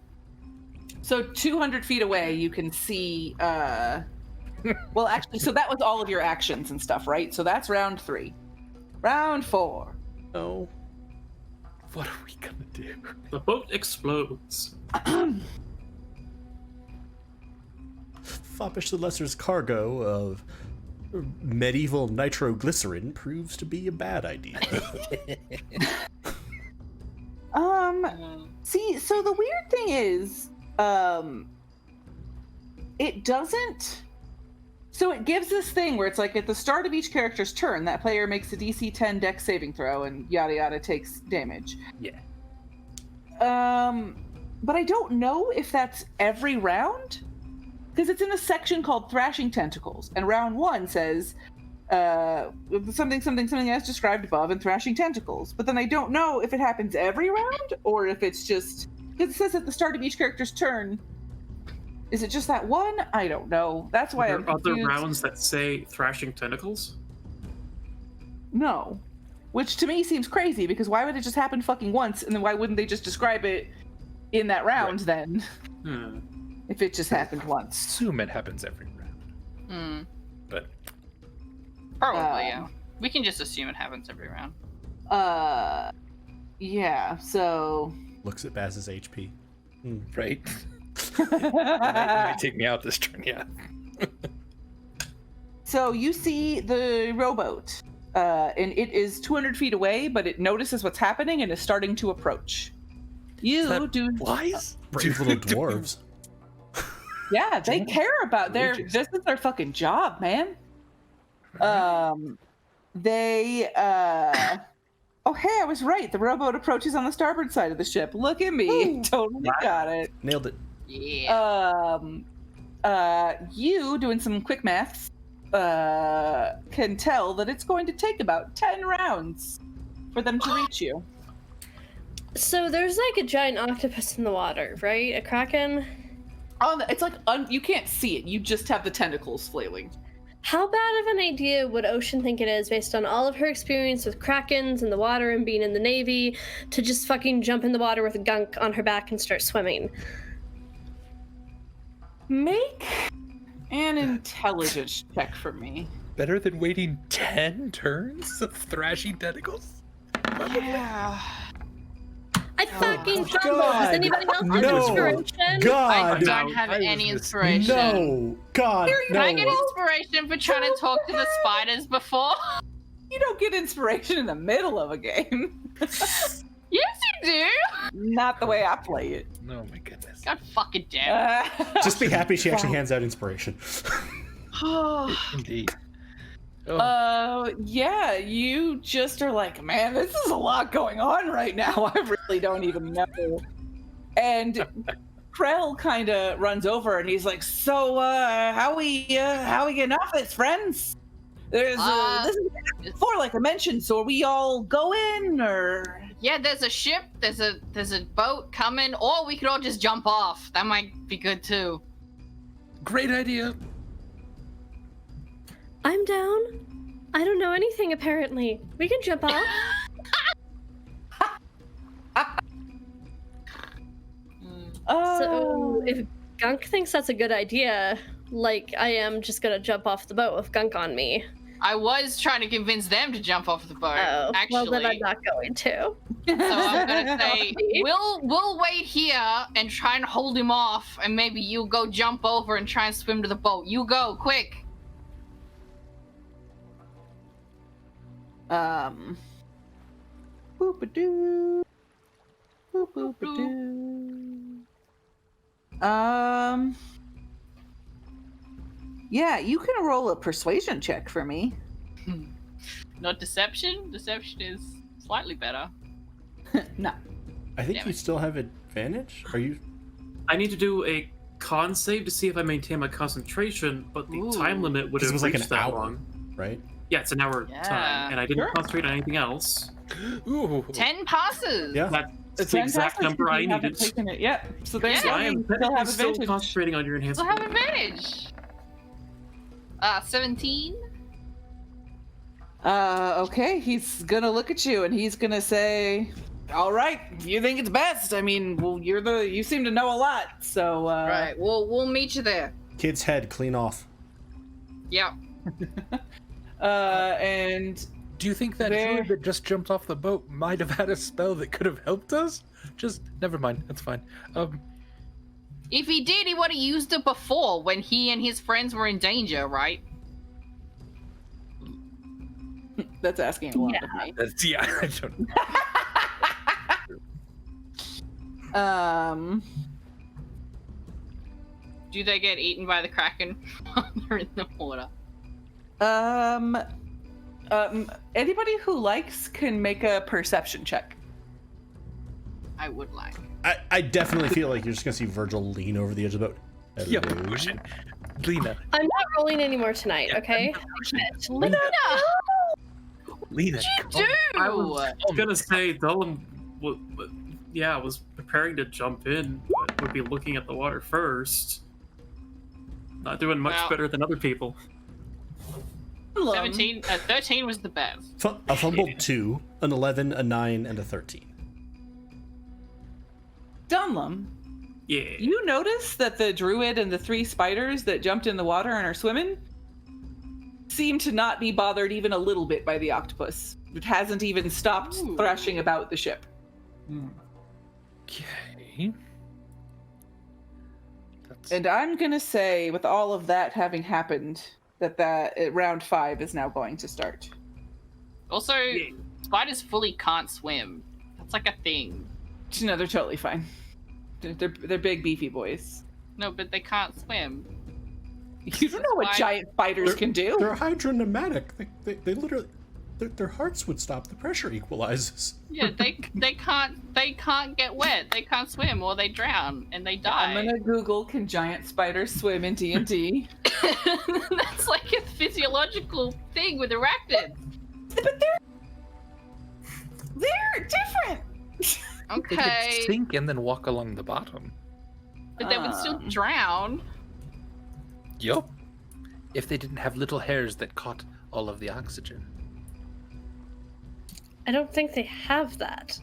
So 200 feet away, you can see. Well, actually, so that was all of your actions and stuff, right? So that's round 3. Round 4. Oh. What are we gonna do? The boat explodes. Foppish the Lesser's cargo of medieval nitroglycerin proves to be a bad idea. See, so the weird thing is, it doesn't. So it gives this thing where it's like at the start of each character's turn, that player makes a DC 10 Dex saving throw, and yada yada takes damage. Yeah. But I don't know if that's every round, because it's in a section called Thrashing Tentacles, and round 1 says something as described above in Thrashing Tentacles. But then I don't know if it happens every round or if it's just because it says at the start of each character's turn. Is it just that one? I don't know. That's why Are I'm there other confused. rounds that say thrashing tentacles? No. Which to me seems crazy, because why would it just happen fucking once, and then why wouldn't they just describe it in that round then? If it just happened once. Assume it happens every round. But Probably, yeah. We can just assume it happens every round. Yeah, so Looks at Baz's HP. right. It might take me out this turn, yeah. So you see the rowboat, and it is 200 feet away, but it notices what's happening and is starting to approach. You do. Flies? Brave little dwarves. Yeah, they care about their. Courageous. This is their fucking job, man. They. Oh, hey, I was right. The rowboat approaches on the starboard side of the ship. Look at me, totally got it. Nailed it. Yeah. You doing some quick maths can tell that it's going to take about 10 rounds for them to reach you. So there's like a giant octopus in the water, right? A kraken? It's like you can't see it. You just have the tentacles flailing. How bad of an idea would Ocean think it is, based on all of her experience with krakens and the water and being in the Navy, to just fucking jump in the water with a gunk on her back and start swimming? Make an intelligence check for me. Better than waiting 10 turns of thrashing tentacles? Yeah. I fucking God. jump. Does anybody else have No. inspiration? I God! don't have I was any just- inspiration. No! God, Can I get no! inspiration for trying to talk to the spiders before? You don't get inspiration in the middle of a game. Yes, you do. Not the way I play it. Oh my goodness. God fucking damn. Just be happy she actually hands out inspiration. Indeed. Oh, Yeah, you just are like, man, this is a lot going on right now. I really don't even know. And Krell kind of runs over and he's like, so, how we getting off this, friends? There's, this is before, like I mentioned, so are we all going, or? Yeah, there's a ship, there's a boat coming, or we could all just jump off. That might be good too. great idea. I'm down. I don't know anything, apparently. We can jump off. So if Gunk thinks that's a good idea, like, I am just gonna jump off the boat with Gunk on me. I was trying to convince them to jump off the boat. Oh, actually, well then I'm not going to. so I'm gonna say we'll wait here and try and hold him off, and maybe you go jump over and try and swim to the boat. You go quick. Boop-a-doo. Boop-boop-a-doo. Yeah, you can roll a persuasion check for me. Not deception. Deception is slightly better. No. I think Damn you it. still have advantage. Are you? I need to do a con save to see if I maintain my concentration, but the time Ooh. limit would Because have it was like reached an that hour, long. right? Yeah, it's an hour Yeah. time, and I didn't Sure. concentrate on anything else. Ooh. 10 passes. Yeah. That's the exact number I needed. Taken it yet. So there you Yeah. go. I am You still technically have still advantage. concentrating on your Still enhancement. have advantage. 17. Okay, he's gonna look at you and he's gonna say, "All right, you think it's best. I mean, well, you seem to know a lot, so Right. We'll meet you there. Kid's head clean off. Yep. and Do you think that There- druid that just jumped off the boat might have had a spell that could have helped us? Just never mind. That's fine. If he did, he would have used it before when he and his friends were in danger, right? that's asking a lot Yeah. of me. That's, yeah. I don't. Do they get eaten by the kraken while they're in the water? Anybody who likes can make a perception check. I would like. I definitely feel like you're just gonna see Virgil lean over the edge of the boat. Yeah, Hello? pushing. Lena. I'm not rolling anymore tonight, okay? Lena, Lena. do. I was gonna say Dullum was preparing to jump in, but would be looking at the water first. Not doing much Well- better than other people. 13 was the best. A fumbled 2, an 11, a 9, and a 13. Dunlum, Yeah. you notice that the druid and the 3 spiders that jumped in the water and are swimming seem to not be bothered even a little bit by the octopus. It hasn't even stopped Ooh. thrashing about the ship. Okay. That's... And I'm gonna say, with all of that having happened, that round 5 is now going to start. Also, spiders fully can't swim. That's like a thing. No, they're totally fine. They're big beefy boys. No, but they can't swim. You don't know what Why- giant spiders can do. They're hydropneumatic. They literally, their hearts would stop. The pressure equalizes. Yeah, they can't get wet. They can't swim or they drown and they die. I'm gonna Google, can giant spiders swim in D&D? That's like a physiological thing with arachnids. But they're different. They Okay, could sink and then walk along the bottom. but they would still drown. Yup. If they didn't have little hairs that caught all of the oxygen. I don't think they have that.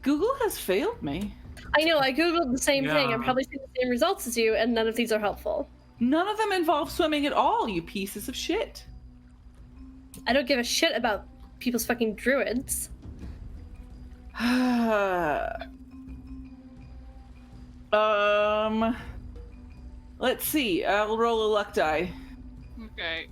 Google has failed me. I know, I googled the same thing. Yeah. I'm probably seeing the same results as you, and none of these are helpful. None of them involve swimming at all, you pieces of shit. I don't give a shit about people's fucking druids. Let's see. I'll roll a luck die. Okay.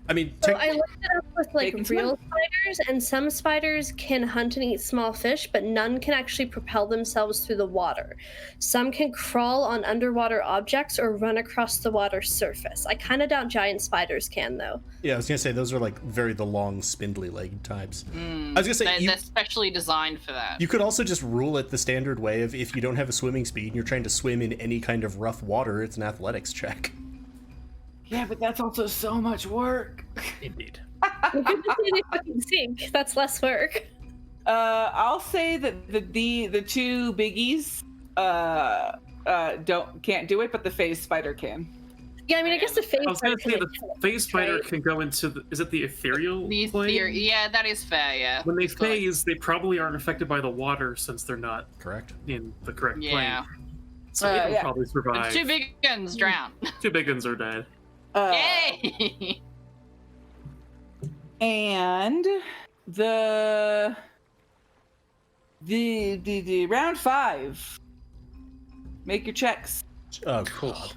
I mean, So I looked it up with They like can real spiders, and some spiders can hunt and eat small fish, but none can actually propel themselves through the water. Some can crawl on underwater objects or run across the water's surface. I kind of doubt giant spiders can, though. yeah, I was gonna say those are like the long, spindly-legged types. Mm, I was gonna say they're specially designed for that. you could also just rule it the standard way of if you don't have a swimming speed and you're trying to swim in any kind of rough water, it's an athletics check. Yeah, but that's also so much work. Indeed. Well, good to see they fucking sink. That's less work. I'll say that the 2 biggies can't do it, but the phase spider can. Yeah, I mean, I guess the face I was gonna spider say can, the like, phase spider right? can go into the. Is it the ethereal The plane? theory, yeah, that is fair. Yeah. When they It's got, like- phase, they probably aren't affected by the water since they're not Correct. in the correct Yeah. plane. So it'll yeah. probably The survive. 2 big guns drown. 2 big ones are dead. Yay! And the round 5. Make your checks. Oh, Cool. God.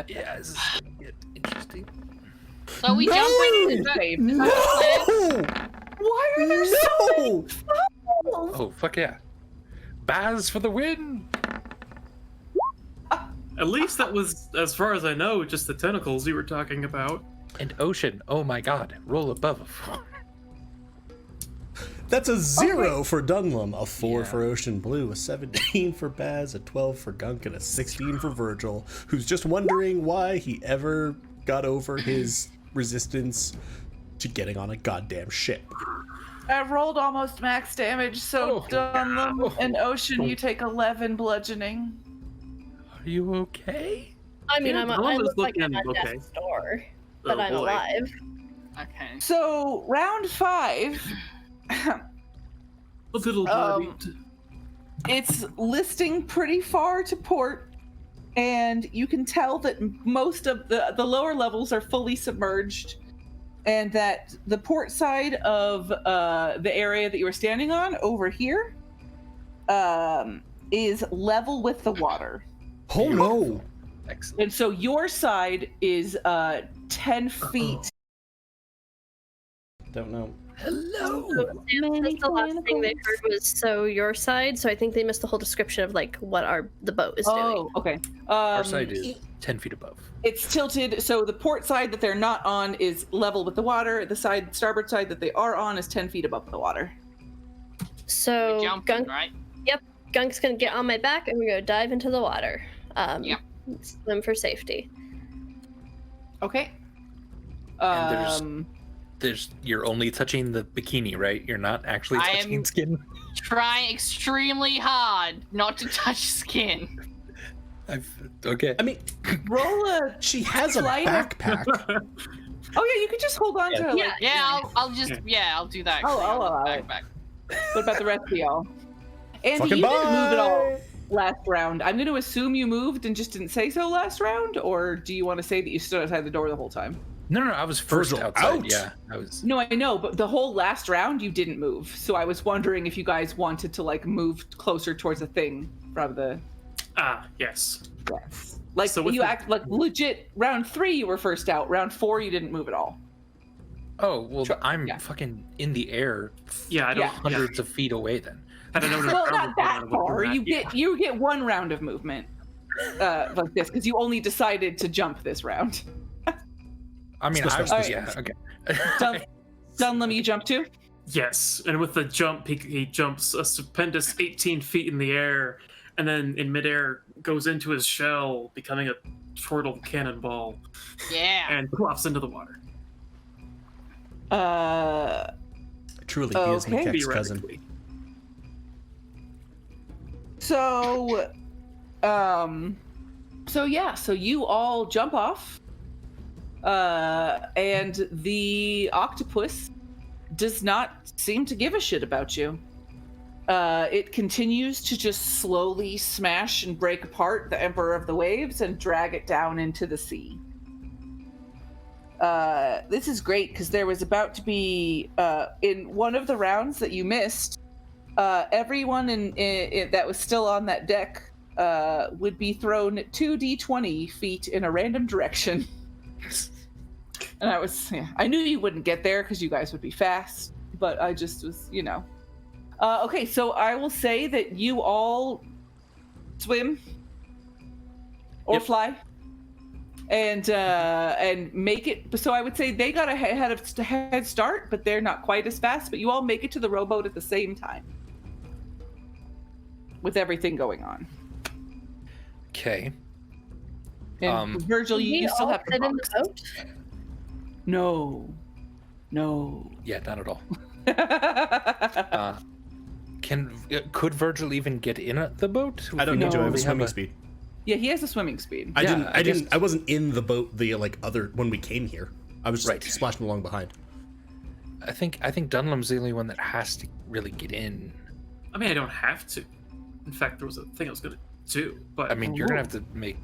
Yeah, this is gonna get interesting. So we jump in. Is that the plan? Why are there so many No! fouls? Oh, fuck yeah. Baz for the win! At least that was, as far as I know, just the tentacles you were talking about. And Ocean, oh my god, roll above a 4. That's a 0 for Dunlum, a 4 Yeah. for Ocean Blue, a 17 for Baz, a 12 for Gunk, and a 16 for Virgil, who's just wondering why he ever got over his resistance to getting on a goddamn ship. I rolled almost max damage, so Oh, Dunlum no. and Ocean, you take 11 bludgeoning. Are you okay? I mean, Yeah, I Dawn look is like I'm looking at okay. death's door, but Oh, I'm boy. alive. Okay. So, round 5, A little worried. it's listing pretty far to port, and you can tell that most of the lower levels are fully submerged, and that the port side of the area that you were standing on over here is level with the water. Oh no! Excellent. And so your side is 10 feet. Don't know. Hello! That's the last thing they heard was so your side. So I think they missed the whole description of like what the boat is doing. Oh, okay. Our side is 10 feet above. It's tilted, so the port side that they're not on is level with the water. The starboard side that they are on is 10 feet above the water. So We're jumping, Gunk, right? Gunk's gonna get on my back and we're gonna dive into the water. Yep. Swim for safety. Okay. And you're only touching the bikini, right? You're not actually I touching am- skin. Trying extremely hard not to touch skin. Okay. I mean, Roll a. she has a Slider. backpack. Oh yeah, you could just hold on to like. Yeah, I'll do that. Oh, actually, I'll on allow the it. backpack. What about the rest of y'all? Andy, Fucking you didn't move at all bye. last round. I'm going to assume you moved and just didn't say so last round, or do you want to say that you stood outside the door the whole time? No, I was first Virgil, outside. out. Yeah, I was. No, I know, but the whole last round you didn't move. So I was wondering if you guys wanted to like move closer towards the thing from the. Ah, yes. Yes. Like So with you the- act like legit. Round 3 you were first out. Round 4 you didn't move at all. Oh, well, Sure, I'm yeah. fucking in the air. Yeah, I don't. Yeah. Hundreds of feet away then. Had I known Well, I not would that have done far. that. You get 1 round of movement like this because you only decided to jump this round. I mean, I was. Alright. Yeah, okay. Dunlum, you jump too? Yes, and with the jump, he jumps a stupendous 18 feet in the air, and then in midair goes into his shell, becoming a turtle cannonball, Yeah. and plops into the water. Truly, he is Okay. McKeck's cousin. Theoretically. So so you all jump off, and the octopus does not seem to give a shit about you. It continues to just slowly smash and break apart the Emperor of the Waves and drag it down into the sea. This is great because there was about to be in one of the rounds that you missed. Everyone in that was still on that deck would be thrown 2d20 feet in a random direction. And I knew you wouldn't get there because you guys would be fast, but I just was, okay, so I will say that you all swim or Yep. fly and make it. So I would say they got a head start, but they're not quite as fast, but you all make it to the rowboat at the same time with everything going on. Okay. And Virgil, Did we you still all have the fit in box. the boat? No. Yeah, not at all. Could Virgil even get in the boat? I don't We need to. I have a only swimming speed. Yeah, he has a swimming speed. I Yeah, I guess- I wasn't in the boat the other when we came here. I was just Right. splashing along behind. I think Dunlum's the only one that has to really get in. I mean, I don't have to. In fact, there was a thing I was going to do, but I mean, you're gonna have to make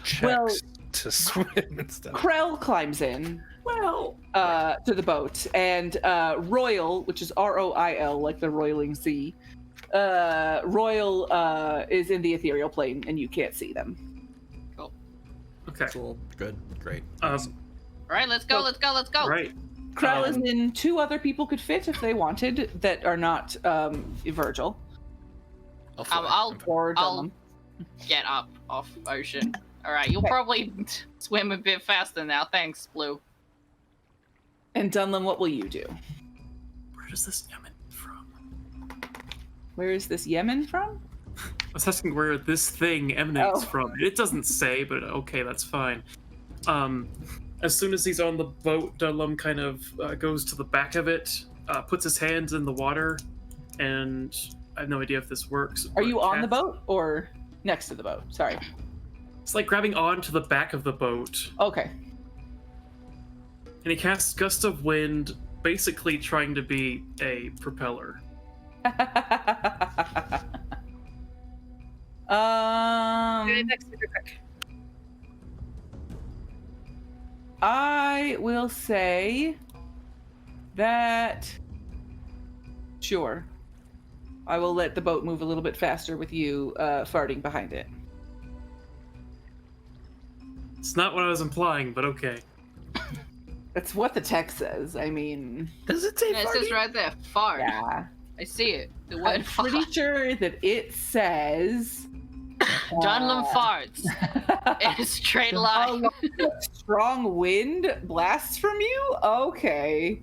checks Well- to swim and stuff. Krell climbs in, Well, to the boat, and Royal, which is Roil, like the roiling sea. Royal is in the ethereal plane, and you can't see them. Okay. Cool. Good. Great. All right, let's go. Right. Krell is in. 2 other people could fit if they wanted that are not Virgil I'll or I'll Dunham. get up off Ocean. All right, you'll probably swim a bit faster now. Thanks, Blue. And Dunham, what will you do? Where does this emanate from? Where is this Yemen from? I was asking where this thing emanates from. It doesn't say, but okay, that's fine. As soon as he's on the boat, Dunlum kind of goes to the back of it, puts his hands in the water, and I have no idea if this works. Are you on the boat or next to the boat? Sorry. It's like grabbing onto the back of the boat, Okay. and he casts Gust of Wind, basically trying to be a propeller. Next, super quick. I will say that sure. I will let the boat move a little bit faster with you farting behind it. It's not what I was implying, but okay. That's what the text says. I mean, Does it say Yeah, it says right there, fart. yeah. I see it. The I'm word pretty fart. sure that it says Dunlum farts in a straight line. strong wind blasts from you? Okay.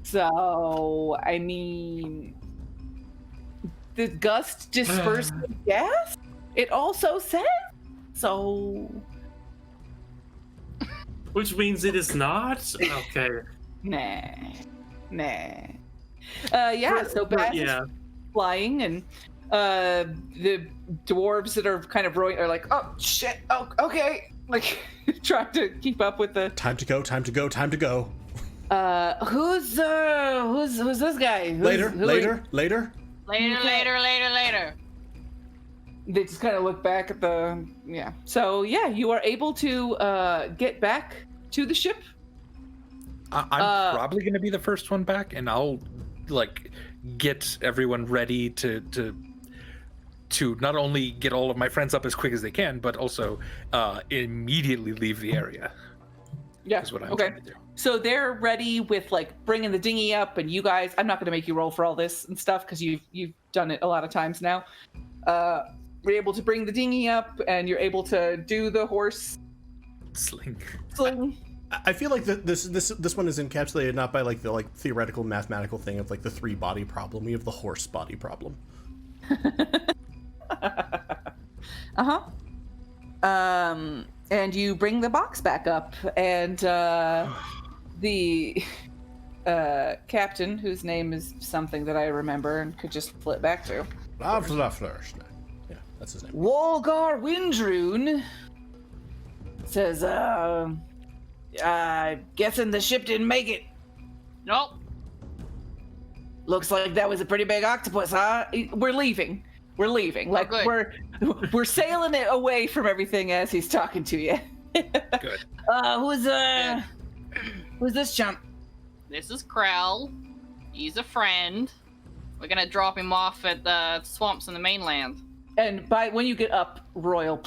So, I mean, the gust disperses gas? It also says so. Which means it is not? Okay. Nah. Yeah, so Bass is Yeah. flying, and the dwarves that are kind of rowing are like, oh shit, oh okay, like trying to keep up with the. Time to go. Who's this guy? Later. Later. They just kind of look back at the So yeah, you are able to get back to the ship. I'm probably going to be the first one back, and I'll like get everyone ready to not only get all of my friends up as quick as they can, but also immediately leave the area. Yeah. Is what I'm okay. trying to do. So they're ready with like bringing the dinghy up, and you guys. I'm not going to make you roll for all this and stuff because you've done it a lot of times now. We're able to bring the dinghy up, and you're able to do the horse Sling. sling. I feel like this one is encapsulated not by like the theoretical mathematical thing of like the 3-body problem. We have the horse body problem. And you bring the box back up, and the captain, whose name is something that I remember and could just flip back to. Yeah, that's his name. Wolgar Windrune says, guessing the ship didn't make it. Nope. Looks like that was a pretty big octopus, huh? We're leaving. Like good. we're sailing it away from everything as he's talking to you. Good. Who's this chump? This is Krell. He's a friend. We're gonna drop him off at the swamps on the mainland. And when you get up, Royal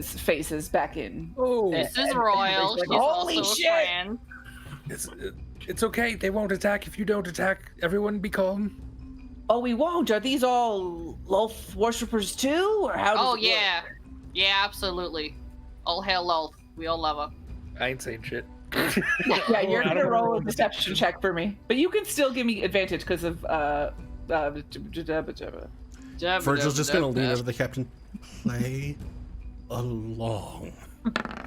faces back in. Oh, This is Royal. like, She's "Holy also shit!" a friend. it's okay. They won't attack if you don't attack. Everyone be calm. Oh, we won't. Are these all Lolth worshippers too, or how? Does Oh it work? yeah. Yeah, absolutely. All hail Loth. We all love her. I ain't saying shit. Yeah, you're gonna roll a deception check for me, but you can still give me advantage because of Virgil's just gonna lean over to the captain. Play along.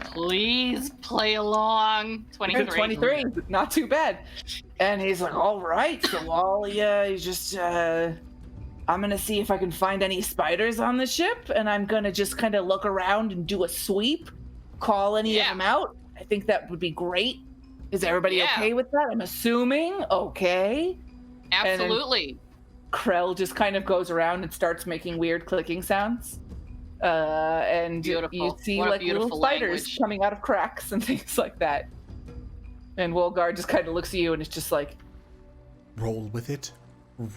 Please play along. 23. 23, not too bad. And he's like, all right, so while you just, I'm gonna see if I can find any spiders on the ship, and I'm gonna just kind of look around and do a sweep, call any of them out. I think that would be great. Is everybody okay with that? I'm assuming, okay. Absolutely. Krell just kind of goes around and starts making weird clicking sounds. And Beautiful. you see What a like little beautiful spiders language. coming out of cracks and things like that. And Wolgar just kind of looks at you and it's just like, Roll with it.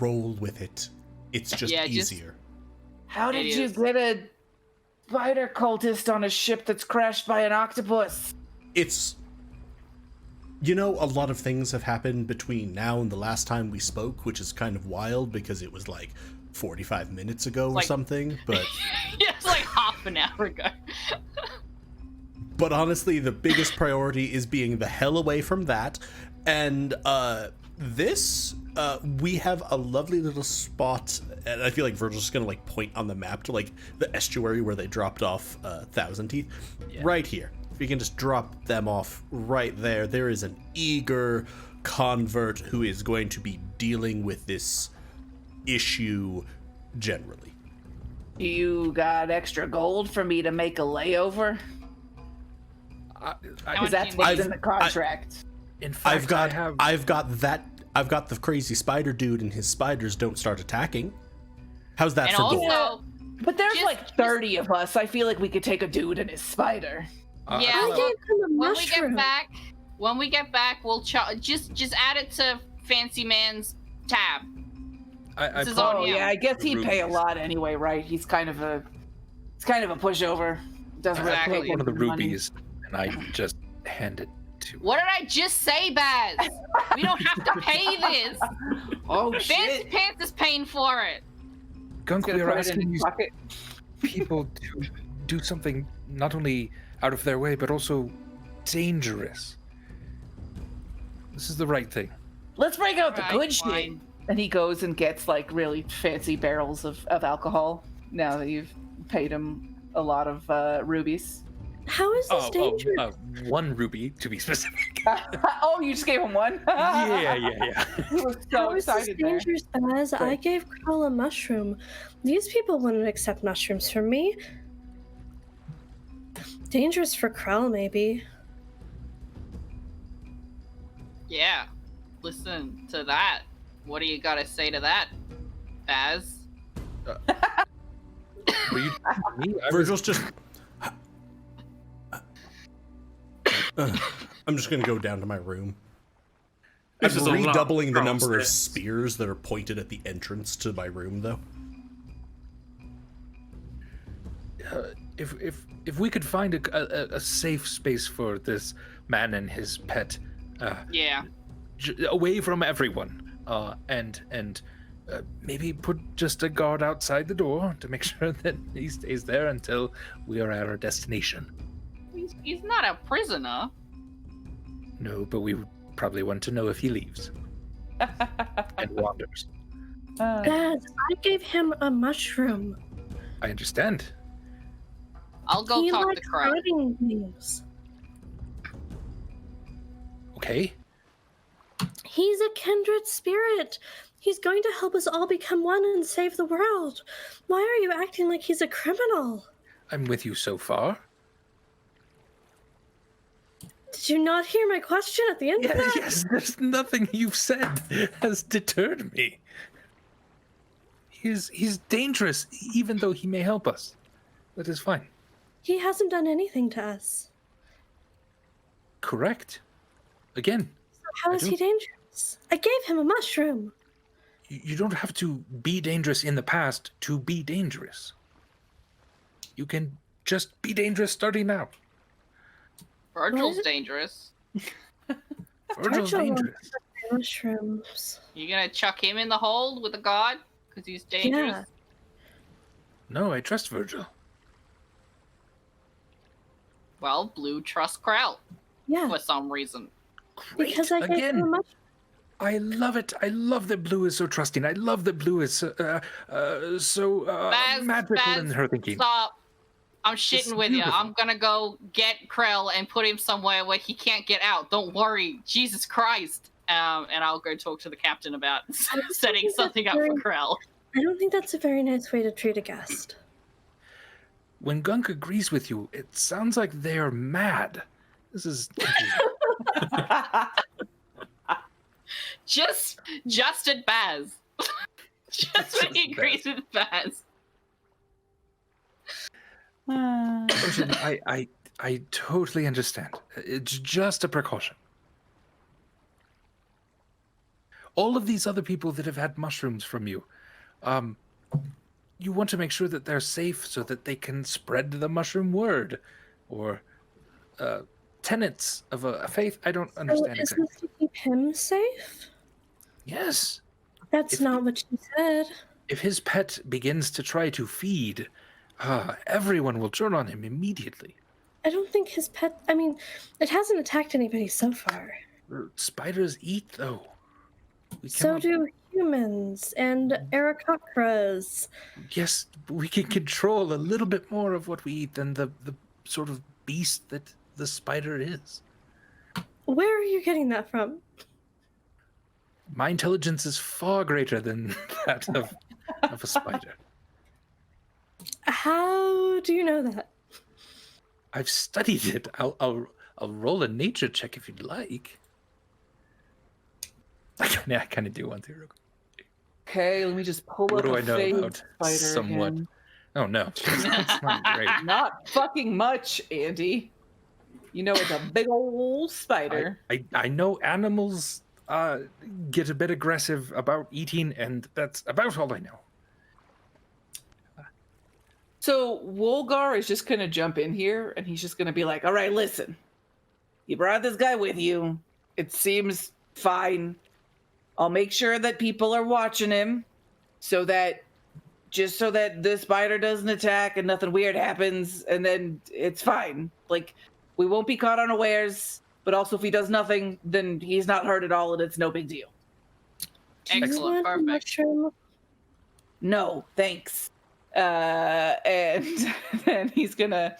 Roll with it. It's just easier. how did you get a spider cultist on a ship that's crashed by an octopus? It's... You know, a lot of things have happened between now and the last time we spoke, which is kind of wild because it was like 45 minutes ago or something, but... Yeah, it's like half an hour ago. But honestly, the biggest priority is being the hell away from that. And we have a lovely little spot, and I feel like Virgil's just gonna like point on the map to like the estuary where they dropped off Thousand Teeth. Yeah. Right here. If you can just drop them off right there. There is an eager convert who is going to be dealing with this issue generally. You got extra gold for me to make a layover? Because that's what's in the contract. In fact, I've got the crazy spider dude, and his spiders don't start attacking. How's that for gold? Also, but there's like 30 of us. I feel like we could take a dude and his spider. Yeah. I gave him a When mushroom. we get back, we'll just add it to Fancy Man's tab. This is on him. Yeah, I guess he'd pay a lot anyway, right? He's kind of a pushover. Doesn't really Exactly. pay one of the money. rubies, and I just hand it to. What did I just say, Baz? We don't have to pay this. Oh Fancy shit! Pants is paying for it. Gunk, Gonna we are put it in asking his these pocket. people to do something not only out of their way, but also dangerous. This is the right thing. Let's break out the Right, good shit. fine. And he goes and gets like really fancy barrels of alcohol. Now that you've paid him a lot of rubies. How is this dangerous? One ruby, to be specific. Oh, you just gave him one? yeah. He was so How is this excited there. dangerous, Baz? I gave Krell a mushroom. These people wouldn't accept mushrooms from me. Dangerous for Krell, maybe. Yeah. Listen to that. What do you gotta say to that, Baz? Were you me? Virgil's just... I'm just gonna go down to my room. This I'm is a lot redoubling the of number of process. spears that are pointed at the entrance to my room, though. If we could find a safe space for this man and his pet, Yeah. away from everyone, and maybe put just a guard outside the door to make sure that he stays there until we are at our destination. He's not a prisoner. No, but we would probably want to know if he leaves and wanders. Baz, I gave him a mushroom. I understand. I'll go He talk to likes Crow. hiding things. Okay. He's a kindred spirit. He's going to help us all become one and save the world. Why are you acting like he's a criminal? I'm with you so far. Did you not hear my question at the end of that? Yes, there's nothing you've said has deterred me. He's dangerous, even though he may help us. That is fine. He hasn't done anything to us. Correct. Again, So how I is he dangerous? I gave him a mushroom. you don't have to be dangerous in the past to be dangerous. You can just be dangerous starting now. Virgil's dangerous. Virgil's Virgil dangerous. Mushrooms. You gonna chuck him in the hold with the guard? Because he's dangerous? Yeah. No, I trust Virgil. Well, Blue trusts Krell Yeah. for some reason. Great. Because I gave him a Again, mushroom. I love it. I love that Blue is so trusting. I love that Blue is so Baz, magical in Baz, her thinking. Stop. I'm shitting It's with you. beautiful. I'm gonna go get Krell and put him somewhere where he can't get out. Don't worry. Jesus Christ. And I'll go talk to the captain about setting think something that's up for very- Krell. I don't think that's a very nice way to treat a guest. When Gunk agrees with you, it sounds like they are mad. This is Just at Baz. Just when he agrees with Baz. Ocean, I totally understand. It's just a precaution. all of these other people that have had mushrooms from you. You want to make sure that they're safe so that they can spread the mushroom word, or tenets of a faith. I don't understand So is exactly. this to keep him safe? Yes. That's not what she said. If his pet begins to try to feed, everyone will turn on him immediately. I don't think his pet. I mean, it hasn't attacked anybody so far. Spiders eat, though. So do humans and Aarakocras. Yes, we can control a little bit more of what we eat than the sort of beast that the spider is. Where are you getting that from? My intelligence is far greater than that of a spider. How do you know that? I've studied it. I'll roll a nature check if you'd like. I kind of do want to. Real quick. Okay, let me just pull What up do a I know fade about spider somewhat? again. Oh no, that's not great. Not fucking much, Andy. You know it's a big old spider. I know animals get a bit aggressive about eating, and that's about all I know. So Wolgar is just gonna jump in here, and he's just gonna be like, "All right, listen. You brought this guy with you. It seems fine. I'll make sure that people are watching him, so that the spider doesn't attack and nothing weird happens, and then it's fine. Like, we won't be caught unawares, but also if he does nothing, then he's not hurt at all, and it's no big deal." Do you Excellent, want a perfect. mushroom? No, thanks. And then he's gonna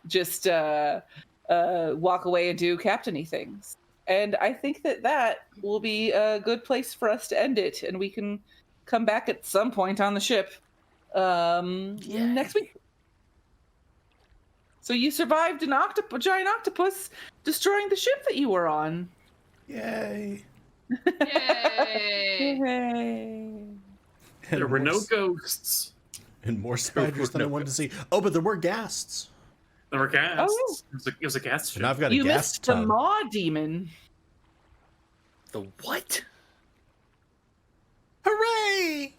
just walk away and do captainy things. And I think that will be a good place for us to end it, and we can come back at some point on the ship next week. So you survived a giant octopus destroying the ship that you were on. Yay! Yay! Hooray. There were no more ghosts. and more spiders than I no wanted to see. Oh, but there were ghasts. There were ghasts. Oh. It was a ghast ship. And I've got a You ghast missed the tongue. maw demon. The what? Hooray!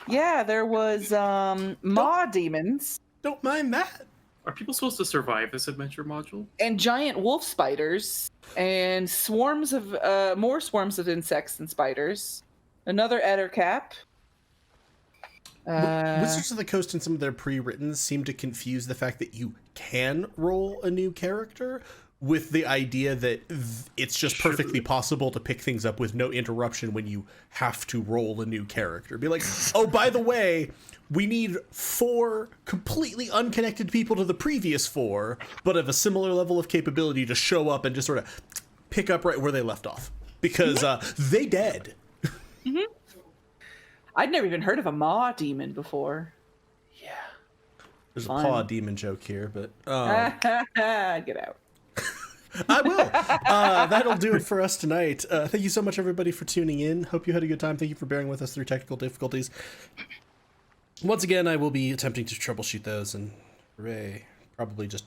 Yeah, there was maw demons Don't mind that. Are people supposed to survive this adventure module? and giant wolf spiders and swarms of more swarms of insects and spiders. Another ettercap. Wizards of the Coast and some of their pre-written seem to confuse the fact that you can roll a new character with the idea that it's just perfectly possible to pick things up with no interruption when you have to roll a new character. Be like, oh, by the way, we need 4 completely unconnected people to the previous 4, but of a similar level of capability to show up and just sort of pick up right where they left off. Because they dead. I'd never even heard of a maw demon before. Yeah. There's a Fun. paw demon joke here, but Get out. I will. That'll do it for us tonight. Thank you so much, everybody, for tuning in. Hope you had a good time. Thank you for bearing with us through technical difficulties. Once again, I will be attempting to troubleshoot those, and hooray, probably just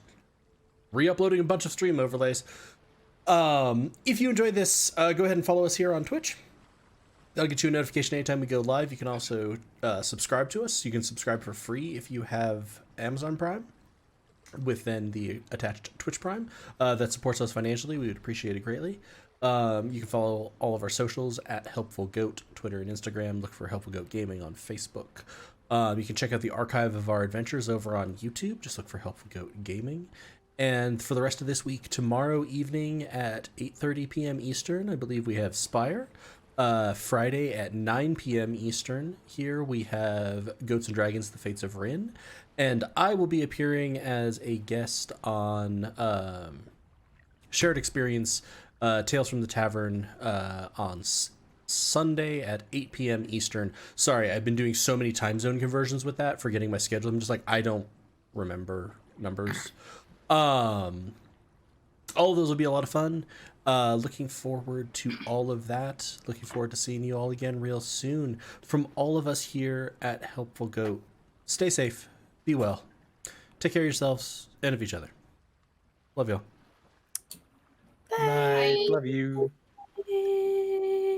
re-uploading a bunch of stream overlays. If you enjoyed this, go ahead and follow us here on Twitch. That'll get you a notification anytime we go live. You can also subscribe to us. You can subscribe for free if you have Amazon Prime, with then the attached Twitch Prime. That supports us financially. We would appreciate it greatly. You can follow all of our socials at Helpful Goat, Twitter and Instagram. Look for Helpful Goat Gaming on Facebook. You can check out the archive of our adventures over on YouTube. Just look for Helpful Goat Gaming. And for the rest of this week, tomorrow evening at 8:30 p.m. Eastern, I believe we have Spire. Friday at 9 p.m. Eastern, here we have Goats and Dragons, The Fates of Rin. And I will be appearing as a guest on Shared Experience, Tales from the Tavern on Sunday at 8 p.m. Eastern. Sorry, I've been doing so many time zone conversions with that, forgetting my schedule. I'm just like, I don't remember numbers. All of those will be a lot of fun. Looking forward to all of that. Looking forward to seeing you all again real soon. From all of us here at Helpful Goat, stay safe, be well, take care of yourselves and of each other. Love y'all. Night. Love you.